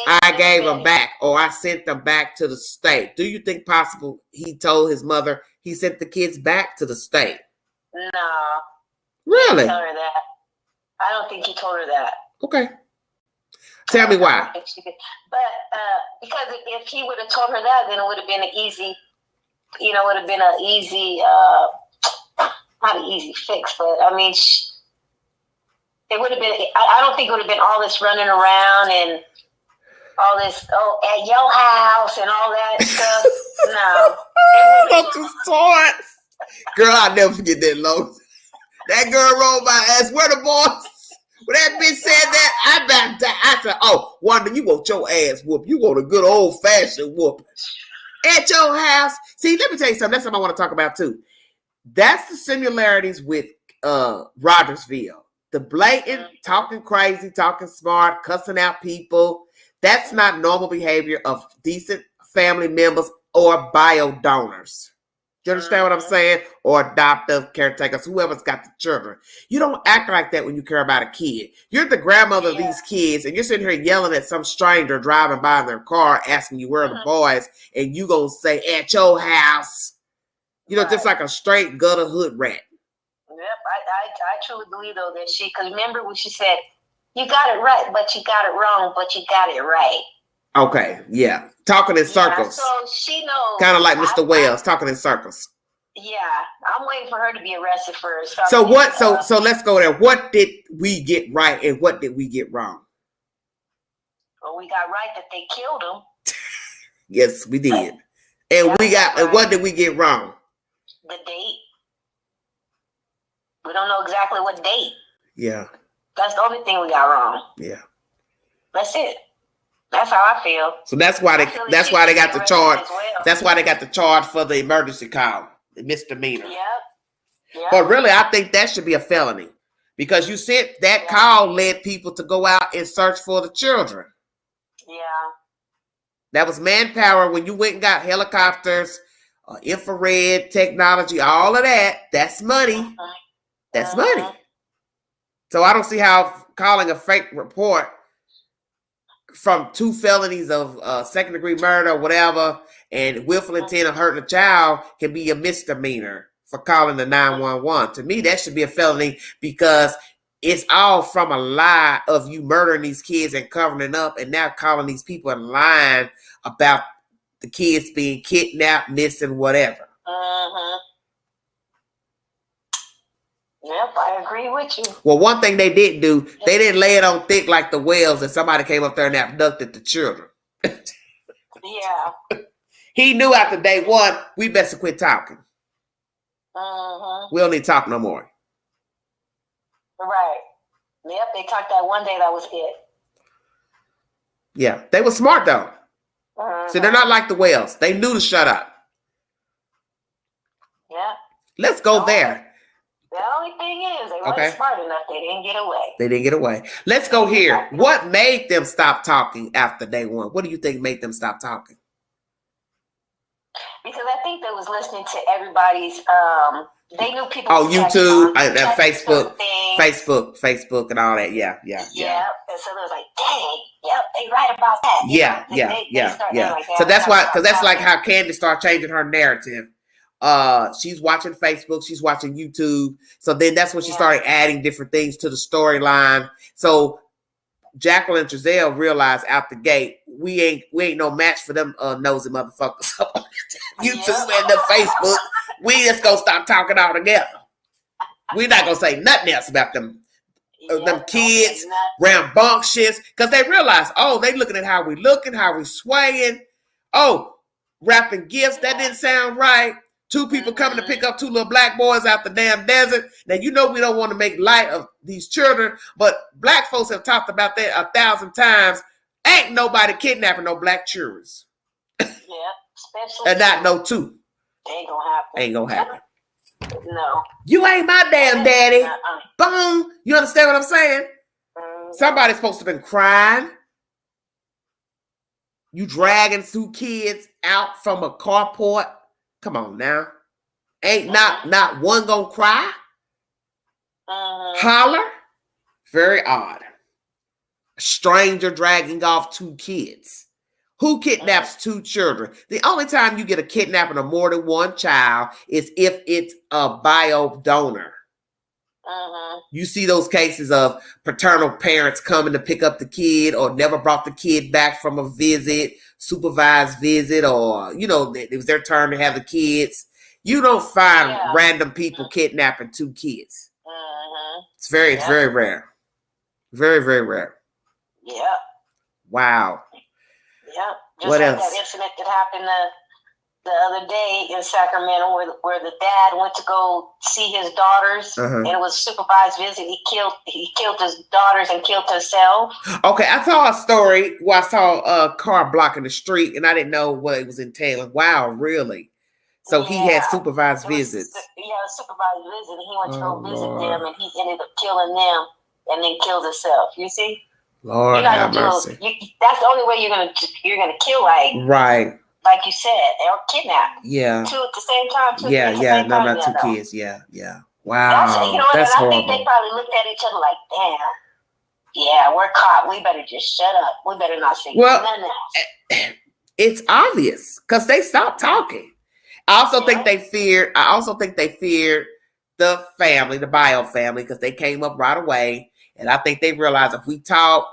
I gave them back, or I sent them back to the state. Do you think possible he told his mother he sent the kids back to the state? No. Really? He told her that. I don't think he told her that. Okay. Tell me why. But because if he would have told her that, then it would have been an easy, not an easy fix, but I mean, it would have been, I don't think it would have been all this running around and all this, at your house and all that stuff. No. Don't you start. Girl, I'll never forget that, Lois. That girl rolled my ass. Where the boys? When that bitch said that, I about to die. I said, oh, Wanda, you want your ass whooped. You want a good old-fashioned whoop. At your house. See, let me tell you something. That's something I want to talk about, too. That's the similarities with Rogersville. The blatant, talking crazy, talking smart, cussing out people. That's not normal behavior of decent family members or bio donors. You understand what I'm saying? Or adoptive caretakers, whoever's got the children. You don't act like that when you care about a kid. You're the grandmother of these kids, and you're sitting here yelling at some stranger driving by in their car, asking you where are the boys, and you gonna say, at your house. Just like a straight gutter hood rat. Yep, I truly believe, though, that because remember when she said, you got it right, but you got it wrong, but you got it right. Okay, yeah. Talking in circles. So she knows. Kind of like Mr. Wells, talking in circles. Yeah, I'm waiting for her to be arrested first. So what? So let's go there. What did we get right and what did we get wrong? Well, we got right that they killed him. Yes, we did. And what did we get wrong? The date. We don't know exactly what date. Yeah. That's the only thing we got wrong. Yeah. That's it. That's how I feel. So that's why they got the charge. That's why they got the charge for the emergency call, the misdemeanor. Yep. But really, I think that should be a felony because you sent that call led people to go out and search for the children. Yeah. That was manpower when you went and got helicopters, infrared technology, all of that. That's money. That's money. So I don't see how calling a fake report from 2 felonies of second-degree murder or whatever and willful intent of hurting a child can be a misdemeanor for calling the 911. To me, that should be a felony because it's all from a lie of you murdering these kids and covering it up and now calling these people and lying about the kids being kidnapped, missing, whatever. Yep, I agree with you. Well, one thing they didn't do, they didn't lay it on thick like the whales and somebody came up there and abducted the children. Yeah. He knew after day 1, we best quit talking. We don't need to talk no more. Right. Yep, they talked that one day, that was it. Yeah, they were smart though. So they're not like the whales. They knew to shut up. Yeah. Let's go there. The only thing is, they weren't smart enough. They didn't get away. They didn't get away. Let's go here. What made them stop talking after day 1? What do you think made them stop talking? Because I think they was listening to everybody's, they knew people. Oh, YouTube, Facebook, and all that. Yeah. And so they was like, dang, yep, they right about that. Yeah. So that's why, because that's like how Candace started changing her narrative. She's watching Facebook, she's watching YouTube. So then that's when she started adding different things to the storyline. So Jacqueline and Trezell realized out the gate, we ain't no match for them nosy motherfuckers on YouTube and the Facebook. We just gonna stop talking all together. We're not gonna say nothing else about them kids, rambunctious, because they realize, oh, they looking at how we looking, how we swaying. Oh, wrapping gifts, that didn't sound right. 2 people coming to pick up 2 little black boys out the damn desert. Now, you know we don't want to make light of these children, but black folks have talked about that 1,000 times. Ain't nobody kidnapping no black children. Especially. And not no 2. Ain't gonna happen. No. You ain't my damn daddy. Boom. You understand what I'm saying? Somebody's supposed to have been crying. You dragging 2 kids out from a carport. Come on now. Ain't not one gonna cry? Holler? Very odd. A stranger dragging off 2 kids. Who kidnaps 2 children? The only time you get a kidnapping of more than 1 child is if it's a bio donor. You see those cases of paternal parents coming to pick up the kid or never brought the kid back from a visit, supervised visit, or, it was their turn to have the kids. You don't find random people kidnapping 2 kids. It's very rare. Very, very rare. Yeah. Wow. Yeah. Just what like else? That incident that happened the other day in Sacramento where the dad went to go see his daughters and it was a supervised visit. He killed his daughters and killed himself. Okay, I saw a story where I saw a car blocking the street and I didn't know what it was entailing. Wow, really? So he had supervised visits. Supervised visit. He went to go visit them and he ended up killing them and then killed himself. You see? Lord have mercy. That's the only way you're gonna kill, right? Like you said, or kidnap. Yeah. 2 at the same time. Yeah. No, not 2 kids. Yeah. Wow. That's horrible. I think they probably looked at each other like, damn. Yeah, we're caught. We better just shut up. We better not say nothing else. It's obvious because they stopped talking. I also think they feared the family, the bio family, because they came up right away. And I think they realized if we talk,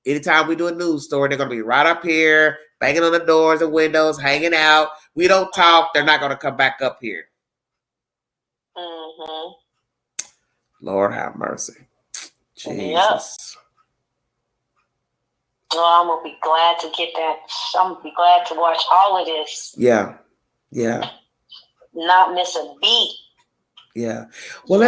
anytime we do a news story, they're going to be right up here, banging on the doors and windows, hanging out. We don't talk, they're not going to come back up here. Lord have mercy. Jesus. Well, I'm going to be glad to get that. I'm going to be glad to watch all of this. Yeah. Not miss a beat. Yeah. Well,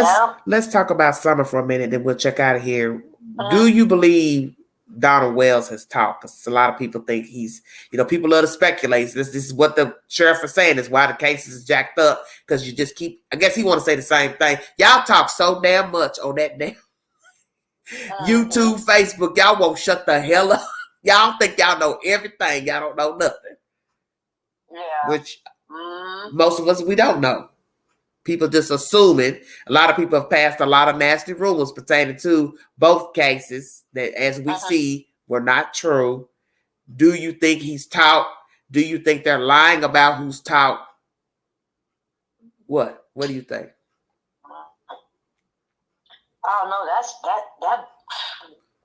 let's talk about Summer for a minute, then we'll check out of here. Do you believe Donald Wells has talked? Because a lot of people think he's, people love to speculate. This is what the sheriff is saying is why the case is jacked up, because you just keep, I guess he want to say the same thing. Y'all talk so damn much on that damn YouTube, Facebook. Y'all won't shut the hell up. Y'all think y'all know everything. Y'all don't know nothing. Yeah. Which Most of us, we don't know. People just assuming. A lot of people have passed a lot of nasty rumors pertaining to both cases that, as we see, were not true. Do you think he's taught? Do you think they're lying about who's taught? What? What do you think? Oh no,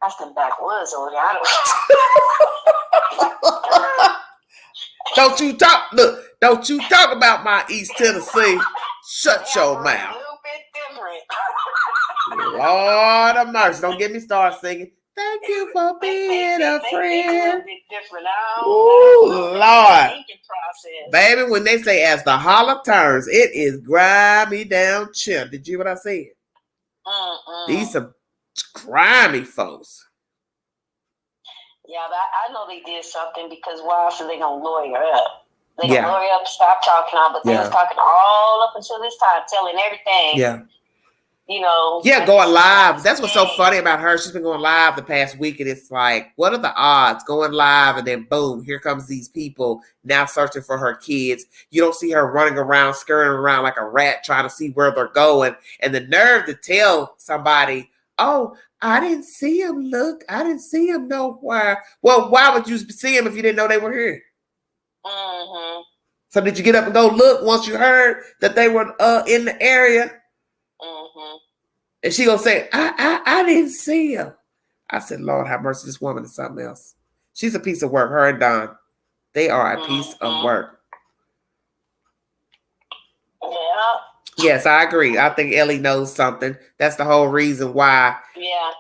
that's the backwoods over there. Don't you talk? Look, don't you talk about my East Tennessee? Shut your mouth. A little bit different. Lord of mercy, don't get me started singing. Thank you for being a friend. Ooh, Lord. Baby, when they say as the holler turns, it is grimy down chill. Did you hear what I said? These are grimy folks. Yeah, but I know they did something because why else are they gonna lawyer up? They gonna lawyer up, stop talking on, but they was talking all up until this time, telling everything. Yeah. You know. Yeah, going live. That's what's so funny about her. She's been going live the past week, and it's like, what are the odds? Going live, and then boom, here comes these people now searching for her kids. You don't see her running around, scurrying around like a rat, trying to see where they're going. And the nerve to tell somebody, oh, I didn't see him. Look, I didn't see him nowhere. Well, why would you see him if you didn't know they were here? So did you get up and go look once you heard that they were in the area? And she gonna say, I didn't see him. I said, Lord have mercy, this woman is something else. She's a piece of work, her and Don. They are a piece of work. Yeah. Yes, I agree. I think Ellie knows something. That's the whole reason why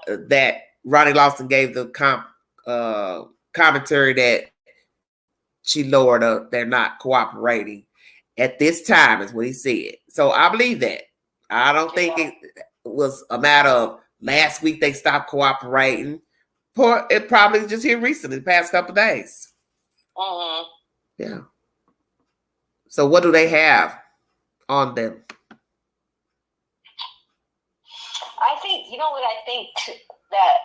that Ronnie Lawson gave the commentary that she lowered up. They're not cooperating at this time, is what he said. So I believe that. I don't think it was a matter of last week they stopped cooperating. It probably just here recently, the past couple of days. Yeah. So what do they have on them? I think, you know what I think that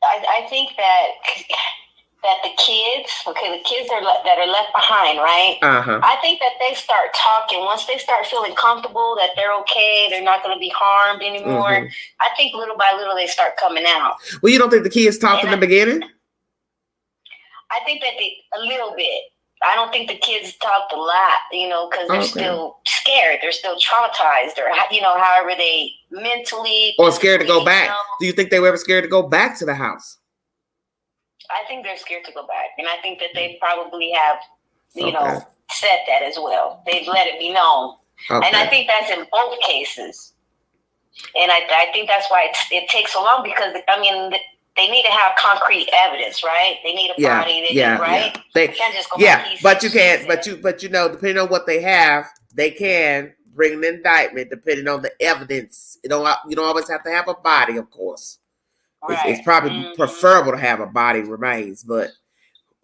I think that the kids, the kids that are left behind, right? I think that they start talking once they start feeling comfortable that they're okay, they're not going to be harmed anymore. I think little by little they start coming out. Well, you don't think the kids talked in the beginning? I think that a little bit. I don't think the kids talked a lot, because they're still scared. They're still traumatized, or however they mentally or scared to go back. Do you think they were ever scared to go back to the house? I think they're scared to go back, and I think that they probably have, said that as well. They've let it be known, and I think that's in both cases. And I think that's why it takes so long because they need to have concrete evidence, right? They need a body, right? They can't just go but you can, but depending on what they have, they can bring an indictment depending on the evidence. You don't always have to have a body, of course. Right. It's probably preferable to have a body remains, but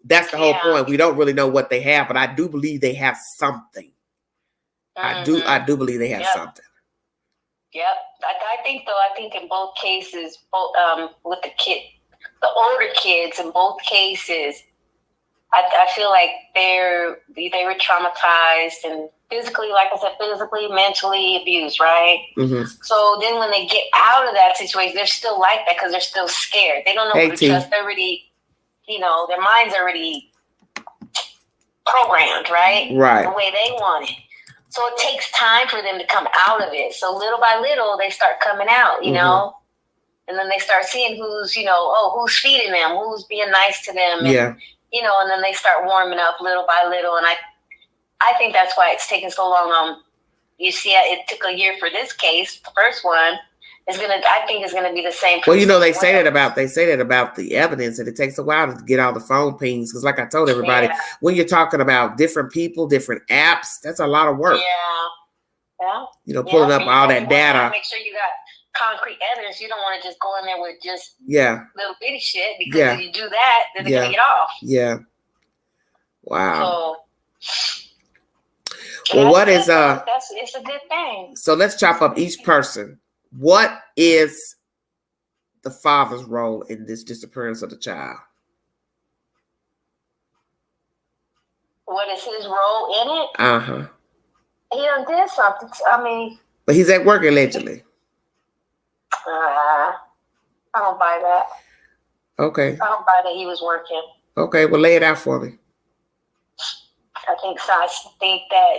that's the whole point. We don't really know what they have, but I do believe they have something. I do believe they have something. Yep. I think in both cases, with the older kids in both cases, I feel like they were traumatized and physically, like I said, mentally abused, right? So then when they get out of that situation, they're still like that because they're still scared. They don't know who to trust. They're already, their minds are already programmed, right? Right. The way they want it. So it takes time for them to come out of it. So little by little, they start coming out, and then they start seeing who's, who's feeding them, who's being nice to them. And, and then they start warming up little by little. And I think that's why it's taking so long. You see, it took a year for this case. The first one I think is gonna be the same. Well, they say that about the evidence, and it takes a while to get all the phone pings. Because, like I told everybody, when you're talking about different people, different apps, that's a lot of work. Pulling up all that data. Make sure you got concrete evidence. You don't want to just go in there with just little bitty shit, because if you do that, then they're gonna get off. Yeah. Wow. Well, what is it's a good thing. So let's chop up each person. What is the father's role in this disappearance of the child? what is his role in it? Uh-huh. He done did something. I mean, But he's at work allegedly. I don't buy that. Okay. I don't buy that he was working. Okay, well, lay it out for me. I think that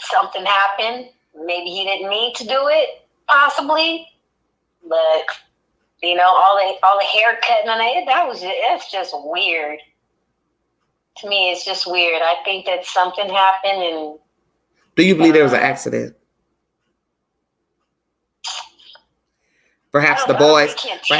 something happened. Maybe he didn't mean to do it, possibly. But you know, all the hair cutting on it, that's just weird. To me, it's just weird. I think that something happened, and do you believe there was an accident? Perhaps the boys were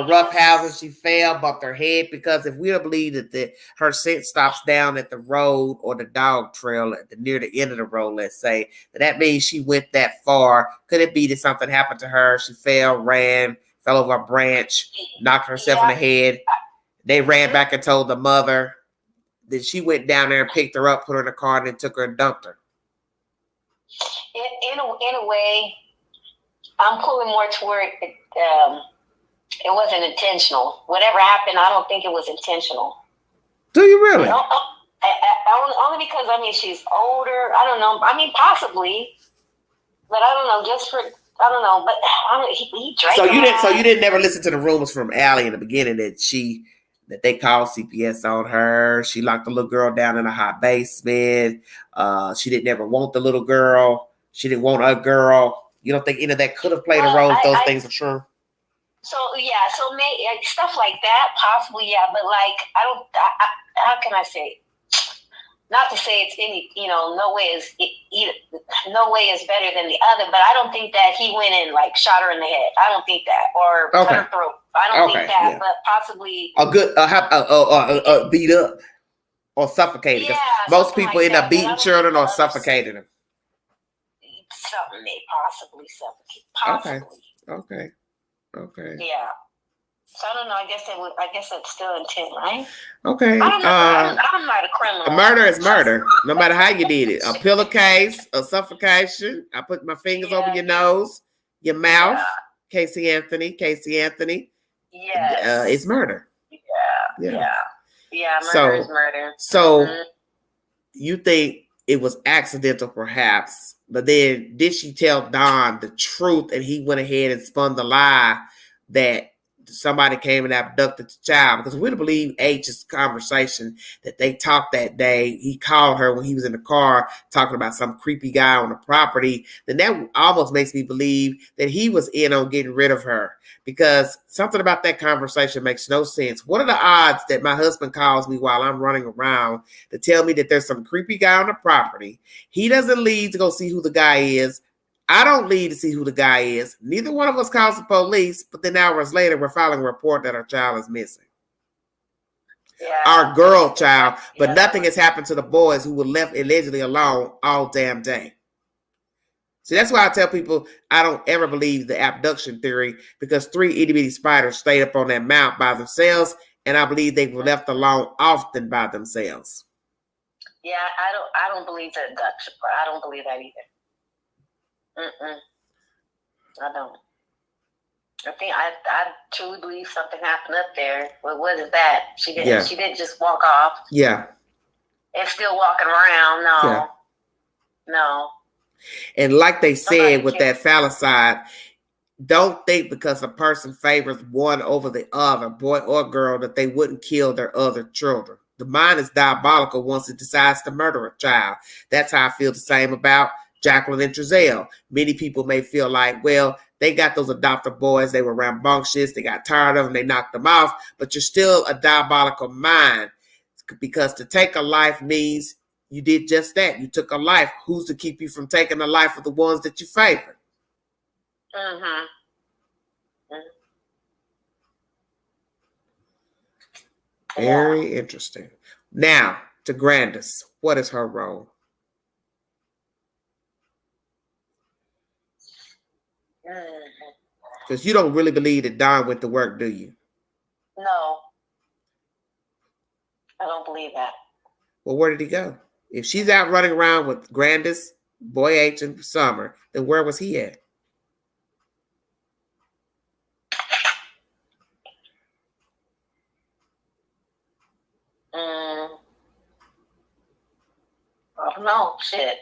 roughhousing. She fell, bumped her head. Because if we don't believe that her scent stops down at the road or the dog trail near the end of the road, let's say, that means she went that far. Could it be that something happened to her? She fell, ran, fell over a branch, knocked herself in the head. They ran back and told the mother. Then she went down there and picked her up, put her in the car, and then took her and dumped her. In a way, I'm pulling more toward it wasn't intentional. Whatever happened, I don't think it was intentional. Do you really? Only because, I mean, she's older. I don't know. I mean, possibly. But I don't know. I don't know. But he drank. So you didn't never listen to the rumors from Allie in the beginning that they called CPS on her. She locked the little girl down in a hot basement. She didn't ever want the little girl. She didn't want a girl. You don't think any of that could have played a role if those things are true? So maybe stuff like that, possibly, yeah. But how can I say? Not to say it's no way is better than the other, but I don't think that he went and shot her in the head. I don't think that, or cut her throat. I don't think that, yeah. But possibly beat up or suffocated. Yeah, most people end up beating children or suffocating them. Something may possibly suffocate. Possibly. Okay. Yeah. So I don't know. I guess that's still intent, right? Okay. I don't know. I'm not a criminal. Murder is murder, no matter how you did it. A pillowcase, a suffocation. I put my fingers over your nose, your mouth. Yeah. Casey Anthony. Yes. It's murder. Yeah. Murder is murder. So you think it was accidental, perhaps, but then did she tell Don the truth, and he went ahead and spun the lie that somebody came and abducted the child? Because we don't believe H's conversation that they talked that day. He called her when he was in the car talking about some creepy guy on the property. Then that almost makes me believe that he was in on getting rid of her, because something about that conversation makes no sense. What are the odds that my husband calls me while I'm running around to tell me that there's some creepy guy on the property? He doesn't leave to go see who the guy is. I don't leave to see who the guy is. Neither one of us calls the police, but then hours later, we're filing a report that our child is missing. Yeah. Our girl child, but nothing has happened to the boys who were left allegedly alone all damn day. See, that's why I tell people I don't ever believe the abduction theory, because 3 itty-bitty spiders stayed up on that mount by themselves, and I believe they were left alone often by themselves. Yeah, I don't believe the abduction part. I don't believe that either. I don't. I think I truly believe something happened up there. What is that? She didn't just walk off. Yeah. And still walking around. No. Yeah. No. And like they said with that phallicide, don't think because a person favors one over the other, boy or girl, that they wouldn't kill their other children. The mind is diabolical once it decides to murder a child. That's how I feel the same about Jacqueline and Trezell. Many people may feel like, well, they got those adoptive boys, they were rambunctious, they got tired of them, they knocked them off, but you're still a diabolical mind, because to take a life means you did just that. You took a life. Who's to keep you from taking the life of the ones that you favor? Mm-hmm. Very interesting. Now, to Grandis, what is her role? Because you don't really believe that Don went to work, do you? No. I don't believe that. Well, where did he go? If she's out running around with Grandis, Boy H, and Summer, then where was he at? don't know. Shit.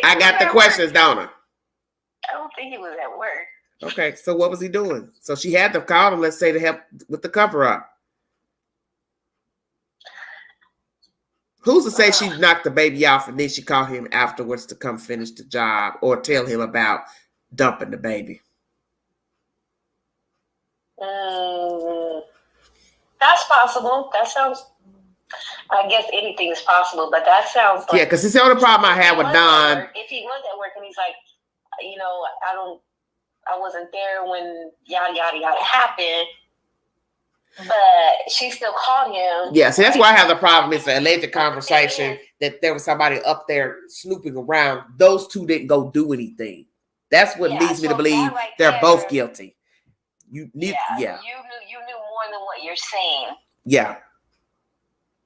I got the questions, don't I? I don't think he was at work. Okay, so what was he doing? So she had to call him, let's say, to help with the cover up. Who's to say she knocked the baby off and then she called him afterwards to come finish the job or tell him about dumping the baby? That's possible. That sounds. I guess anything is possible, but that sounds like. Yeah, because it's the only problem I had with Don. If he was at work and he's like, I wasn't there when yada yada yada happened. But she still called him. Yeah, see, that's why I have the problem. It's an alleged conversation that there was somebody up there snooping around. Those two didn't go do anything. That's what leads me to believe they're both guilty. You knew more than what you're saying. Yeah.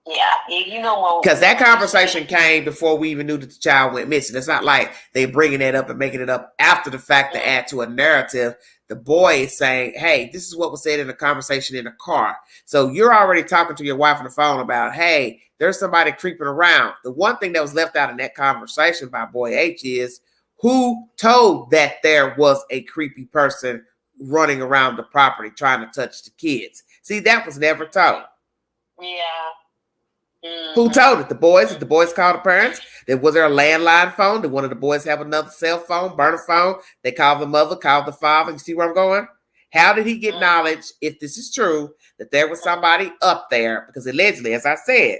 Yeah, you know more. Because that conversation came before we even knew that the child went missing. It's not like they bringing it up and making it up after the fact to add to a narrative. The boy is saying, hey, this is what was said in a conversation in the car. So you're already talking to your wife on the phone about, hey, there's somebody creeping around. The one thing that was left out in that conversation by Boy H is who told that there was a creepy person running around the property trying to touch the kids. See, that was never told. Yeah. Who told it? The boys? Did the boys call the parents? Was there a landline phone? Did one of the boys have another cell phone, burner phone? They called the mother, called the father. You see where I'm going? How did he get knowledge, if this is true, that there was somebody up there? Because allegedly, as I said,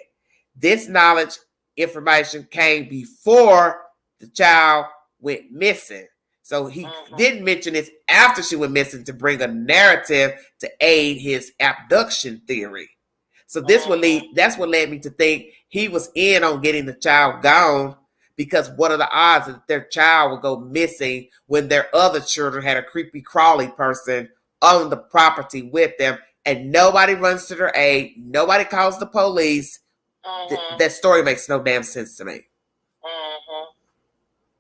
this knowledge information came before the child went missing. So he didn't mention this after she went missing to bring a narrative to aid his abduction theory. So that's what led me to think he was in on getting the child gone, because what are the odds that their child would go missing when their other children had a creepy crawly person on the property with them and nobody runs to their aid, nobody calls the police. That story makes no damn sense to me.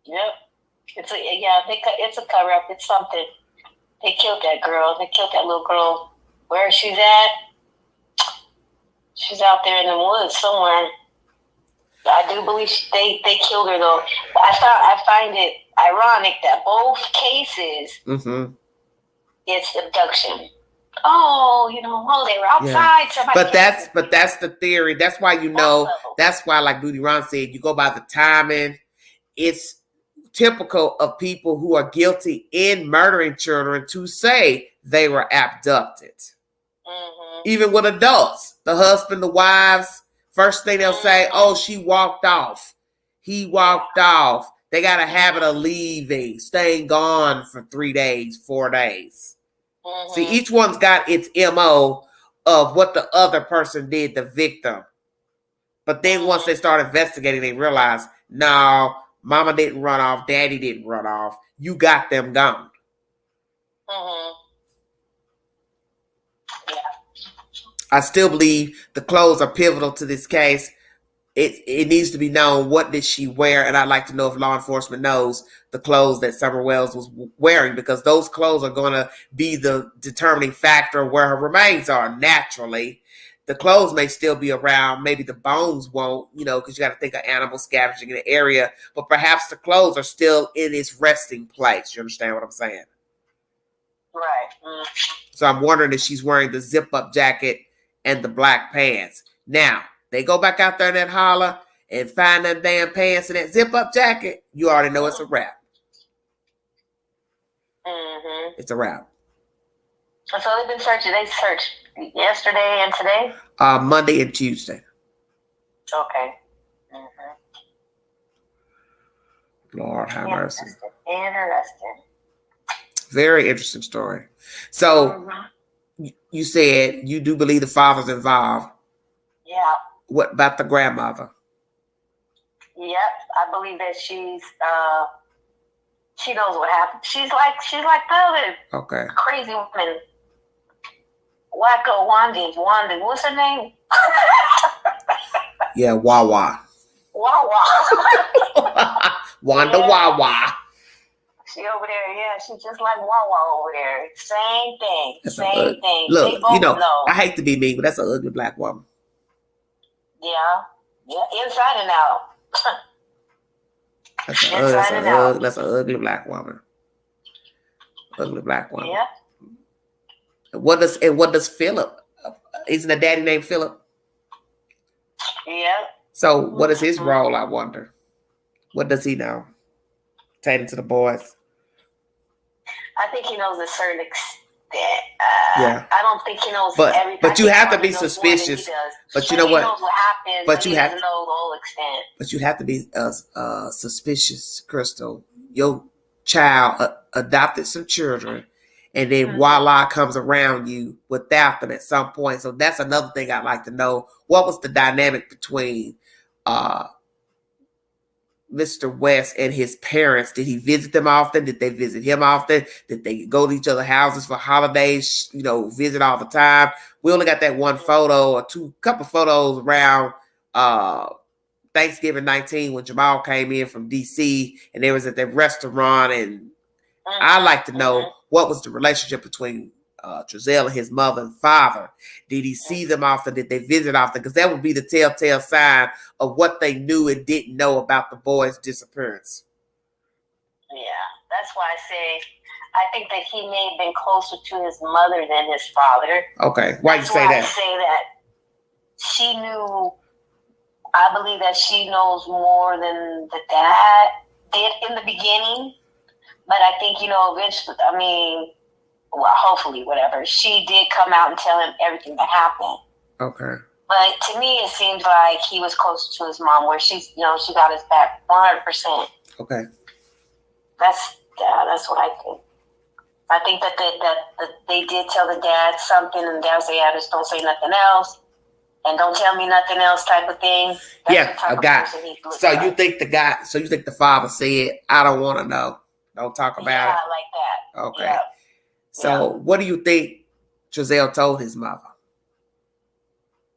Yep. It's a cover up. It's something. They killed that girl. They killed that little girl. Where she's at? She's out there in the woods somewhere. I do believe they killed her though. I find it ironic that both cases it's abduction. They were outside. Yeah. But that's the theory. That's why that's why, like Booty Ron said, you go by the timing. It's typical of people who are guilty in murdering children to say they were abducted. Even with adults, the husband, the wives, first thing they'll say, oh, she walked off. He walked off. They got a habit of leaving, staying gone for 3 days, 4 days. See, each one's got its MO of what the other person did, the victim. But then once they start investigating, they realize, no, mama didn't run off, daddy didn't run off. You got them gone. I still believe the clothes are pivotal to this case. It needs to be known, what did she wear? And I'd like to know if law enforcement knows the clothes that Summer Wells was wearing, because those clothes are going to be the determining factor of where her remains are. Naturally, the clothes may still be around. Maybe the bones won't, because you got to think of animal scavenging in the area. But perhaps the clothes are still in its resting place. You understand what I'm saying? Right. So I'm wondering if she's wearing the zip-up jacket and the black pants. Now, they go back out there in that holler and find them damn pants and that zip-up jacket, you already know it's a wrap. It's a wrap. So they've been searching. They searched yesterday and today? Monday and Tuesday. Okay. Lord have mercy. Interesting. Very interesting story. So you said you do believe the father's involved. Yeah. What about the grandmother? Yep, I believe that she knows what happened. She's like the other crazy woman. Wacko Wanda, what's her name? Yeah, Wawa. Wanda Wawa. She over there, yeah, she's just like Wawa over there. Same thing. Same thing. Look, they both know. I hate to be mean, but that's an ugly black woman. Yeah. Yeah, inside and out. That's an ugly black woman. Ugly black woman. Yeah. What does Philip? Isn't a daddy named Philip? Yeah. So what is his role? I wonder. What does he know? Pertaining to the boys. I think he knows a certain extent. Yeah. I don't think he knows everything. But you have to be suspicious. But you know what? He knows what happens, but he doesn't know the whole extent. But you have to be suspicious, Crystal. Your child adopted some children, and then voila comes around you without them at some point. So that's another thing I'd like to know. What was the dynamic between Mr. West and his parents? Did he visit them often? Did they visit him often? Did they go to each other's houses for holidays? Visit all the time. We only got that one photo or couple photos around Thanksgiving 19 when Jamal came in from DC and they was at that restaurant. And I'd like to know what was the relationship between Trezell and his mother and father. Did he see them often? Did they visit often? Because that would be the telltale sign of what they knew and didn't know about the boy's disappearance. Yeah, that's why I say I think that he may have been closer to his mother than his father. Okay, why you say that? I say that she knew. I believe that she knows more than the dad did in the beginning. But I think, eventually, hopefully, whatever, she did come out and tell him everything that happened. Okay. But to me, it seems like he was closer to his mom, where she got his back 100%. Okay. That's what I think. I think that they did tell the dad something, and the dad said, "Yeah, just don't say nothing else, and don't tell me nothing else," type of thing. That's a guy. So you think the father said, "I don't want to know. Don't talk about it." Yeah, like that. Okay. Yeah. So what do you think Trezell told his mother?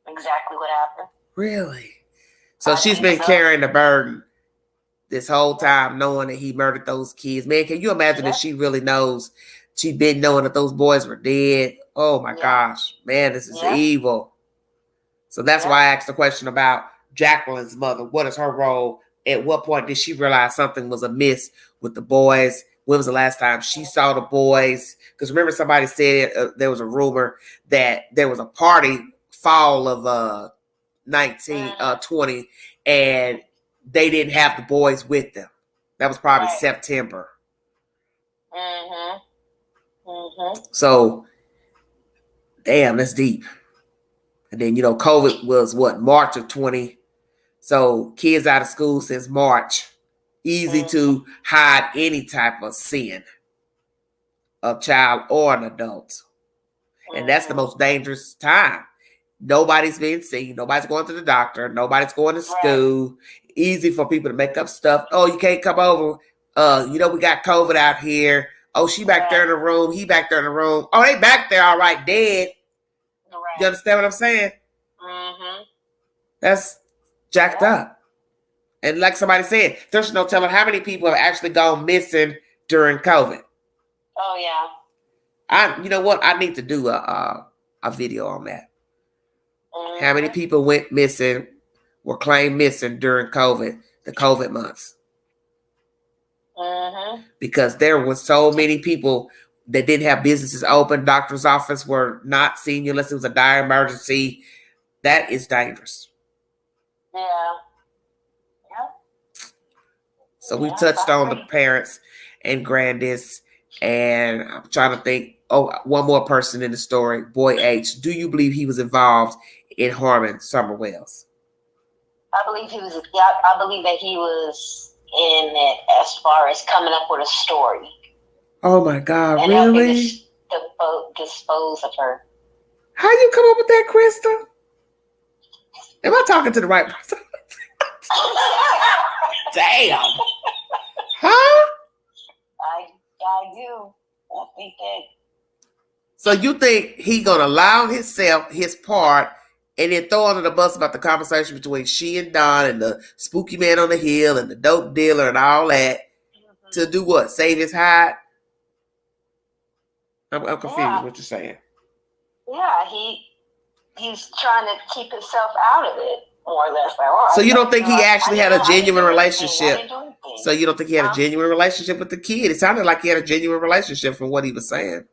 Exactly what happened. Really? So she's been carrying the burden this whole time, knowing that he murdered those kids. Man, can you imagine if she really knows? She's been knowing that those boys were dead. Oh my gosh, man, this is evil. So that's why I asked the question about Jacqueline's mother. What is her role? At what point did she realize something was amiss with the boys? When was the last time she saw the boys? Because remember, somebody said there was a rumor that there was a party fall of 1920, and they didn't have the boys with them. That was probably September. So, damn, that's deep. And then, COVID was what, March of 20. So kids out of school since March. Easy to hide any type of sin of child or an adult. And that's the most dangerous time. Nobody's being seen. Nobody's going to the doctor. Nobody's going to school. Easy for people to make up stuff. Oh, you can't come over. We got COVID out here. Oh, she back there in the room. He back there in the room. Oh, they back there all right, dead. You understand what I'm saying? That's jacked up. And like somebody said, there's no telling how many people have actually gone missing during COVID. Oh, yeah. You know what? I need to do a video on that. How many people went missing, were claimed missing during COVID, the COVID months? Because there were so many people that didn't have businesses open. Doctor's office were not seeing you unless it was a dire emergency. That is dangerous. Yeah. So we touched on the parents and Grandis, and I'm trying to think. Oh, one more person in the story, Boy H. Do you believe he was involved in harming Summer Wells? I believe he was. Yeah, I believe that he was in it as far as coming up with a story. Oh my God! And really? Dispose of her. How you come up with that, Krista? Am I talking to the right person? Damn. Huh? I do. I think that. So you think he gonna allow his part, and then throw under the bus about the conversation between she and Don and the spooky man on the hill and the dope dealer and all that to do what? Save his hide? I'm confused what you're saying. Yeah, he's trying to keep himself out of it. more or less. Like, so you don't think he actually had a genuine I relationship? didn't do anything. So you don't think he had a genuine relationship with the kid? It sounded like he had a genuine relationship from what he was saying.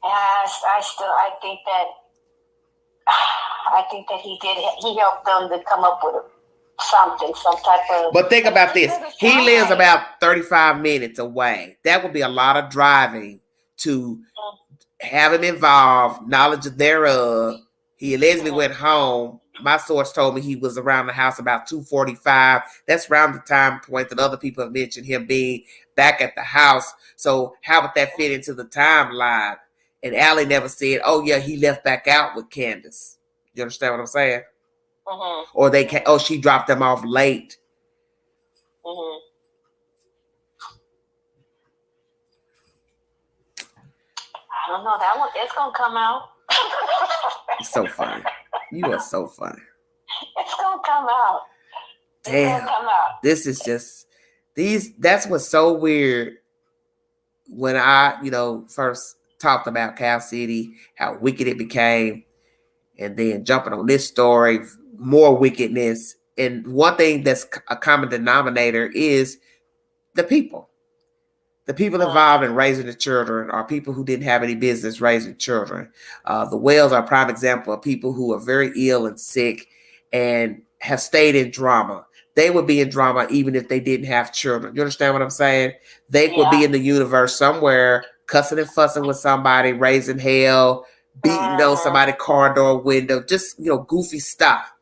I think that he did. He helped them to come up with some type of. But think about this. He lives about 35 minutes away. That would be a lot of driving to have him involved, knowledge thereof. He allegedly went home. My source told me he was around the house about 2:45. That's around the time point that other people have mentioned him being back at the house. So how would that fit into the timeline? And Allie never said, oh, yeah, he left back out with Candace. You understand what I'm saying? Or she dropped them off late. I don't know. That one, it's going to come out. It's so funny. You are so funny. It's going to come out. Damn. This is just, that's what's so weird when I, first talked about Cal City, how wicked it became, and then jumping on this story, more wickedness. And one thing that's a common denominator is the people. The people involved in raising the children are people who didn't have any business raising children. The Wells are a prime example of people who are very ill and sick and have stayed in drama. They would be in drama even if they didn't have children. You understand what I'm saying? They would be in the universe somewhere, cussing and fussing with somebody, raising hell, beating on somebody's car door window, just, goofy stuff.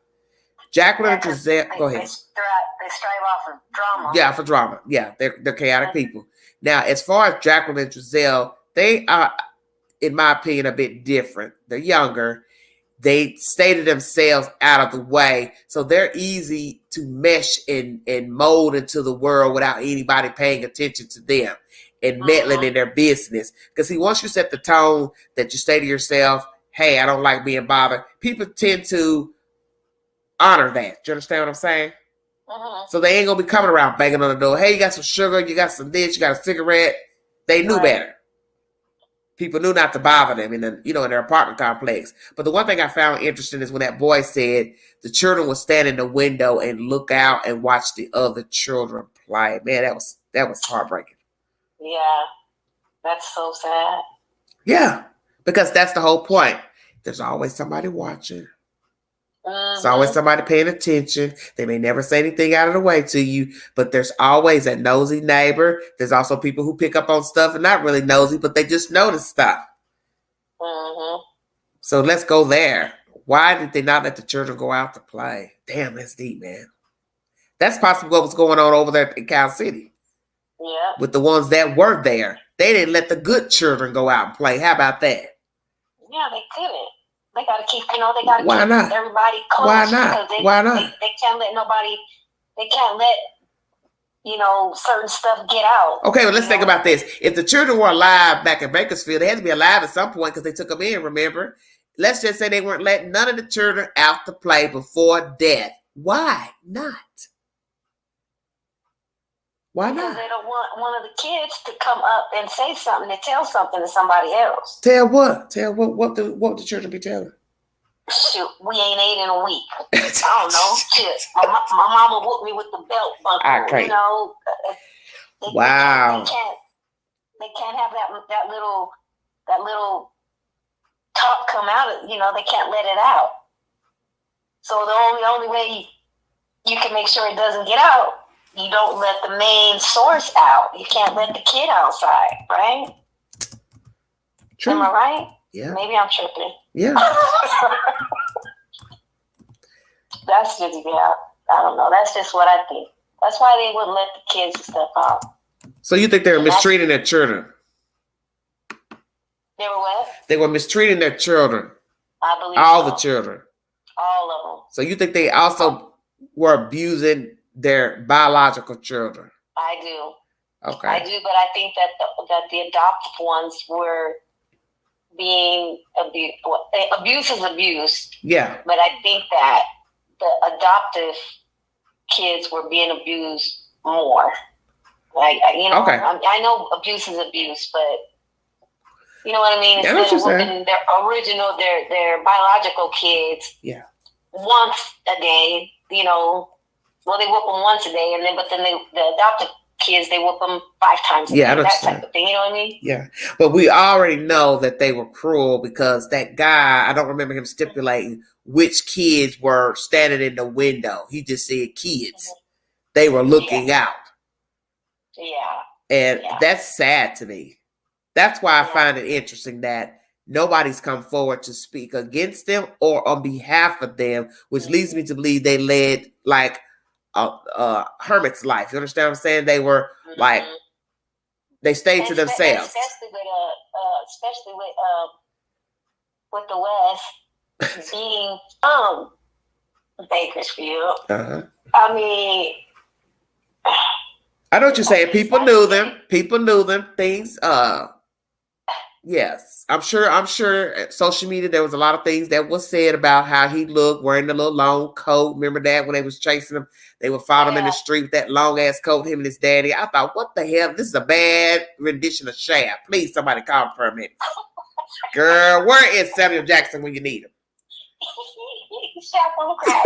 Jacqueline and Trezell, go ahead. They strive off of drama. Yeah, for drama. Yeah, they're chaotic people. Now, as far as Jacqueline and Trezell, they are, in my opinion, a bit different. They're younger. They stated themselves out of the way, so they're easy to mesh and mold into the world without anybody paying attention to them and meddling in their business. Because once you set the tone that you say to yourself, hey, I don't like being bothered, people tend to honor that. Do you understand what I'm saying? So they ain't gonna be coming around banging on the door. Hey, you got some sugar? You got some this? You got a cigarette? They knew better. People knew not to bother them in their apartment complex. But the one thing I found interesting is when that boy said the children would stand in the window and look out and watch the other children play. Man, that was heartbreaking. Yeah, that's so sad. Yeah, because that's the whole point. There's always somebody watching. There's always somebody paying attention. They may never say anything out of the way to you, but there's always a nosy neighbor. There's also people who pick up on stuff and not really nosy, but they just notice stuff. So let's go there. Why did they not let the children go out to play? Damn, that's deep, man. That's possibly what was going on over there in Cal City. Yeah. With the ones that were there. They didn't let the good children go out and play. How about that? Yeah, they couldn't. They got to keep, they got to Why keep not? everybody close. Why not? Why not? They can't let nobody, they can't let, certain stuff get out. Okay, well, let's think about this. If the children were alive back in Bakersfield, they had to be alive at some point because they took them in, remember? Let's just say they weren't letting none of the children out to play before death. Why not? Why not? Because they don't want one of the kids to come up and say something, to tell something to somebody else. Tell what? Tell what the children be telling? Shoot, we ain't ate in a week. I don't know. Shit, my mama whooped me with the belt buckle. Okay. Wow. They can't have that little talk come out of, they can't let it out. So the only way you can make sure it doesn't get out, you don't let the main source out. You can't let the kid outside, right? True. Am I right? Yeah. Maybe I'm tripping. Yeah. That's just, I don't know. That's just what I think. That's why they wouldn't let the kids and stuff out. So you think they were mistreating their children? They were what? They were mistreating their children. I believe all so. the children. All of them. So you think they also were abusing their biological children? I do. Okay. I do, but I think that the adopted ones were being abused. Abuse is abuse. Yeah. But I think that the adoptive kids were being abused more. Like, okay. I know abuse is abuse, but You know what I mean? Yeah, Instead of whooping their original, their biological kids. Yeah. Once a day, you know. Well, they whoop them once a day, and then the adopted kids, they whoop them 5 times a day. That type of thing. You know what I mean? Yeah. But we already know that they were cruel because that guy, I don't remember him stipulating which kids were standing in the window. He just said kids. Mm-hmm. They were looking out. Yeah. And that's sad to me. That's why I find it interesting that nobody's come forward to speak against them or on behalf of them, which leads me to believe they led like a hermit's life. You understand what I'm saying? They were like, they stayed to themselves. Especially with the West being Bakersfield. I mean, I know what you're saying. People knew them. People knew them. Things. Yes, I'm sure. At social media there was a lot of things that was said about how he looked wearing the little long coat. Remember that when they was chasing him, they would follow him in the street with that long ass coat. Him and his daddy. I thought, what the hell? This is a bad rendition of Shaft. Please, somebody call for a minute. Girl, where is Samuel Jackson when you need him? Shaft on the crack.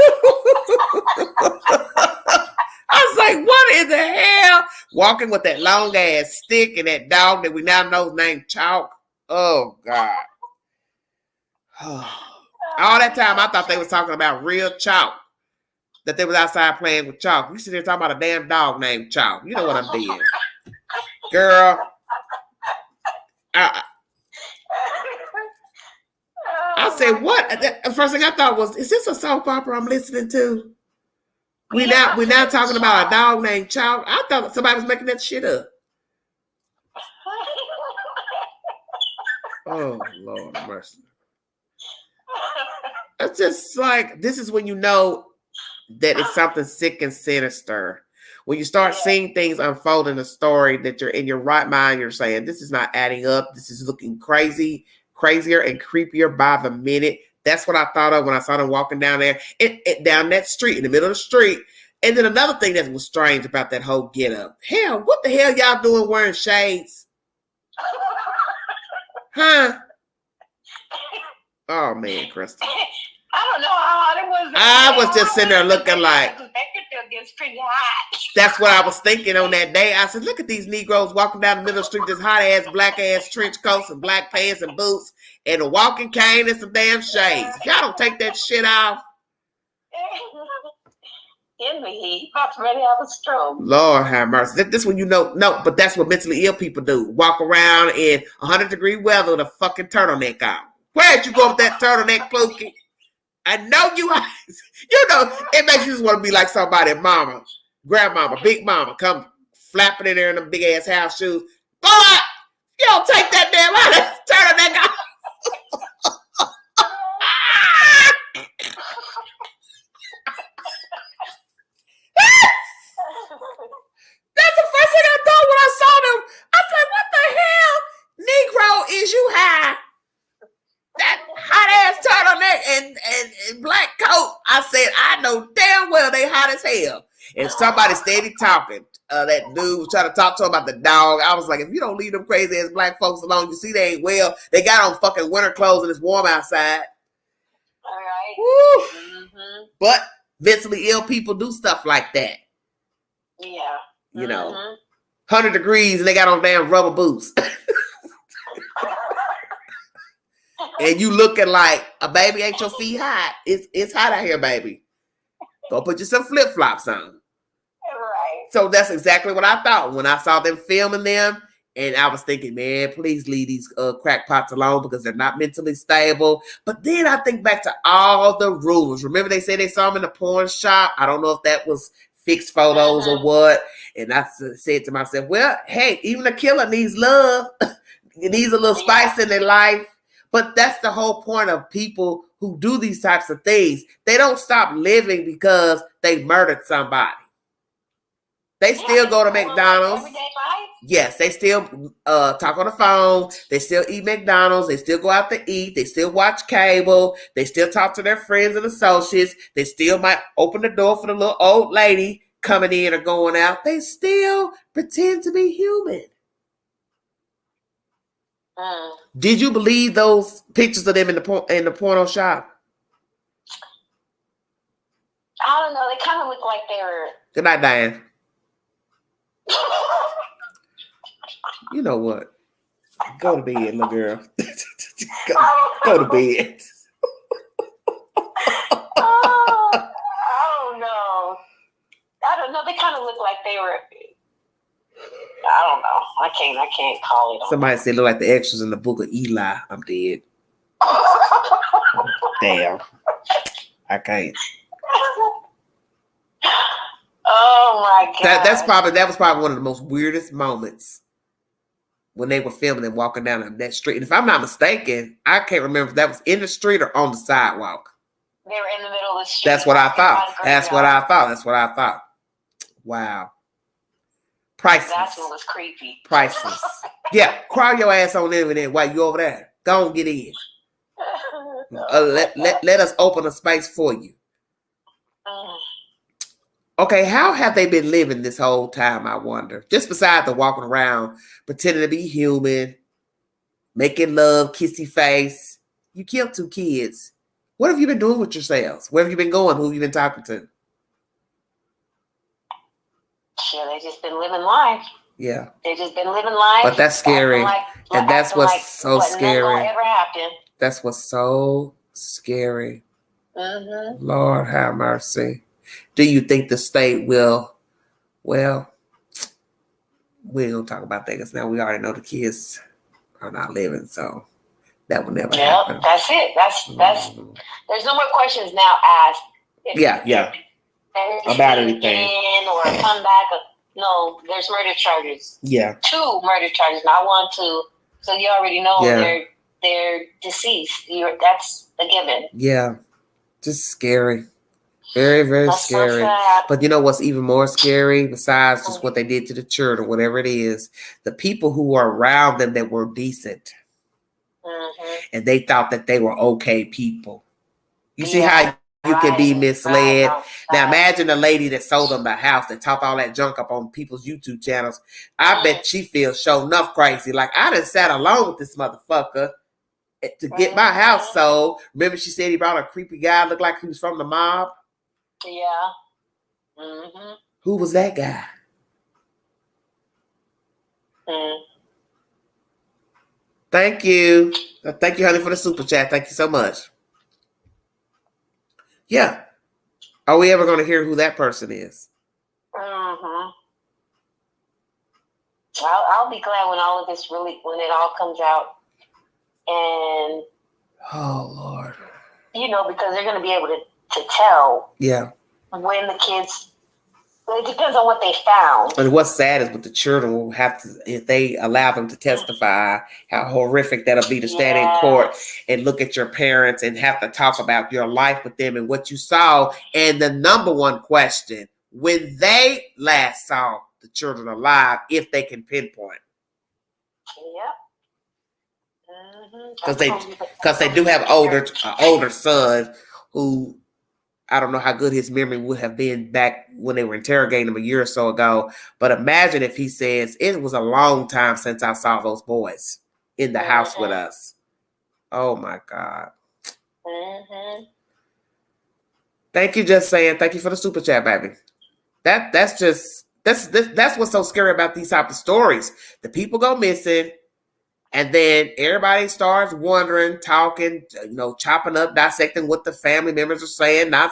I was like, what in the hell? Walking with that long ass stick and that dog that we now know is named Chalk. Oh, God. All that time, I thought they was talking about real Chalk. That they was outside playing with Chalk. We sit there talking about a damn dog named Chalk. You know what I'm being. Girl. I said, what? The first thing I thought was, is this a soap opera I'm listening to? We now talking about a dog named Chalk. I thought somebody was making that shit up. Oh, Lord mercy. It's just like, this is when you know that it's something sick and sinister. When you start seeing things unfold in a story that you're in your right mind, you're saying, this is not adding up. This is looking crazier and creepier by the minute. That's what I thought of when I saw them walking down there, down that street, in the middle of the street. And then another thing that was strange about that whole get up. Hell, what the hell y'all doing wearing shades? Huh? Oh, man, Krista. I don't know how hot it was. I was just sitting there looking like, it's pretty hot. That's what I was thinking on that day. I said, look at these Negroes walking down the middle of the street, this hot-ass, black-ass trench coats and black pants and boots and a walking cane and some damn shades. If y'all don't take that shit off. In the heat, about to ready to have a stroke. Lord have mercy. This when you know, no, but that's what mentally ill people do. Walk around in 100-degree weather with a fucking turtleneck on. Where'd you go with that turtleneck, Pookie? I know you are. You know, it makes you just want to be like somebody, mama, grandmama, big mama, come flapping in there in them big-ass house shoes. Boy, you don't take that damn turtleneck off. That's the first thing I thought when I saw them. I said, what the hell? Negro, is you high? That hot ass turtleneck and black coat. I said, I know damn well they hot as hell. And somebody steady talking. That dude was trying to talk to him about the dog. I was like, if you don't leave them crazy ass black folks alone, you see they ain't well. They got on fucking winter clothes and it's warm outside. All right. Woo. Mm-hmm. But mentally ill people do stuff like that. Yeah. You know, 100 degrees and they got on damn rubber boots. And you looking like a baby, ain't your feet hot? It's hot out here, baby. Go put you some flip-flops on. Right. So that's exactly what I thought when I saw them filming them. And I was thinking, man, please leave these crackpots alone because they're not mentally stable. But then I think back to all the rules. Remember they said they saw them in a porn shop? I don't know if that was fixed photos or what. And I said to myself, well, hey, even a killer needs love. It needs a little spice in their life. But that's the whole point of people who do these types of things. They don't stop living because they murdered somebody. They still go to McDonald's. Yes, they still talk on the phone. They still eat McDonald's. They still go out to eat. They still watch cable. They still talk to their friends and associates. They still might open the door for the little old lady coming in or going out. They still pretend to be human. Did you believe those pictures of them in the porno shop? I don't know. They kind of look like they were. Good night, Diane. You know what? Go to bed, little girl. go to bed. I don't know. I don't know. They kind of look like they were. I don't know. I can't call it. Somebody said look like the extras in the book of Eli. I'm dead. Damn. I can't. Oh my God. That was probably one of the most weirdest moments when they were filming and walking down that street. And if I'm not mistaken, I can't remember if that was in the street or on the sidewalk. They were in the middle of the street. That's what I thought. Wow. Priceless. That's what was creepy. Priceless. Yeah, crawl your ass on in there while you over there. Go on, get in. Let us open a space for you. Okay, how have they been living this whole time, I wonder? Just besides the walking around, pretending to be human, making love, kissy face. You killed 2 kids. What have you been doing with yourselves? Where have you been going? Who have you been talking to? Sure, they just been living life. Yeah. They just been living life. But that's scary. And that's what's so scary. Ever happen. That's what's so scary. Lord have mercy. Do you think the state will, well, we ain't gonna talk about that because now we already know the kids are not living, so that will never happen. That's it. That's there's no more questions now asked. Yeah. About anything. Or come back. No, there's murder charges. Yeah. 2 murder charges, not 1, 2. So you already know they're deceased. That's a given. Yeah. Just scary. Very, very scary. So sad. But you know what's even more scary besides just what they did to the church or whatever it is? The people who were around them that were decent. And they thought that they were okay people. You see how you can be misled? Now imagine a lady that sold them the house that talked all that junk up on people's YouTube channels. I bet she feels sure enough crazy. Like, I done sat alone with this motherfucker to get my house sold. Remember she said he brought a creepy guy, looked like he was from the mob? Yeah. Who was that guy? Thank you. Thank you, honey, for the super chat. Thank you so much. Yeah. Are we ever going to hear who that person is? I'll be glad when all of this when it all comes out. And oh Lord. Because they're going to be able to tell when the kids, it depends on what they found. And what's sad is what the children will have to, if they allow them to testify, how horrific that'll be to stand in court and look at your parents and have to talk about your life with them and what you saw. And the number one question, when they last saw the children alive, if they can pinpoint. Because they do have older son who, I don't know how good his memory would have been back when they were interrogating him a year or so ago. But imagine if he says, it was a long time since I saw those boys in the house with us. Oh my God. Thank you, Just Saying. Thank you for the super chat, baby. That's what's so scary about these type of stories. The people go missing. And then everybody starts wondering, talking, chopping up, dissecting what the family members are saying, not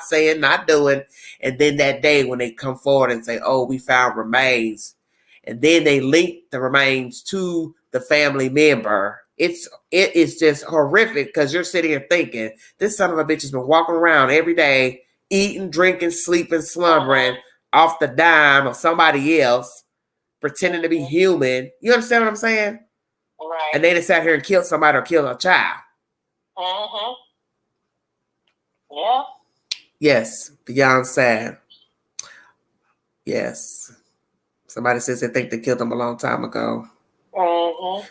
doing. And then that day when they come forward and say, oh, we found remains. And then they link the remains to the family member. It is just horrific because you're sitting here thinking, this son of a bitch has been walking around every day, eating, drinking, sleeping, slumbering off the dime of somebody else, pretending to be human. You understand what I'm saying? Right. And they just sat here and killed somebody or killed a child. Yeah. Yes, beyond sad. Yes. Somebody says they think they killed them a long time ago.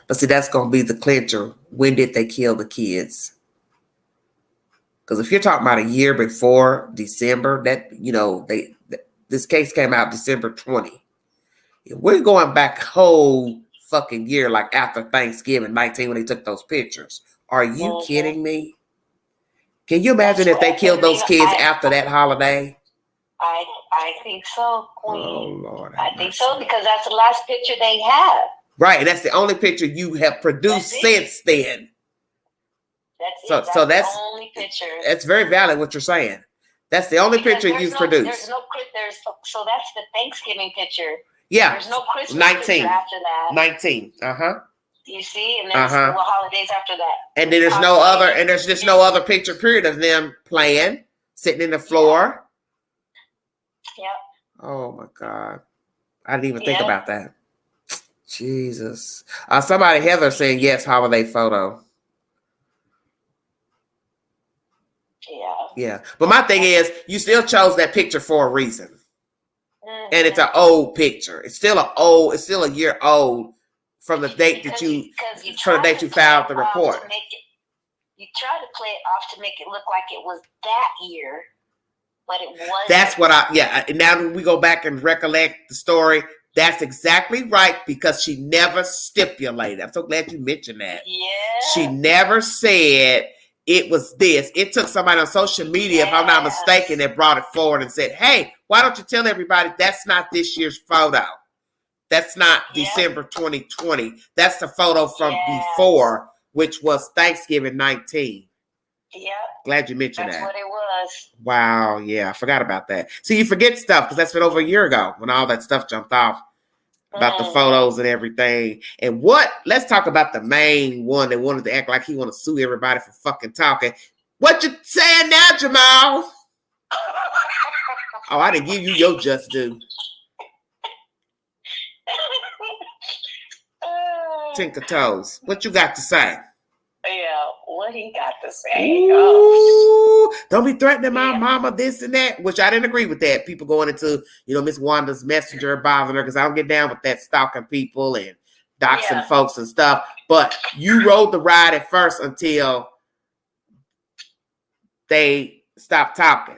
But see, that's going to be the clincher. When did they kill the kids? Because if you're talking about a year before December, this case came out December 20. If we're going back whole fucking year, like after Thanksgiving 19 when they took those pictures. Are you kidding me? Can you imagine if they killed those kids after that holiday? I think so, Queen. Oh, Lord. I think so because that's the last picture they have. Right, and that's the only picture you have produced since then. That's So the only picture. That's very valid what you're saying. That's the only picture you've produced. So that's the Thanksgiving picture. Yeah. There's no Christmas 19 picture after that. 19. You see, and then the holidays after that. And then there's no other, and there's just no other picture period of them playing, sitting in the floor. Yep. Oh my God. I didn't even think about that. Jesus. Somebody, Heather, saying yes, holiday photo. Yeah. But my thing is, you still chose that picture for a reason. And it's an old picture. It's still a year old from the date that you filed the report. You try to play it off to make it look like it was that year, but it wasn't. That's what now that we go back and recollect the story, that's exactly right, because she never stipulated. I'm so glad you mentioned that. Yeah. She never said it was this. It took somebody on social media, if I'm not mistaken, that brought it forward and said, hey, why don't you tell everybody that's not this year's photo? That's not December 2020. That's the photo from before, which was Thanksgiving 19. Yeah. Glad you mentioned that. That's what it was. Wow. Yeah, I forgot about that. See, you forget stuff because that's been over a year ago when all that stuff jumped off about the photos and everything. And let's talk about the main one that wanted to act like he want to sue everybody for fucking talking. What you saying now, Jamal? Oh, I didn't give you your just due. Tinker Toes, what you got to say? Yeah, what he got to say? Ooh, don't be threatening my mama, this and that, which I didn't agree with that. People going into, Miss Wanda's messenger bothering her because I don't get down with that stalking people and doxing folks and stuff. But you rode the ride at first until they stopped talking.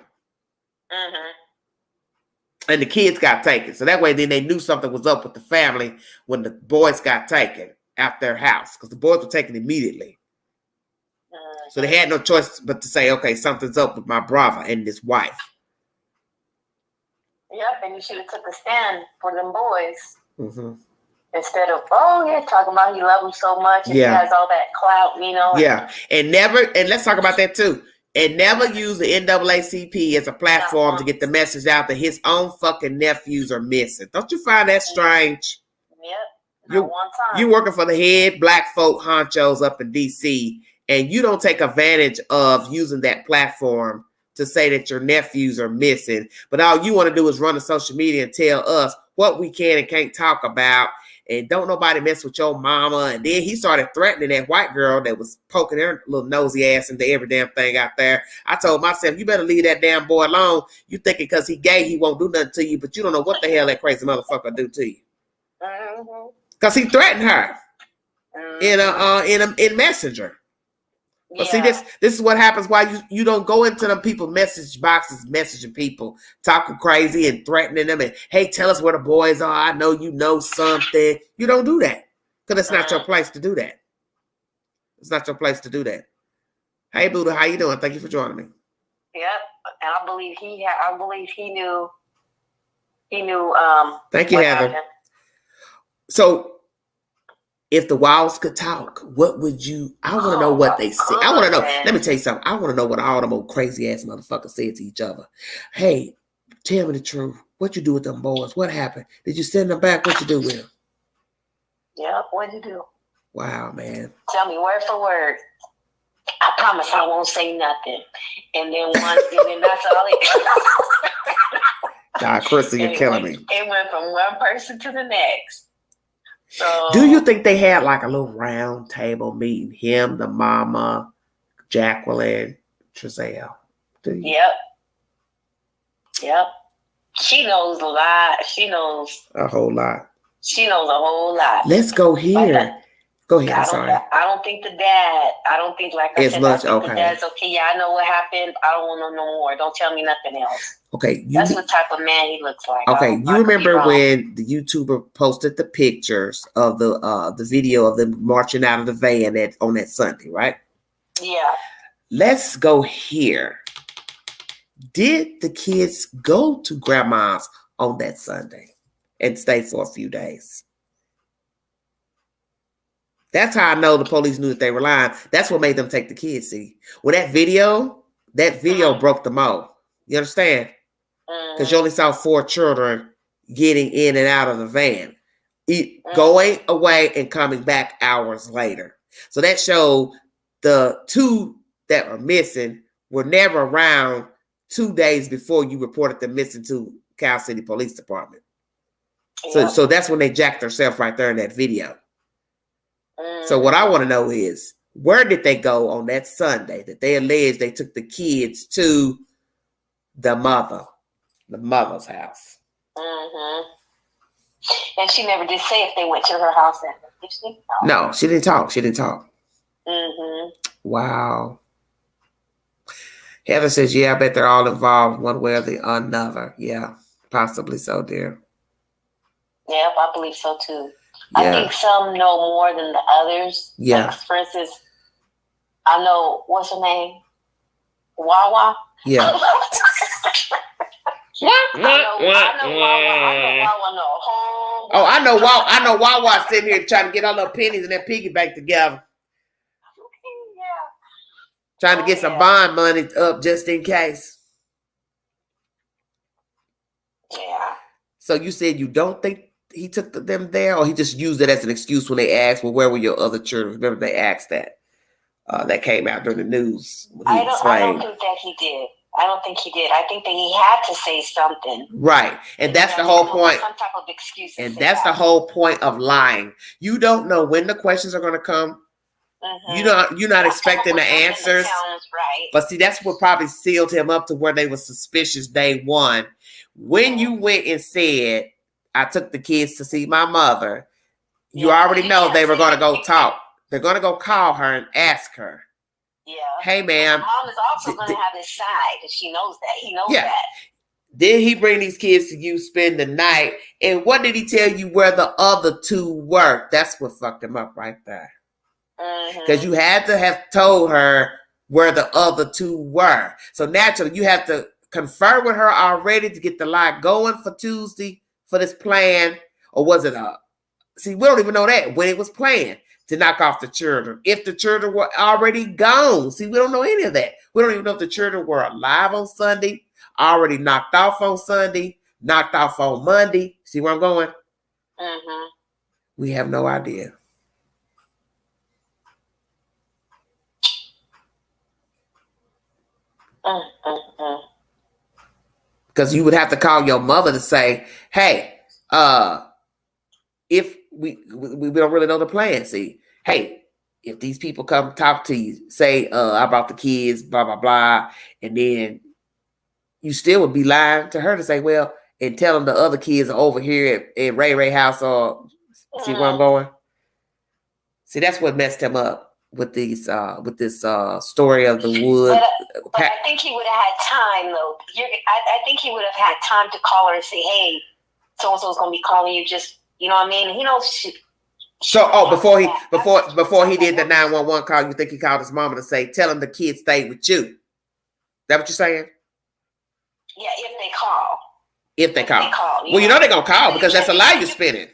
And the kids got taken. So that way then they knew something was up with the family when the boys got taken out their house because the boys were taken immediately. So they had no choice but to say, okay, something's up with my brother and his wife. Yep, and you should have took a stand for them boys. Instead of, talking about he loves them so much and he has all that clout, Yeah, and let's talk about that too. And never use the NAACP as a platform to get the message out that his own fucking nephews are missing. Don't you find that strange? Yep, one time. You working for the head black folk honchos up in D.C., and you don't take advantage of using that platform to say that your nephews are missing. But all you want to do is run to social media and tell us what we can and can't talk about. And don't nobody mess with your mama. And then he started threatening that white girl that was poking her little nosy ass into every damn thing out there. I told myself, you better leave that damn boy alone. You think because he gay, he won't do nothing to you, but you don't know what the hell that crazy motherfucker do to you. Because he threatened her in Messenger. But see, this is what happens why you don't go into them people's message boxes messaging people, talking crazy and threatening them and, hey, tell us where the boys are. I know you know something. You don't do that because it's not your place to do that. It's not your place to do that. Hey, Buddha, how you doing? Thank you for joining me. Yep, and I believe he knew. Thank you, Heather. So, if the walls could talk, what would you? I want to know what they say. I want to know. Let me tell you something. I want to know what all them old crazy ass motherfuckers said to each other. Hey, tell me the truth. What you do with them boys? What happened? Did you send them back? What you do with them? Yep, what'd you do? Wow, man. Tell me word for word. I promise I won't say nothing. And then that's all it. Nah, Chrissy, you're killing me. It went from one person to the next. So, do you think they had like a little round table meeting? Him, the mama, Jacqueline, Trezell. Yep. She knows a lot. She knows a whole lot. She knows a whole lot. Let's go here. Go ahead. I'm sorry. I don't think the dad. I don't think, like I said, I think the dad's okay. Yeah, I know what happened. I don't want to know no more. Don't tell me nothing else. Okay, that's what type of man he looks like. Okay, you remember when the YouTuber posted the pictures of the video of them marching out of the van on that Sunday, right? Yeah. Let's go here. Did the kids go to grandma's on that Sunday and stay for a few days? That's how I know the police knew that they were lying. That's what made them take the kids. See, well, that video broke the mold. You understand? Because you only saw 4 children getting in and out of the van, going away and coming back hours later. So that showed the 2 that are missing were never around 2 days before you reported them missing to Cal City Police Department. So that's when they jacked themselves right there in that video. So what I want to know is, where did they go on that Sunday that they alleged they took the kids to the mother's house? And she never did say if they went to her house. Did she? No, she didn't talk. Wow. Heather says, yeah, I bet they're all involved one way or the other. Yeah, possibly so, dear. Yep, I believe so too. Yeah. I think some know more than the others. Yeah. Like, for instance, I know, what's her name? Wawa? Yeah. I know Wawa. Oh, I know Wawa sitting here trying to get all her pennies and that piggy bank together. Trying to get some bond money up just in case. Yeah. So you said you don't think he took them there, or he just used it as an excuse when they asked, well, where were your other children? Remember they asked that. That came out during the news. I don't think that he did. I don't think he did. I think that he had to say something. Right. And that's the whole point. Some type of excuse. And that's the whole point of lying. You don't know when the questions are going to come. You're not expecting the answers. Right. But see, that's what probably sealed him up to where they were suspicious day one. When you went and said, I took the kids to see my mother, you already know they were going to go talk. They're going to go call her and ask her. Yeah. Hey, ma'am. Mom is also going to have his side, and she knows that. He knows that. Did he bring these kids to you, spend the night? And what did he tell you where the other 2 were? That's what fucked him up right there. Because you had to have told her where the other 2 were. So naturally, you have to confer with her already to get the lie going for Tuesday for this plan. Or was it see, we don't even know that when it was planned to knock off the children. If the children were already gone. See, we don't know any of that. We don't even know if the children were alive on Sunday, already knocked off on Sunday, knocked off on Monday. See where I'm going? We have no idea. Because you would have to call your mother to say, hey, if we don't really know the plan. See, hey, if these people come talk to you, say, I brought the kids, blah, blah, blah. And then you still would be lying to her to say, well, and tell them the other kids are over here at Ray Ray house, or see where I'm going? See, that's what messed him up with this story of the wood. But I think he would have had time, though. I think he would have had time to call her and say, hey, so-and-so's going to be calling you, just, you know what I mean? He knows before he did the 911 call, you think he called his mama to say, tell him the kids stayed with you. Is that what you're saying? Yeah, if they call. If they call. Well, you know they're going to call because that's a lie you're spinning.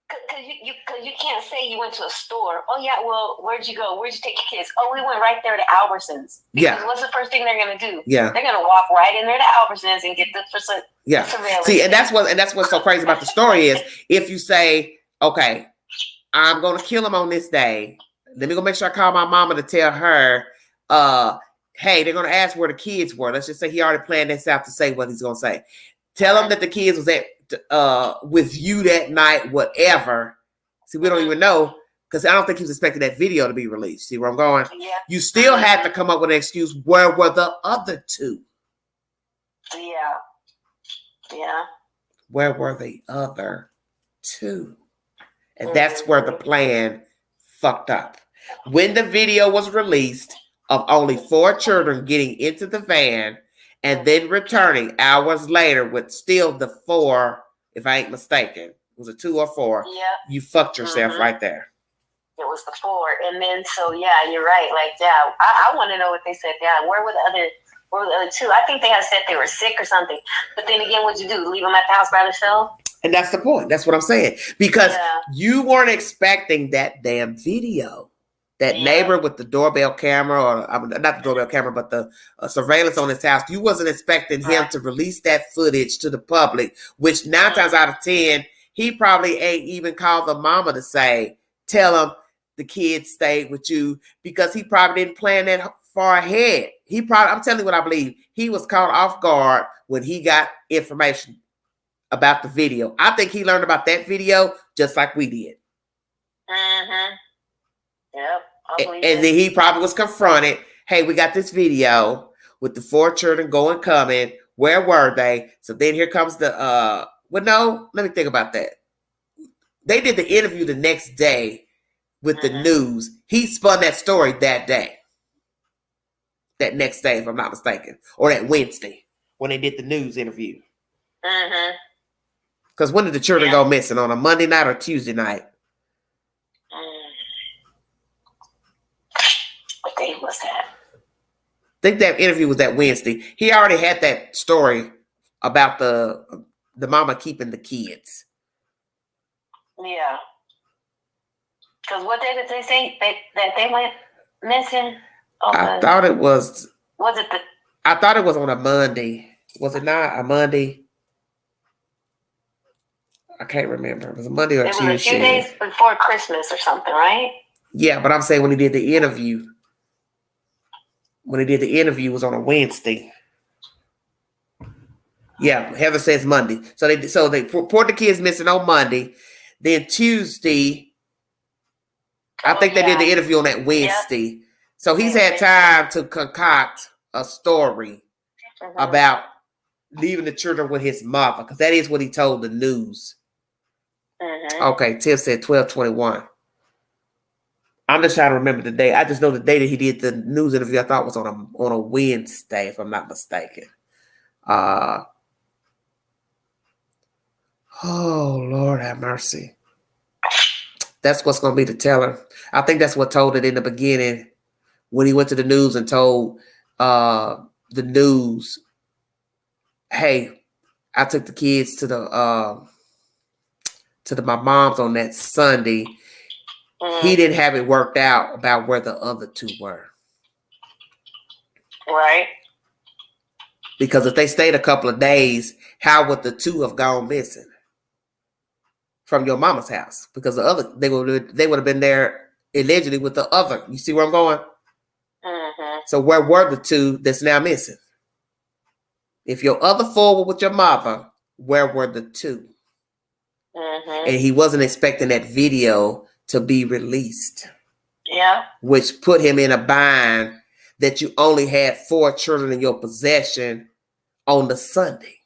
Because you can't say you went to a store. Oh, yeah, well, where'd you go? Where'd you take your kids? Oh, we went right there to Albertsons. Because what's the first thing they're going to do? Yeah. They're going to walk right in there to Albertsons and get the surveillance. See, and that's what's so crazy about the story is if you say, okay, I'm going to kill him on this day. Let me go make sure I call my mama to tell her, hey, they're going to ask where the kids were. Let's just say he already planned this out to say what he's going to say. Tell him that the kids was at with you that night, whatever. See, we don't even know because I don't think he was expecting that video to be released. See where I'm going? Yeah. You still had to come up with an excuse. Where were the other 2? Yeah. Yeah. Where were the other 2? And that's where the plan fucked up. When the video was released of only 4 children getting into the van and then returning hours later with still the 4, if I ain't mistaken, was it 2 or 4? Yeah. You fucked yourself right there. It was the 4. And then, so yeah, you're right. Like, yeah, I want to know what they said. Yeah, where were the other 2? I think they had said they were sick or something. But then again, what'd you do? Leave them at the house by themselves? And that's the point. That's what I'm saying. Because you weren't expecting that damn video. That neighbor with the doorbell camera, or not the doorbell camera, but the surveillance on his house. You wasn't expecting him to release that footage to the public, which 9 times out of 10, he probably ain't even called the mama to say, tell him the kids stayed with you, because he probably didn't plan that far ahead. I'm telling you what I believe. He was caught off guard when he got information about the video. I think he learned about that video just like we did. Mm-hmm. Yep. And then he probably was confronted. Hey, we got this video with the 4 children going, coming. Where were they? So then here comes the, well, no, let me think about that. They did the interview the next day with the news. He spun that story that day. That next day, if I'm not mistaken. Or that Wednesday when they did the news interview. Mm-hmm. Because when did the children go missing? On a Monday night or Tuesday night? What day was that? I think that interview was that Wednesday. He already had that story about the mama keeping the kids. Yeah. Because what day did they say that they went missing? I thought it was. Was it the? I thought it was on a Monday. Was it not a Monday? I can't remember. It was a Monday or Tuesday. It was a few days before Christmas or something, right? Yeah, but I'm saying when he did the interview. When he did the interview was on a Wednesday. Yeah, Heather says Monday. So they report the kids missing on Monday. Then Tuesday, I think they did the interview on that Wednesday. Yep. So he's had time to concoct a story about leaving the children with his mother, because that is what he told the news. Okay, Tiff said 12/21. I'm just trying to remember the day. I just know the day that he did the news interview. I thought was on a Wednesday, if I'm not mistaken. Oh Lord, have mercy. That's what's going to be the teller. I think that's what told it in the beginning when he went to the news and told the news, "Hey, I took the kids to my mom's on that Sunday." He didn't have it worked out about where the other 2 were. Right. Because if they stayed a couple of days, how would the 2 have gone missing from your mama's house? Because the other they would have been there allegedly with the other. You see where I'm going? So where were the 2 that's now missing? If your other 4 were with your mother, where were the 2? And he wasn't expecting that video to be released. Yeah. Which put him in a bind that you only had 4 children in your possession on the Sunday.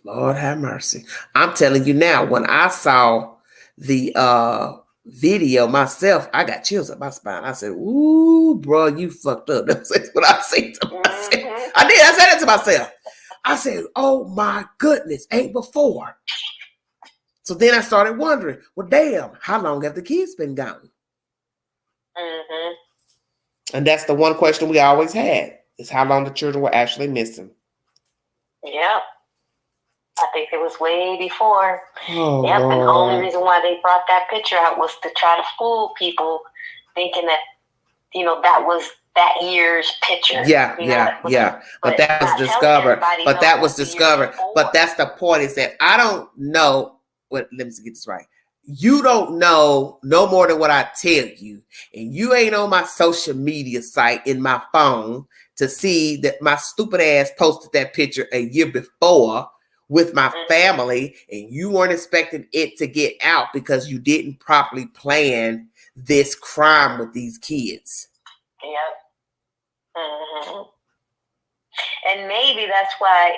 Lord have mercy. I'm telling you now, when I saw the video myself, I got chills up my spine. I said, ooh, bro, you fucked up. That's what I said to myself. I did. I said that to myself. I said, oh my goodness, ain't before. So then I started wondering, well, damn, how long have the kids been gone? And that's the one question we always had, is how long the children were actually missing. Yeah. I think it was way before. Oh, yep, Lord. And the only reason why they brought that picture out was to try to fool people, thinking that, that was that year's picture. Yeah. But that was discovered. But that's the point, is that I don't know. Let me get this right. You don't know no more than what I tell you. And you ain't on my social media site in my phone to see that my stupid ass posted that picture a year before with my family, and you weren't expecting it to get out because you didn't properly plan this crime with these kids. Yep. And maybe that's why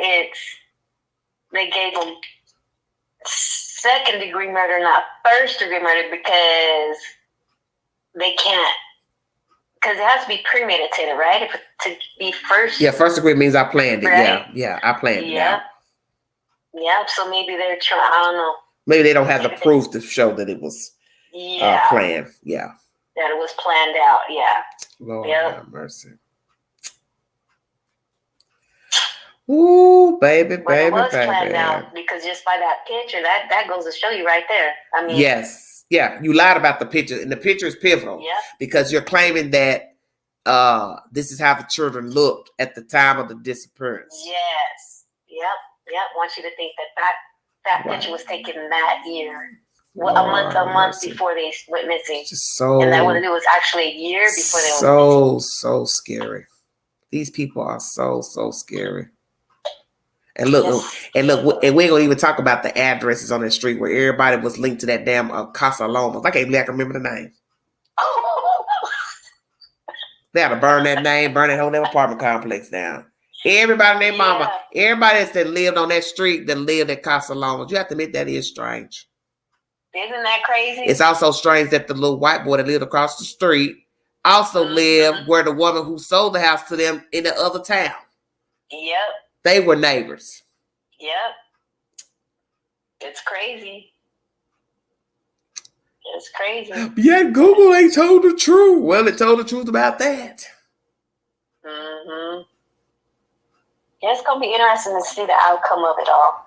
they gave them second-degree murder, not first-degree murder, because they can't. Because it has to be premeditated, right? If to be first. Yeah, first degree means I planned it. Right? Yeah, I planned it out. Yeah, so maybe they're trying, I don't know. Maybe they don't have the proof to show that it was planned. Yeah. That it was planned out, yeah. Lord have mercy. Ooh, baby. But it was planned out, because just by that picture, that goes to show you right there. I mean, yes. Yeah, you lied about the picture, and the picture is pivotal. Yeah. Because you're claiming that this is how the children looked at the time of the disappearance. Yes. Yep. I want you to think that picture was taken that year. Well, a month before they went missing. And that it was actually a year before they went missing. So scary. These people are so scary. And look, and we ain't gonna even talk about the addresses on the street where everybody was linked to that damn Casa Lomas. I can't believe I can remember the name. They had to burn that name, burn that whole damn apartment complex down. Everybody and their mama, everybody that lived on that street that lived at Casa Lomas. You have to admit that is strange. Isn't that crazy? It's also strange that the little white boy that lived across the street also lived where the woman who sold the house to them in the other town. Yep. They were neighbors. Yep. It's crazy. It's crazy. Yet Google ain't told the truth. Well, it told the truth about that. Mm-hmm. Yeah, it's going to be interesting to see the outcome of it all.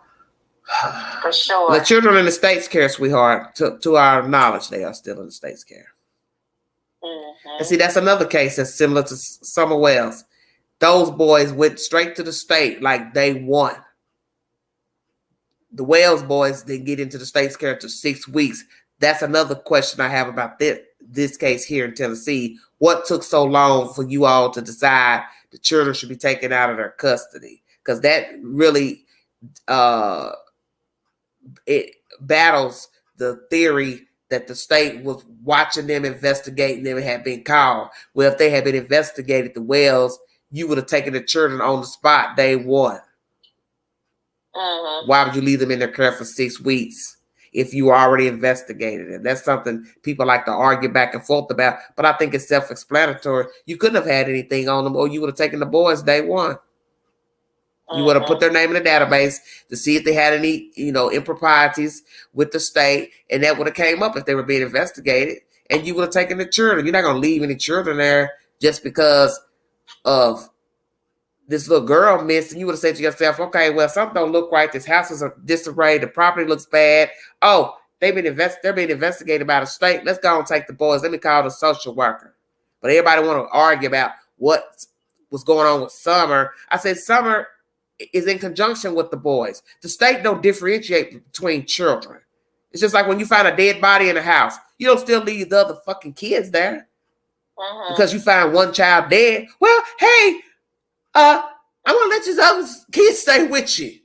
For sure. The children in the state's care, sweetheart, to our knowledge, they are still in the state's care. Mm-hmm. And see, that's another case that's similar to Summer Wells. Those boys went straight to the state like day one. The Wells boys didn't get into the state's care until 6 weeks. That's another question I have about this case here in Tennessee. What took so long for you all to decide the children should be taken out of their custody? Because that really it battles the theory that the state was watching them, investigating them, and had been called. Well, if they had been investigated, the Wells, you would have taken the children on the spot day one. Mm-hmm. Why would you leave them in their care for 6 weeks if you already investigated it? That's something people like to argue back and forth about, but I think it's self-explanatory. You couldn't have had anything on them, or you would have taken the boys day one. You would have put their name in the database to see if they had any, improprieties with the state, and that would have came up if they were being investigated, and you would have taken the children. You're not going to leave any children there just because of this little girl missed, and you would have said to yourself, okay, well, something don't look right. This house is disarray. The property looks bad. Oh, they're being investigated by the state. Let's go and take the boys. Let me call the social worker. But everybody want to argue about what was going on with Summer. I said Summer is in conjunction with the boys. The state don't differentiate between children. It's just like when you find a dead body in a house, you don't still leave the other fucking kids there because you find one child dead. Well, hey, I'm going to let these other kids stay with you.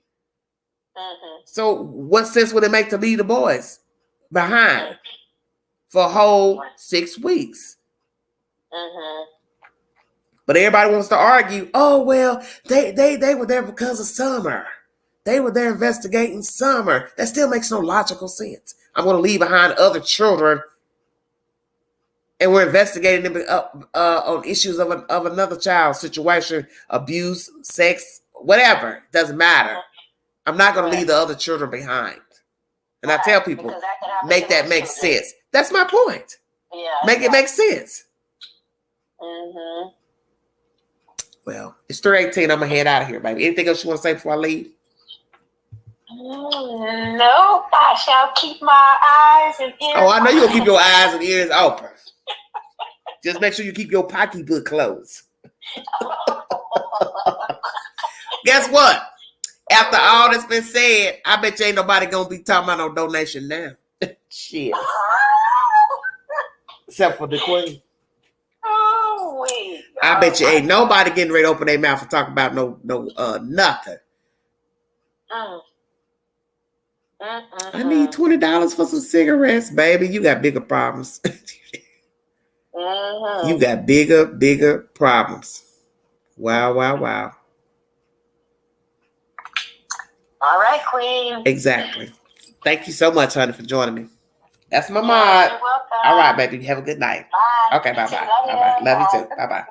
So what sense would it make to leave the boys behind for a whole 6 weeks? But everybody wants to argue, oh, well, they were there because of Summer. They were there investigating Summer. That still makes no logical sense. I'm going to leave behind other children, and we're investigating them on issues of another child's situation, abuse, sex, whatever. It doesn't matter. I'm not going to leave the other children behind. And I tell people, make that make sense. That's my point. Yeah, make it make sense. Well, it's 3:18. I'm going to head out of here, baby. Anything else you want to say before I leave? No, I shall keep my eyes and ears. Oh, I know you'll keep your eyes and ears open. Just make sure you keep your pocketbook closed. Guess what? After all that's been said, I bet you ain't nobody going to be talking about no donation now. Shit. Except for the Queen. Oh, wait. I bet you ain't nobody getting ready to open their mouth and talk about no nothing. I need $20 for some cigarettes, baby. You got bigger problems. You got bigger problems. Wow. All right, Queen. Exactly. Thank you so much, honey, for joining me. That's my mod. You're welcome. All right, baby. Have a good night. Bye. Okay, You bye too. bye. Love Bye you. bye. Love you Bye. too. Bye bye.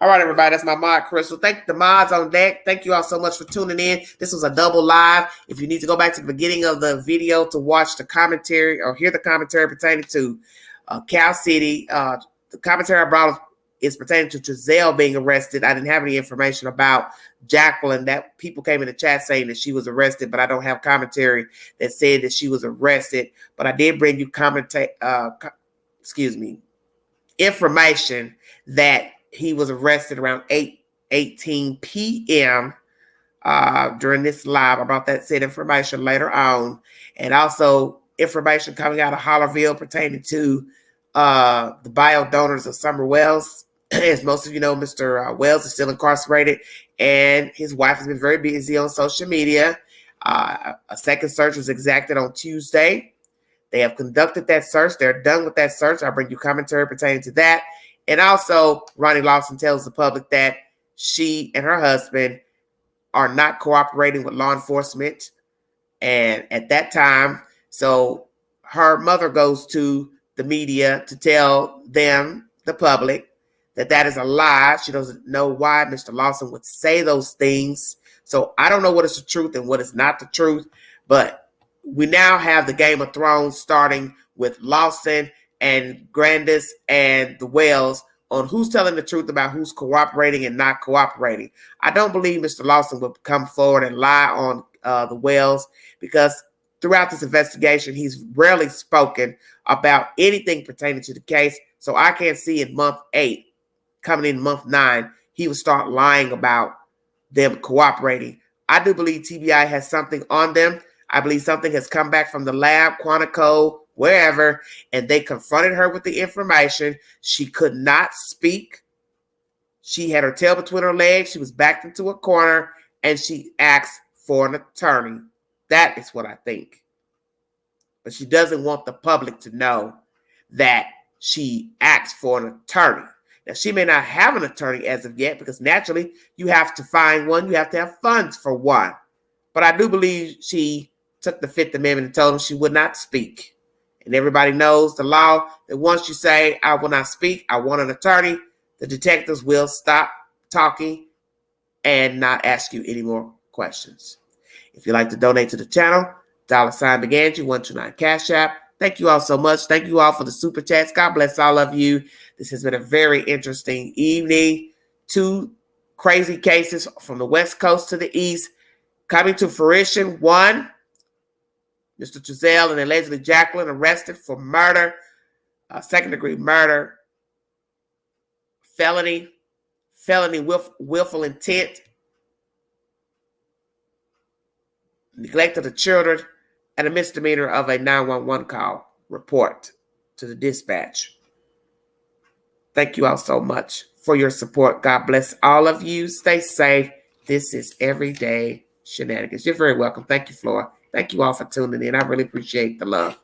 All right, everybody. That's my mod, Crystal. Thank the mods on deck. Thank you all so much for tuning in. This was a double live. If you need to go back to the beginning of the video to watch the commentary or hear the commentary pertaining to Cal City, the commentary I brought is pertaining to Trezell being arrested. I didn't have any information about Jacqueline. That people came in the chat saying that she was arrested, but I don't have commentary that said that she was arrested. But I did bring you information that he was arrested around 8:18 p.m. During this live. About that said information later on, and also information coming out of Hollerville pertaining to the bio donors of Summer Wells. As most of you know, Mr. Wells is still incarcerated, and his wife has been very busy on social media. A second search was exacted on Tuesday. They have conducted that search. They're done with that search. I'll bring you commentary pertaining to that. And also, Ronnie Lawson tells the public that she and her husband are not cooperating with law enforcement. And at that time, so her mother goes to the media to tell them, the public, that that is a lie. She doesn't know why Mr. Lawson would say those things. So I don't know what is the truth and what is not the truth, but we now have the Game of Thrones starting with Lawson and Grandis and the Wells on who's telling the truth about who's cooperating and not cooperating. I don't believe Mr. Lawson would come forward and lie on the Wells, because throughout this investigation, he's rarely spoken about anything pertaining to the case. So I can't see in month 8, coming in month 9, he would start lying about them cooperating. I do believe TBI has something on them. I believe something has come back from the lab, Quantico, wherever, and they confronted her with the information. She could not speak. She had her tail between her legs. She was backed into a corner, and she asked for an attorney. That is what I think. But she doesn't want the public to know that she asked for an attorney. Now, she may not have an attorney as of yet, because naturally you have to find one. You have to have funds for one. But I do believe she took the Fifth Amendment and told him she would not speak. And everybody knows the law, that once you say, I will not speak, I want an attorney, the detectives will stop talking and not ask you any more questions. If you'd like to donate to the channel, $Beganji 129 Cash App. Thank you all so much. Thank you all for the super chats. God bless all of you. This has been a very interesting evening. 2 crazy cases from the West Coast to the East coming to fruition. One, Mr. Trezell and allegedly Jacqueline arrested for murder, second-degree murder, felony willful intent, neglect of the children, and a misdemeanor of a 911 call report to the dispatch. Thank you all so much for your support. God bless all of you. Stay safe. This is Everyday Shenanigans. You're very welcome. Thank you, Flora. Thank you all for tuning in. I really appreciate the love.